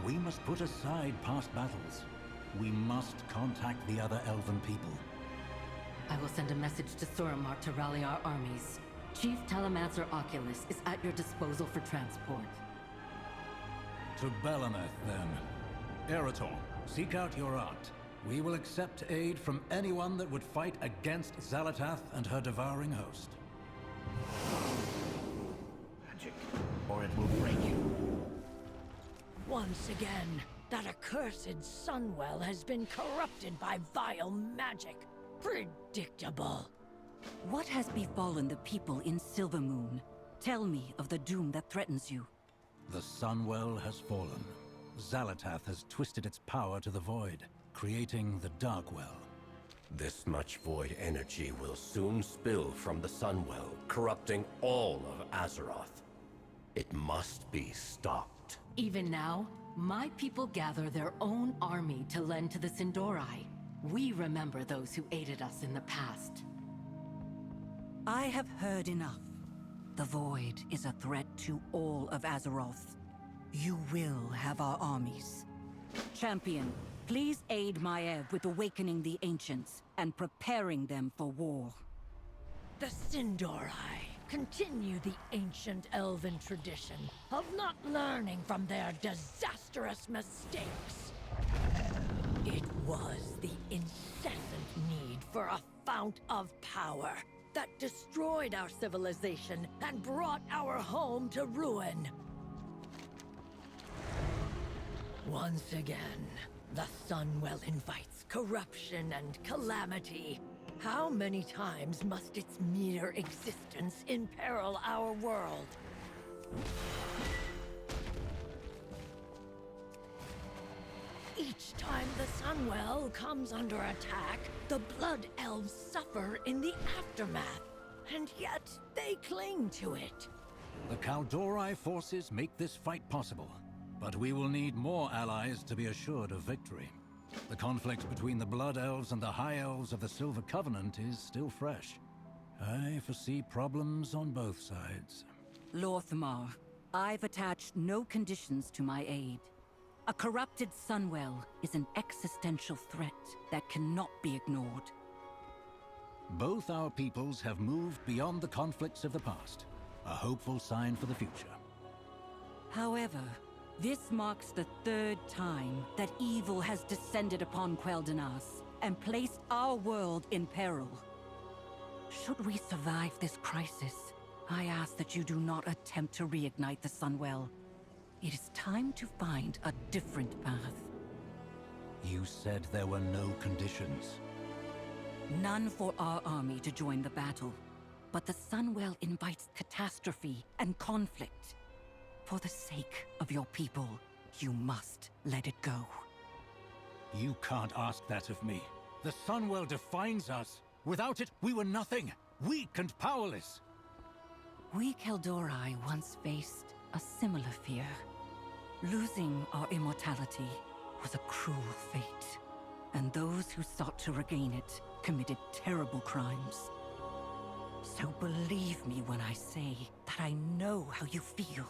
Speaker 14: we must put aside past battles. We must contact the other Elven people.
Speaker 7: I will send a message to Suramar to rally our armies. Chief Telemancer Oculus is at your disposal for transport.
Speaker 14: To Bel Ameth, then. Arator, seek out your aunt. We will accept aid from anyone that would fight against Xal'atath and her devouring host.
Speaker 11: Magic, or it will break you.
Speaker 3: Once again, that accursed Sunwell has been corrupted by vile magic. Predictable.
Speaker 18: What has befallen the people in Silvermoon? Tell me of the doom that threatens you.
Speaker 14: The Sunwell has fallen. Xal'atath has twisted its power to the void, creating the Darkwell.
Speaker 9: This much void energy will soon spill from the Sunwell, corrupting all of Azeroth. It must be stopped.
Speaker 7: Even now, my people gather their own army to lend to the Sin'dorei. We remember those who aided us in the past.
Speaker 18: I have heard enough. The Void is a threat to all of Azeroth. You will have our armies. Champion, please aid Maiev with awakening the Ancients and preparing them for war.
Speaker 3: The Sin'dorei continue the ancient Elven tradition of not learning from their disastrous mistakes. It was the incessant need for a fount of power that destroyed our civilization and brought our home to ruin. Once again, the Sunwell invites corruption and calamity. How many times must its mere existence imperil our world? Each time the Sunwell comes under attack, the Blood Elves suffer in the aftermath, and yet they cling to it.
Speaker 14: The Kaldorei forces make this fight possible, but we will need more allies to be assured of victory. The conflict between the Blood Elves and the High Elves of the Silver Covenant is still fresh. I foresee problems on both sides.
Speaker 18: Lorthamar, I've attached no conditions to my aid. A corrupted Sunwell is an existential threat that cannot be ignored.
Speaker 14: Both our peoples have moved beyond the conflicts of the past. A hopeful sign for the future.
Speaker 18: However, this marks the third time that evil has descended upon Quel'Danas and placed our world in peril. Should we survive this crisis, I ask that you do not attempt to reignite the Sunwell. It is time to find a different path.
Speaker 14: You said there were no conditions.
Speaker 18: None for our army to join the battle. But the Sunwell invites catastrophe and conflict. For the sake of your people, you must let it go.
Speaker 14: You can't ask that of me. The Sunwell defines us. Without it, we were nothing. Weak and powerless.
Speaker 18: We Keldori once faced a similar fear. Losing our immortality was a cruel fate. And those who sought to regain it committed terrible crimes. So believe me when I say that I know how you feel.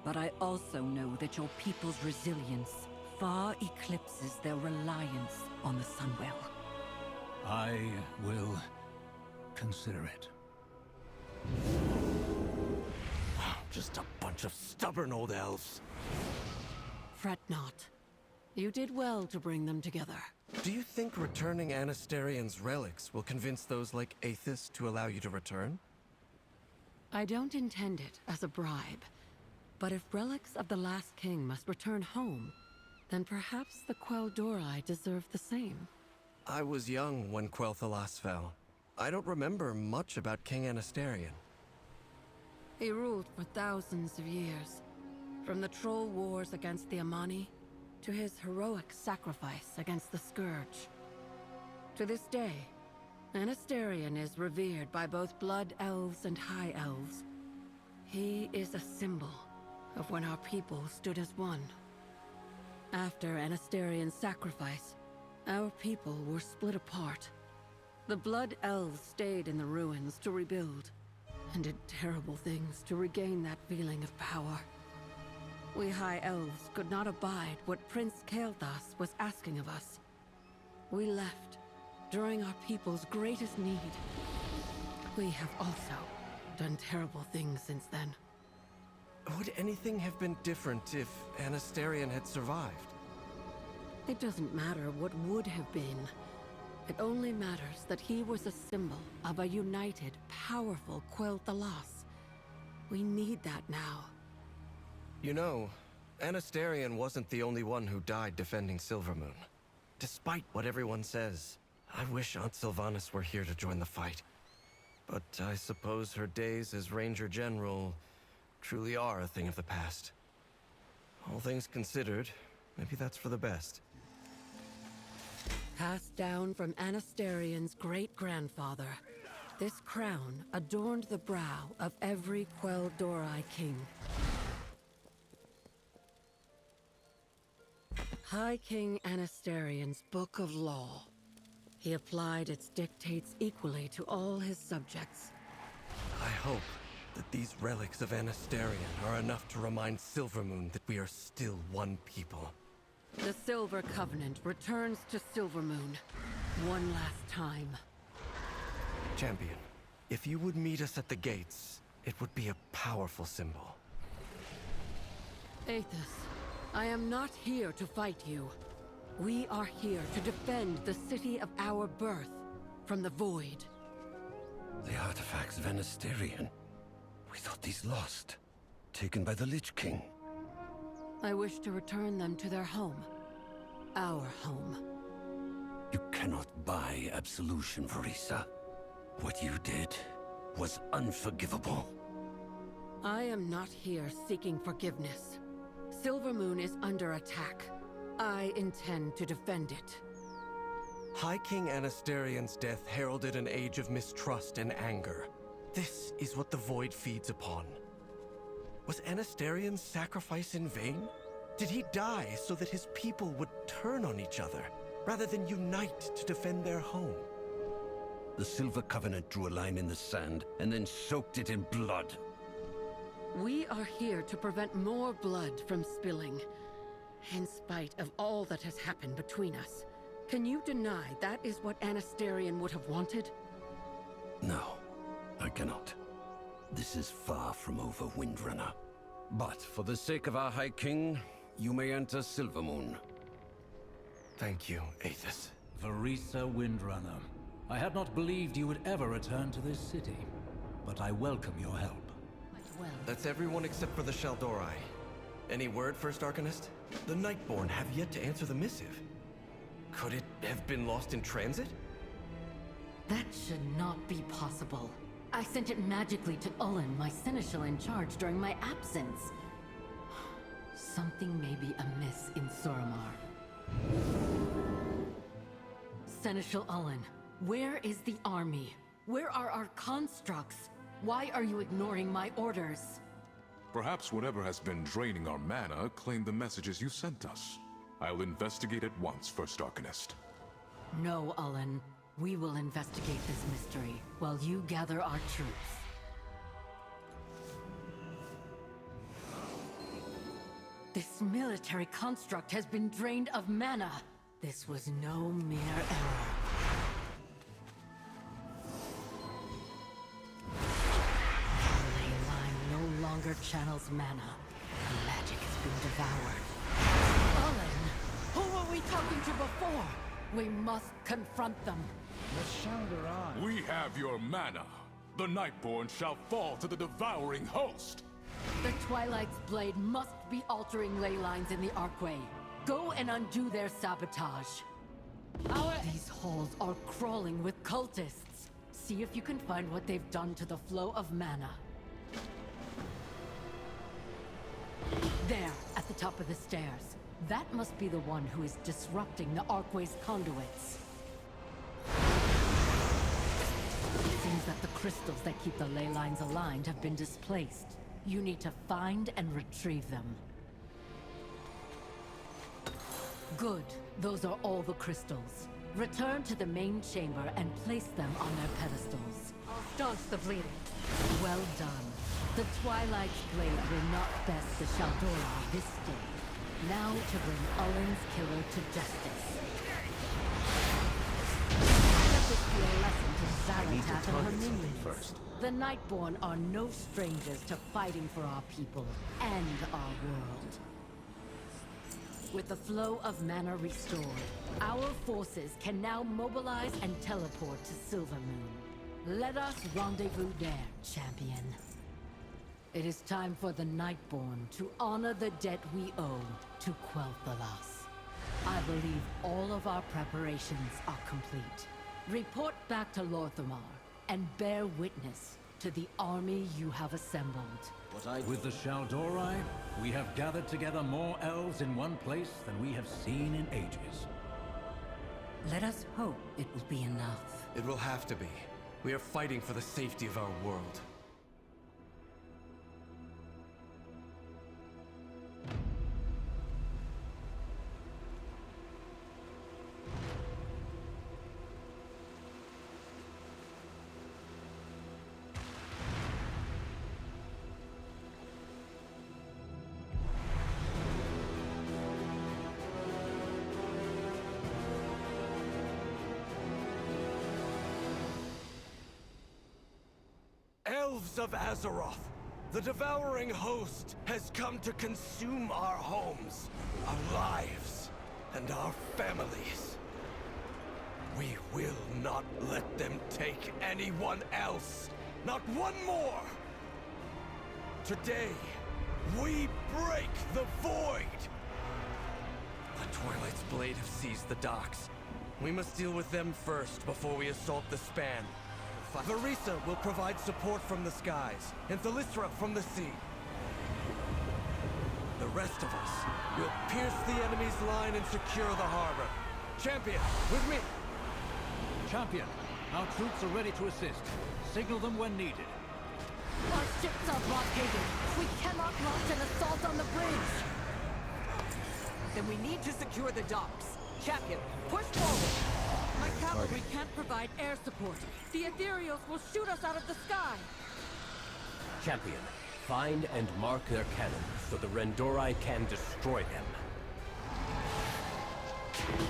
Speaker 18: But I also know that your people's resilience far eclipses their reliance on the Sunwell.
Speaker 14: I will consider it.
Speaker 10: Just a bunch of stubborn old elves.
Speaker 6: Fret not. You did well to bring them together.
Speaker 10: Do you think returning Anastarion's relics will convince those like Aethys to allow you to return?
Speaker 6: I don't intend it as a bribe. But if relics of the last king must return home, then perhaps the Quel'Dori deserve the same.
Speaker 10: I was young when Quel'Danas fell. I don't remember much about King Anastarion.
Speaker 6: He ruled for thousands of years. From the troll wars against the Amani, to his heroic sacrifice against the Scourge. To this day, Anastarion is revered by both Blood Elves and High Elves. He is a symbol of when our people stood as one. After Anastarion's sacrifice, our people were split apart. The Blood Elves stayed in the ruins to rebuild, and did terrible things to regain that feeling of power. We High Elves could not abide what Prince Quel'Danas was asking of us. We left during our people's greatest need. We have also done terrible things since then.
Speaker 10: Would anything have been different if Anastarion had survived?
Speaker 6: It doesn't matter what would have been. It only matters that he was a symbol of a united, powerful Quel'Danas. We need that now.
Speaker 10: You know, Anastarion wasn't the only one who died defending Silvermoon. Despite what everyone says, I wish Aunt Sylvanas were here to join the fight. But I suppose her days as Ranger General truly are a thing of the past. All things considered, maybe that's for the best.
Speaker 6: Passed down from Anastarion's great-grandfather, this crown adorned the brow of every Quel'Dori king. High King Anastarion's Book of Law. He applied its dictates equally to all his subjects.
Speaker 10: I hope that these relics of Anastarion are enough to remind Silvermoon that we are still one people.
Speaker 6: The Silver Covenant returns to Silvermoon one last time.
Speaker 10: Champion, if you would meet us at the gates, it would be a powerful symbol.
Speaker 6: Aethys, I am not here to fight you. We are here to defend the city of our birth from the Void.
Speaker 15: The artifacts of Anastarion. We thought these lost. Taken by the Lich King.
Speaker 6: I wish to return them to their home. Our home.
Speaker 15: You cannot buy absolution, Varisa. What you did was unforgivable.
Speaker 6: I am not here seeking forgiveness. Silvermoon is under attack. I intend to defend it.
Speaker 10: High King Anastarion's death heralded an age of mistrust and anger. This is what the Void feeds upon. Was Anastarion's sacrifice in vain? Did he die so that his people would turn on each other, rather than unite to defend their home?
Speaker 15: The Silver Covenant drew a line in the sand, and then soaked it in blood.
Speaker 6: We are here to prevent more blood from spilling. In spite of all that has happened between us, can you deny that is what Anastarion would have wanted?
Speaker 9: No, I cannot. This is far from over, Windrunner. But for the sake of our High King, you may enter Silvermoon.
Speaker 10: Thank you, Aethys.
Speaker 14: Varisa Windrunner. I had not believed you would ever return to this city, but I welcome your help.
Speaker 7: Well,
Speaker 10: That's everyone except for the Shal'Dorei. Any word, First Arcanist? The Nightborn have yet to answer the missive. Could it have been lost in transit?
Speaker 7: that should not be possible. I sent it magically to Ullen, my seneschal in charge, during my absence. Something may be amiss in Suramar. Seneschal Ullen, where is the army? Where are our constructs? Why are you ignoring my orders?
Speaker 17: Perhaps whatever has been draining our mana claimed the messages you sent us. I'll investigate at once, First Arcanist.
Speaker 7: No, Ullen. We will investigate this mystery while you gather our troops. This military construct has been drained of mana. This was no mere error. The ley line no longer channels mana. The magic has been devoured. Ullen, who were we talking to before? We must confront them.
Speaker 12: The Shal'Dorei.
Speaker 17: We have your mana. The Nightborn shall fall to the devouring host.
Speaker 7: The Twilight's blade must be altering ley lines in the Archway. Go and undo their sabotage. These halls are crawling with cultists. See if you can find what they've done to the flow of mana. There, at the top of the stairs. That must be the one who is disrupting the Archway's conduits. It seems that the crystals that keep the ley lines aligned have been displaced. You need to find and retrieve them. Good. Those are all the crystals. Return to the main chamber and place them on their pedestals. I'll staunch the bleeding. Well done. The Twilight's blade will not best the Shal'Dorei this day. Now to bring Ullen's killer to justice. Let this be a lesson to Xal'atath and her minions.
Speaker 10: First.
Speaker 7: The Nightborn are no strangers to fighting for our people and our world. With the flow of mana restored, our forces can now mobilize and teleport to Silvermoon. Let us rendezvous there, champion. It is time for the Nightborn to honor the debt we owe to Quel'Danas. I believe all of our preparations are complete. Report back to Lor'themar and bear witness to the army you have assembled.
Speaker 14: With the Shal'Dorei, we have gathered together more elves in one place than we have seen in ages.
Speaker 18: Let us hope it will be enough.
Speaker 10: It will have to be. We are fighting for the safety of our world. Elves of Azeroth! The devouring host has come to consume our homes, our lives, and our families. We will not let them take anyone else! Not one more! Today, we break the void! The Twilight's blade have seized the docks. We must deal with them first before we assault the span. Varisa will provide support from the skies, and Thalysra from the sea. The rest of us will pierce the enemy's line and secure the harbor. Champion, with me!
Speaker 14: Champion, our troops are ready to assist. Signal them when needed.
Speaker 7: Our ships are blockaded. We cannot launch an assault on the bridge.
Speaker 2: Then we need to secure the docks. Champion, push forward!
Speaker 18: My cavalry can't provide air support. The Ethereals will shoot us out of the sky.
Speaker 9: Champion, find and mark their cannons so the Ren'Dorei can destroy them.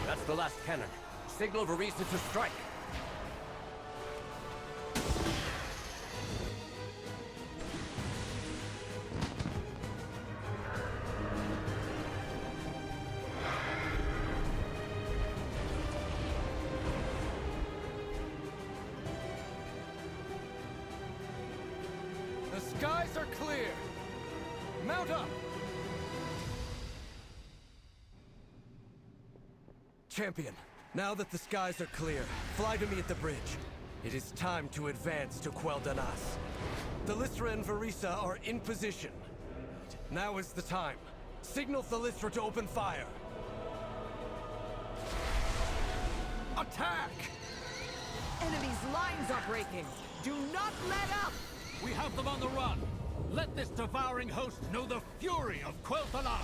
Speaker 9: That's the last cannon. Signal Varisa to strike.
Speaker 10: The skies are clear! Mount up! Champion, now that the skies are clear, fly to me at the bridge. It is time to advance to Quel'Danas. Thalysra and Varisa are in position. Now is the time. Signal Thalysra to open fire. Attack!
Speaker 2: Enemy's lines are breaking! Do not let up!
Speaker 14: We have them on the run! Let this devouring host know the fury of Quel'Danas!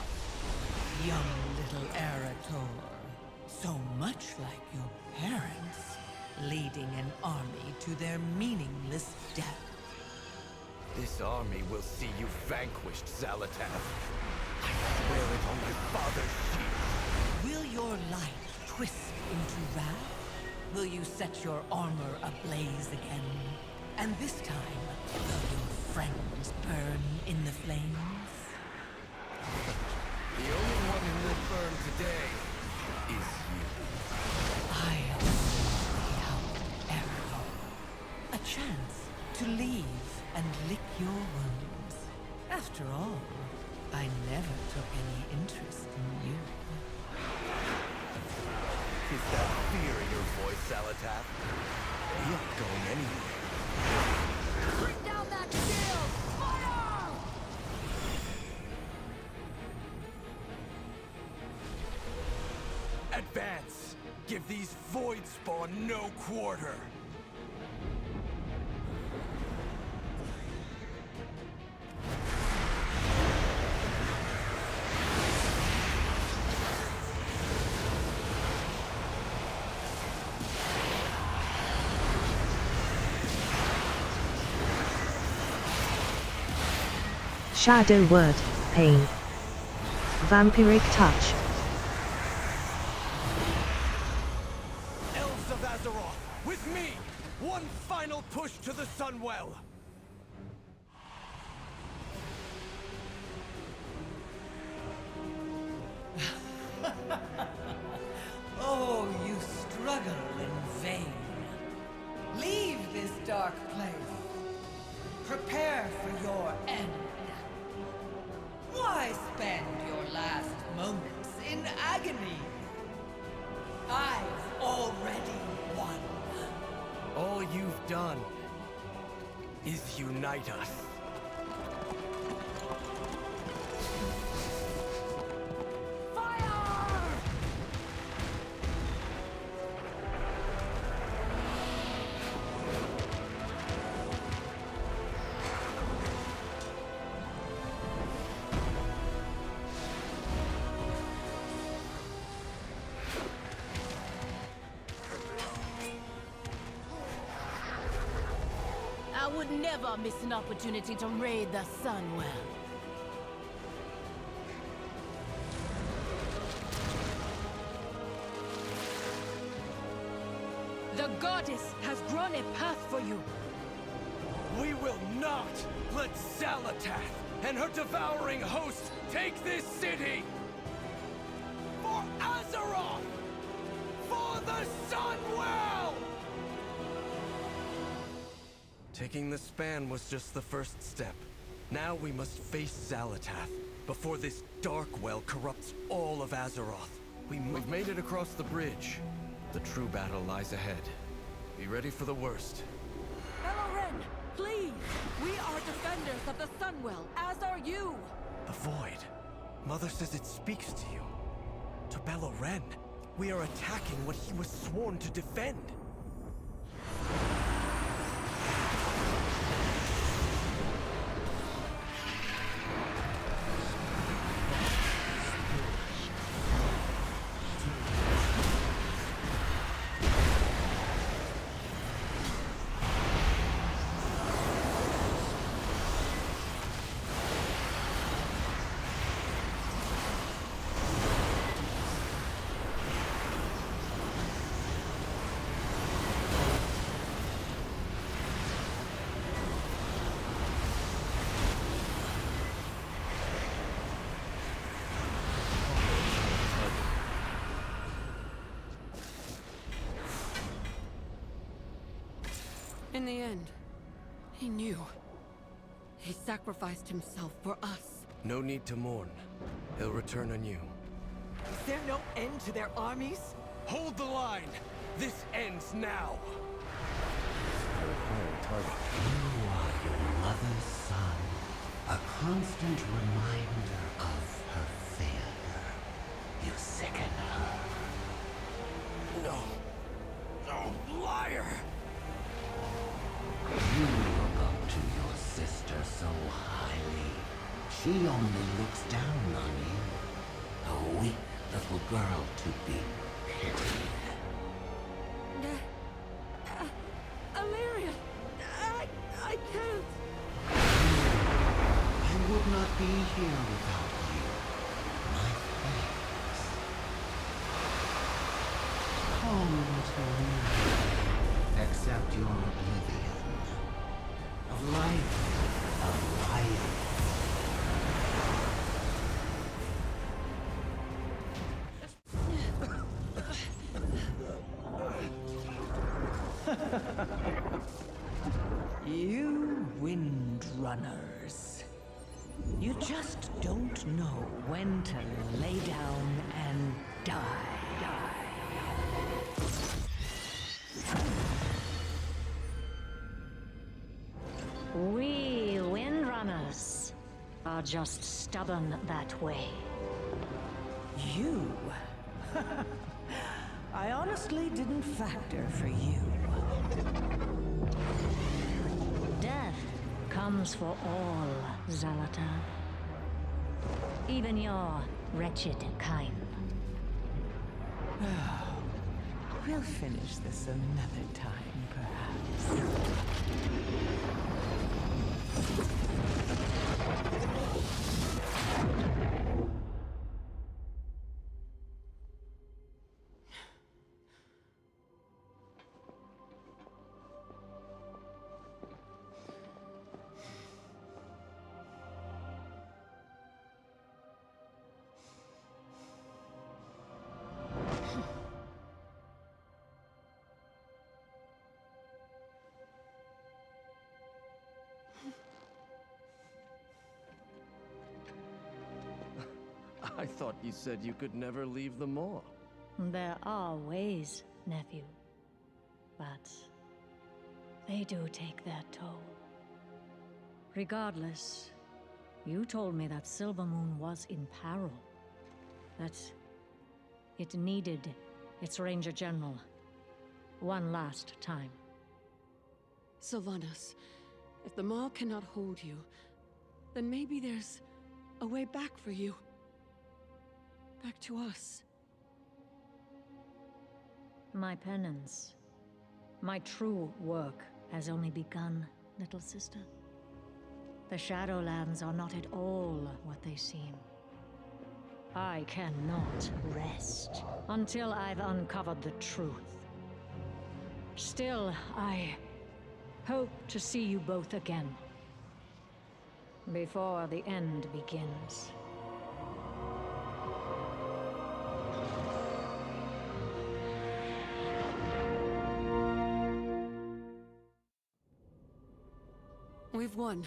Speaker 6: Young little Arator. So much like your parents, leading an army to their meaningless death.
Speaker 10: This army will see you vanquished, Xal'atath. I swear it on my father's shield.
Speaker 6: Will your light twist into wrath? Will you set your armor ablaze again? And this time, will your friends burn in the flames?
Speaker 10: The only one who will burn today is you.
Speaker 6: I only help Arator. A chance to leave and lick your wounds. After all, I never took any interest in you.
Speaker 10: Is that fear in your voice, Xal'atath? We aren't going anywhere.
Speaker 3: Bring down that shield! Fire!
Speaker 10: Advance! Give these Voidspawn no quarter!
Speaker 16: Shadow word, pain. Vampiric touch.
Speaker 10: Elves of Azeroth, with me! One final push to the Sunwell!
Speaker 6: Oh, you struggle in vain. Leave this dark place. Prepare for your end. Why spend your last moments in agony? I've already won.
Speaker 10: All you've done is unite us.
Speaker 20: I would never miss an opportunity to raid the Sunwell. The goddess has drawn a path for you.
Speaker 10: We will not let Xal'atath and her devouring host take this city! For Azeroth! For the Sunwell! Taking the span was just the first step. Now we must face Xal'atath before this Darkwell corrupts all of Azeroth. We've made it across the bridge. The true battle lies ahead. Be ready for the worst.
Speaker 20: Belloren, please! We are defenders of the Sunwell, as are you!
Speaker 10: The Void. Mother says it speaks to you. To Belloren, we are attacking what he was sworn to defend.
Speaker 20: In the end, he knew.
Speaker 6: He sacrificed himself for us.
Speaker 10: No need to mourn. He'll return anew.
Speaker 20: Is there no end to their armies?
Speaker 10: Hold the line! This ends now!
Speaker 11: You are your mother's son, a constant reminder of her failure. You sicken her.
Speaker 10: No. No, liar!
Speaker 11: You look up to your sister so highly. She only looks down on you. A weak little girl to be pitied.
Speaker 6: Illyria! I can't!
Speaker 11: I would not be here without you. My thanks. Come to me. Accept your oblivion. Of life. Of life.
Speaker 18: You windrunners. You just don't know when to lay down and die.
Speaker 21: We windrunners are just stubborn that way.
Speaker 18: You? I honestly didn't factor for you.
Speaker 21: Death comes for all, Zalatar. Even your wretched kind.
Speaker 18: We'll finish this another time, perhaps.
Speaker 10: I thought you said you could never leave the moor.
Speaker 21: There are ways, nephew. But they do take their toll. Regardless, you told me that Silvermoon was in peril. That it needed its Ranger General one last time.
Speaker 6: Sylvanas, if the Maw cannot hold you, then maybe there's a way back for you. Back to us.
Speaker 21: My penance, my true work has only begun, little sister. The Shadowlands are not at all what they seem. I cannot rest until I've uncovered the truth. Still, I hope to see you both again. Before the end begins.
Speaker 6: We've won,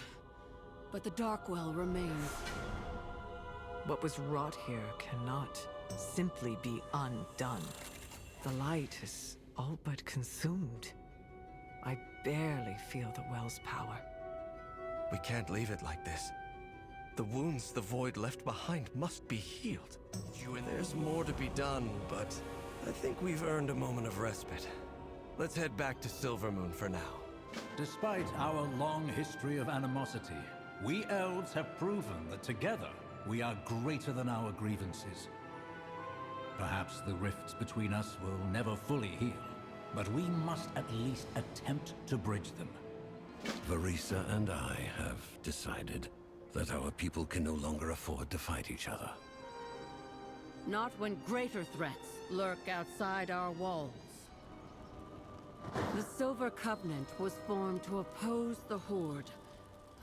Speaker 6: but the Darkwell remains.
Speaker 20: What was wrought here cannot simply be undone. The light is all but consumed. I barely feel the well's power.
Speaker 10: We can't leave it like this. The wounds the Void left behind must be healed. There's more to be done, but I think we've earned a moment of respite. Let's head back to Silvermoon for now.
Speaker 14: Despite our long history of animosity, we elves have proven that together we are greater than our grievances. Perhaps the rifts between us will never fully heal, but we must at least attempt to bridge them.
Speaker 15: Varisa and I have decided that our people can no longer afford to fight each other.
Speaker 6: Not when greater threats lurk outside our walls. The Silver Covenant was formed to oppose the Horde.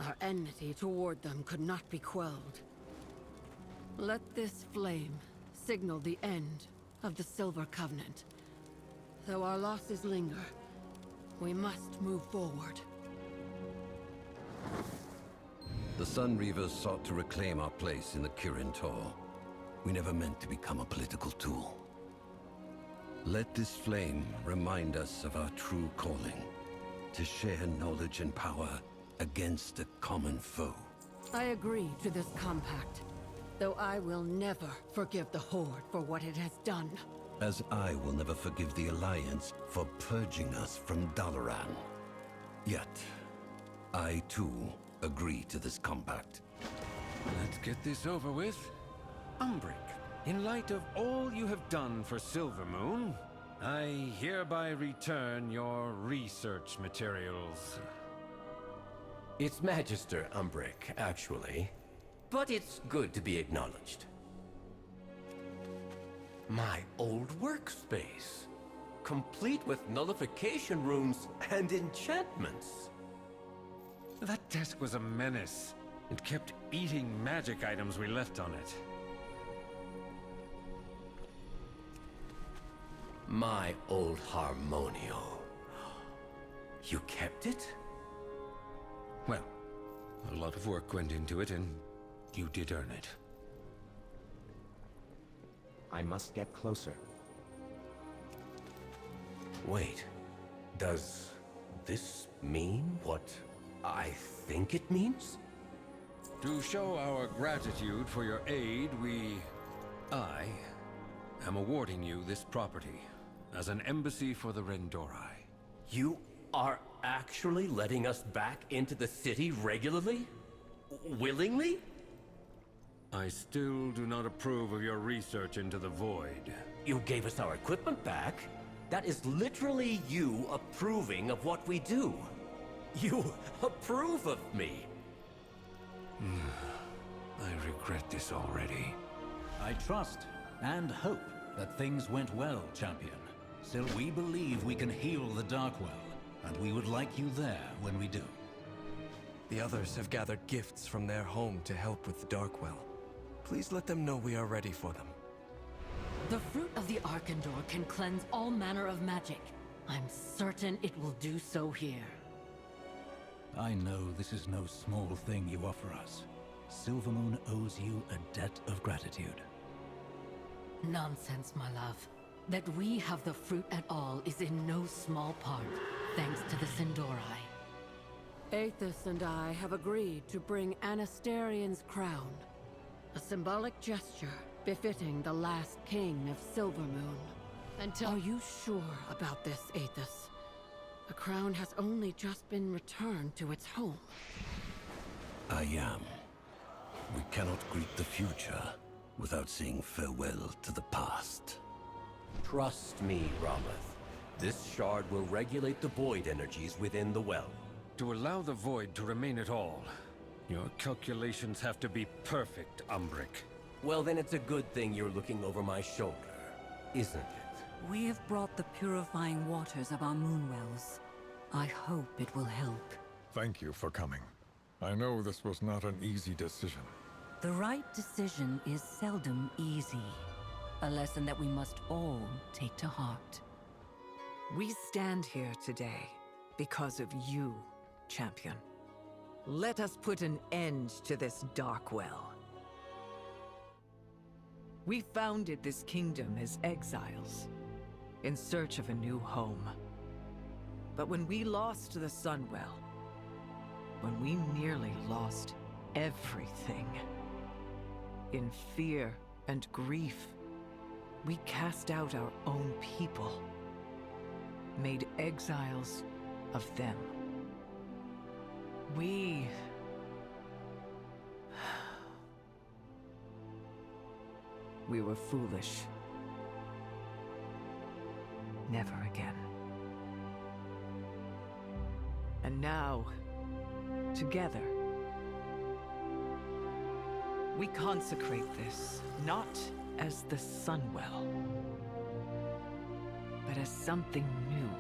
Speaker 6: Our enmity toward them could not be quelled. Let this flame signal the end of the Silver Covenant. Though our losses linger, we must move forward.
Speaker 9: The Sun Reavers sought to reclaim our place in the Kirin Tor. We never meant to become a political tool. Let this flame remind us of our true calling, to share knowledge and power against a common foe.
Speaker 7: I agree to this compact, though I will never forgive the Horde for what it has done.
Speaker 9: As I will never forgive the Alliance for purging us from Dalaran. Yet, I too agree to this compact.
Speaker 1: Let's get this over with. Umbric, in light of all you have done for Silvermoon, I hereby return your research materials.
Speaker 9: It's Magister Umbric, actually. But it's good to be acknowledged. My old workspace, complete with nullification runes and enchantments.
Speaker 1: That desk was a menace. It kept eating magic items we left on it.
Speaker 9: My old Harmonio. You kept it?
Speaker 1: Well, a lot of work went into it, and you did earn it.
Speaker 10: I must get closer.
Speaker 9: Wait, does this mean what I think it means?
Speaker 1: To show our gratitude for your aid, I am awarding you this property as an embassy for the Rendori.
Speaker 9: You are actually letting us back into the city regularly? Willingly?
Speaker 1: I still do not approve of your research into the Void.
Speaker 9: You gave us our equipment back? That is literally you approving of what we do. You approve of me.
Speaker 1: I regret this already.
Speaker 14: I trust and hope that things went well, Champion. Still, we believe we can heal the Darkwell, and we would like you there when we do.
Speaker 10: The others have gathered gifts from their home to help with the Darkwell. Please let them know we are ready for them.
Speaker 7: The fruit of the Arkandor can cleanse all manner of magic. I'm certain it will do so here.
Speaker 14: I know this is no small thing you offer us. Silvermoon owes you a debt of gratitude.
Speaker 7: Nonsense, my love. That we have the fruit at all is in no small part, thanks to the Sindori. Aethys and I have agreed to bring Anasterian's crown. A symbolic gesture befitting the last king of Silvermoon. Are you sure about this, Aethys? The crown has only just been returned to its home.
Speaker 9: I am. We cannot greet the future without saying farewell to the past. Trust me, Rameth. This shard will regulate the void energies within the well.
Speaker 1: To allow the Void to remain at all, your calculations have to be perfect, Umbric.
Speaker 9: Well, then it's a good thing you're looking over my shoulder, isn't it?
Speaker 18: We have brought the purifying waters of our moonwells. I hope it will help.
Speaker 17: Thank you for coming. I know this was not an easy decision.
Speaker 18: The right decision is seldom easy. A lesson that we must all take to heart.
Speaker 20: We stand here today because of you, Champion. Let us put an end to this Darkwell. We founded this kingdom as exiles, in search of a new home. But when we lost the Sunwell, when we nearly lost everything, in fear and grief, we cast out our own people, made exiles of them. We were foolish. Never again. And now, together, we consecrate this, not as the Sunwell, but as something new.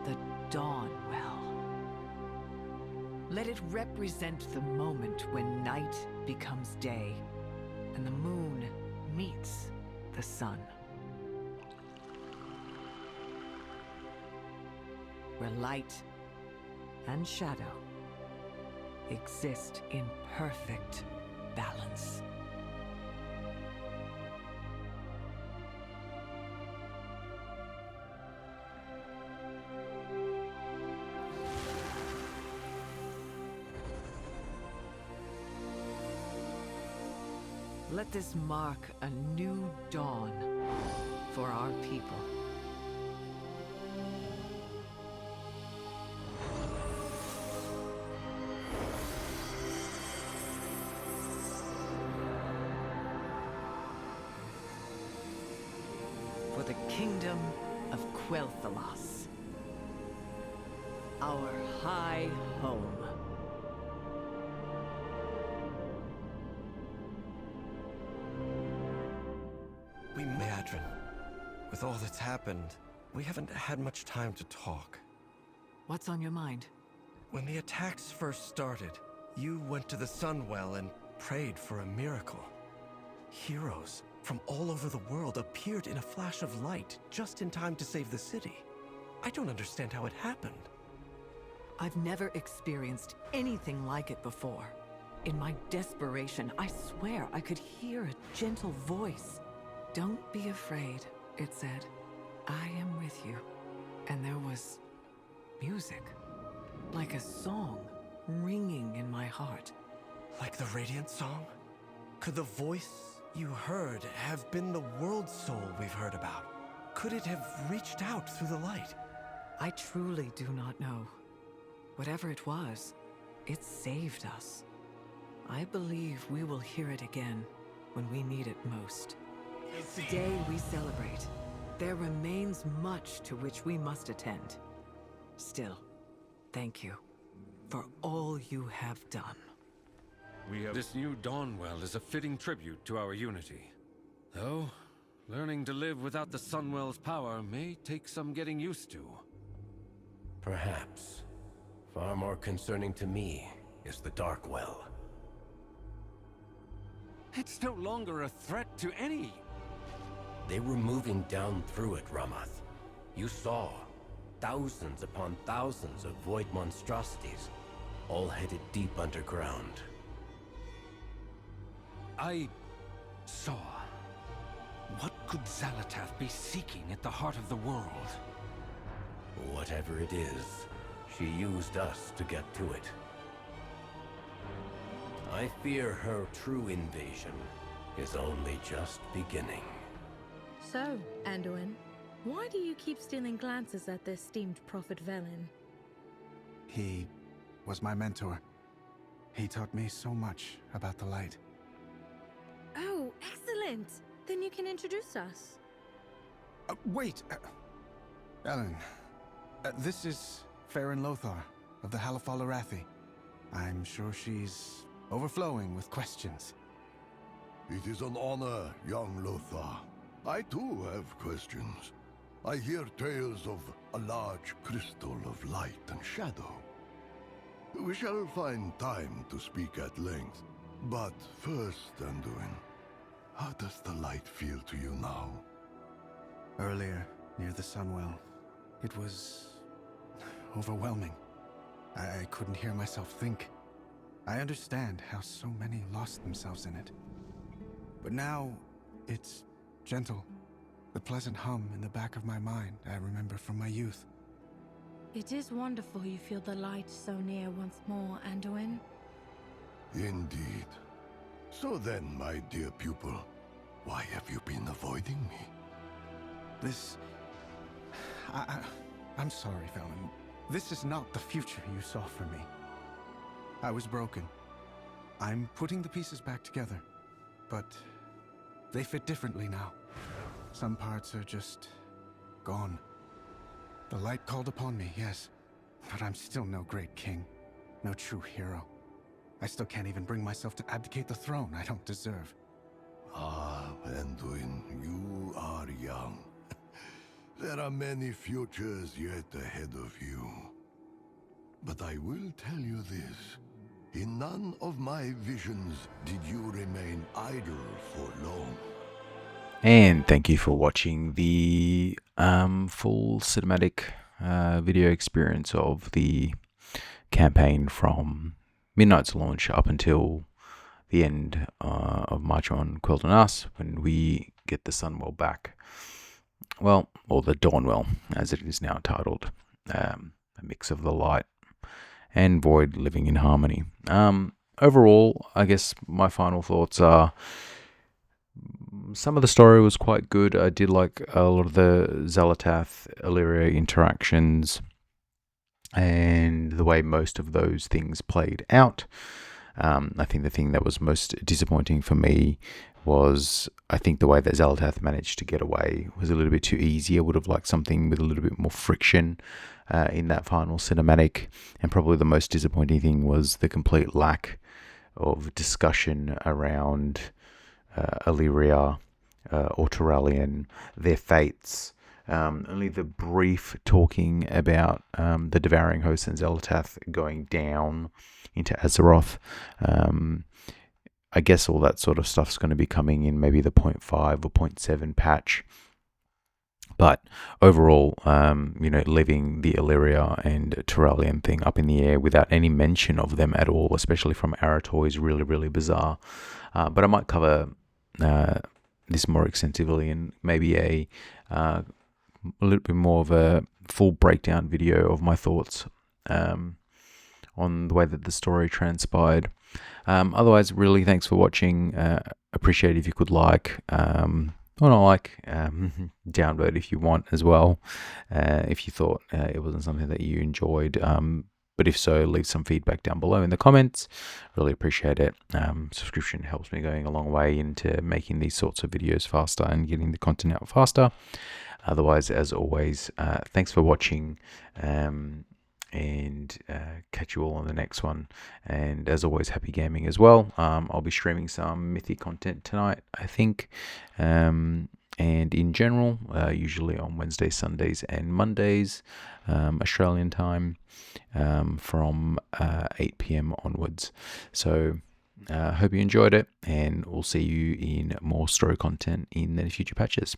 Speaker 20: The Dawnwell. Let it represent the moment when night becomes day, and the moon meets the sun. where light and shadow exist in perfect balance. Let this mark a new dawn for our people. For the kingdom of Quel'Danas, our high home.
Speaker 10: With all that's happened, we haven't had much time to talk.
Speaker 20: What's on your mind?
Speaker 10: When the attacks first started, you went to the Sunwell and prayed for a miracle. Heroes from all over the world appeared in a flash of light just in time to save the city. I don't understand how it happened.
Speaker 20: I've never experienced anything like it before. In my desperation, I swear I could hear a gentle voice. "Don't be afraid," it said. "I am with you." And there was music, like a song ringing in my heart.
Speaker 10: Like the Radiant Song? Could the voice you heard have been the world soul we've heard about? Could it have reached out through the light?
Speaker 20: I truly do not know. Whatever it was, it saved us. I believe we will hear it again when we need it most. Today we celebrate. There remains much to which we must attend. Still, thank you for all you have done.
Speaker 1: This new Dawnwell is a fitting tribute to our unity. Though, learning to live without the Sunwell's power may take some getting used to.
Speaker 9: Perhaps. Far more concerning to me is the Darkwell.
Speaker 1: It's no longer a threat to any.
Speaker 9: They were moving down through it, Ramath. You saw. Thousands upon thousands of void monstrosities, all headed deep underground.
Speaker 1: I saw. What could Xal'atath be seeking at the heart of the world?
Speaker 9: Whatever it is, she used us to get to it. I fear her true invasion is only just beginning.
Speaker 5: So, Anduin, why do you keep stealing glances at this esteemed Prophet Velen?
Speaker 22: He was my mentor. He taught me so much about the light.
Speaker 5: Oh, excellent! Then you can introduce us.
Speaker 22: Wait! Ellen, this is Farron Lothar of the Halafal Arathi. I'm sure she's overflowing with questions.
Speaker 23: It is an honor, young Lothar. I too have questions. I hear tales of a large crystal of light and shadow. We shall find time to speak at length. But first, Anduin, how does the light feel to you now?
Speaker 22: Earlier, near the Sunwell, it was overwhelming. I couldn't hear myself think. I understand how so many lost themselves in it. But now, it's gentle. The pleasant hum in the back of my mind I remember from my youth.
Speaker 5: It is wonderful you feel the light so near once more, Anduin.
Speaker 23: Indeed. So then, my dear pupil, why have you been avoiding me?
Speaker 22: This... I'm sorry, Velen. This is not the future you saw for me. I was broken. I'm putting the pieces back together, but they fit differently now. Some parts are just gone. The light called upon me, yes, but I'm still no great king, no true hero. I still can't even bring myself to abdicate the throne I don't deserve.
Speaker 23: Ah, Anduin, you are young. There are many futures yet ahead of you. But I will tell you this. In none of my visions did you remain idle for long.
Speaker 24: And thank you for watching the full cinematic
Speaker 8: video experience of the campaign from Midnight's launch up until the end of March on Quel'Danas, when we get the Sunwell back. Well, or the Dawnwell, as it is now titled. A mix of the light and void living in harmony. Overall, I guess my final thoughts are, some of the story was quite good. I did like a lot of the Xal'atath Illyria interactions and the way most of those things played out. I think the thing that was most disappointing for me was, I think the way that Xal'atath managed to get away was a little bit too easy. I would have liked something with a little bit more friction in that final cinematic. And probably the most disappointing thing was the complete lack of discussion around Illyria or Turalyon, their fates. Only the brief talking about the devouring host and Xal'atath going down into Azeroth. I guess all that sort of stuff's going to be coming in maybe the 0.5 or 0.7 patch. But overall, leaving the Illyria and Turalyon thing up in the air without any mention of them at all, especially from Arator, is really, really bizarre. But I might cover this more extensively in maybe a little bit more of a full breakdown video of my thoughts on the way that the story transpired. Otherwise, really, thanks for watching. Appreciate if you could like, or not like, downvote if you want as well, if you thought it wasn't something that you enjoyed. But if so, leave some feedback down below in the comments. Really appreciate it. Subscription helps me going a long way into making these sorts of videos faster and getting the content out faster. Otherwise, as always, thanks for watching, and catch you all on the next one. And as always, happy gaming as well. I'll be streaming some Mythic content tonight, I think. And in general, usually on Wednesdays, Sundays, and Mondays, Australian time, from 8 PM onwards. So hope you enjoyed it, and we'll see you in more story content in the future patches.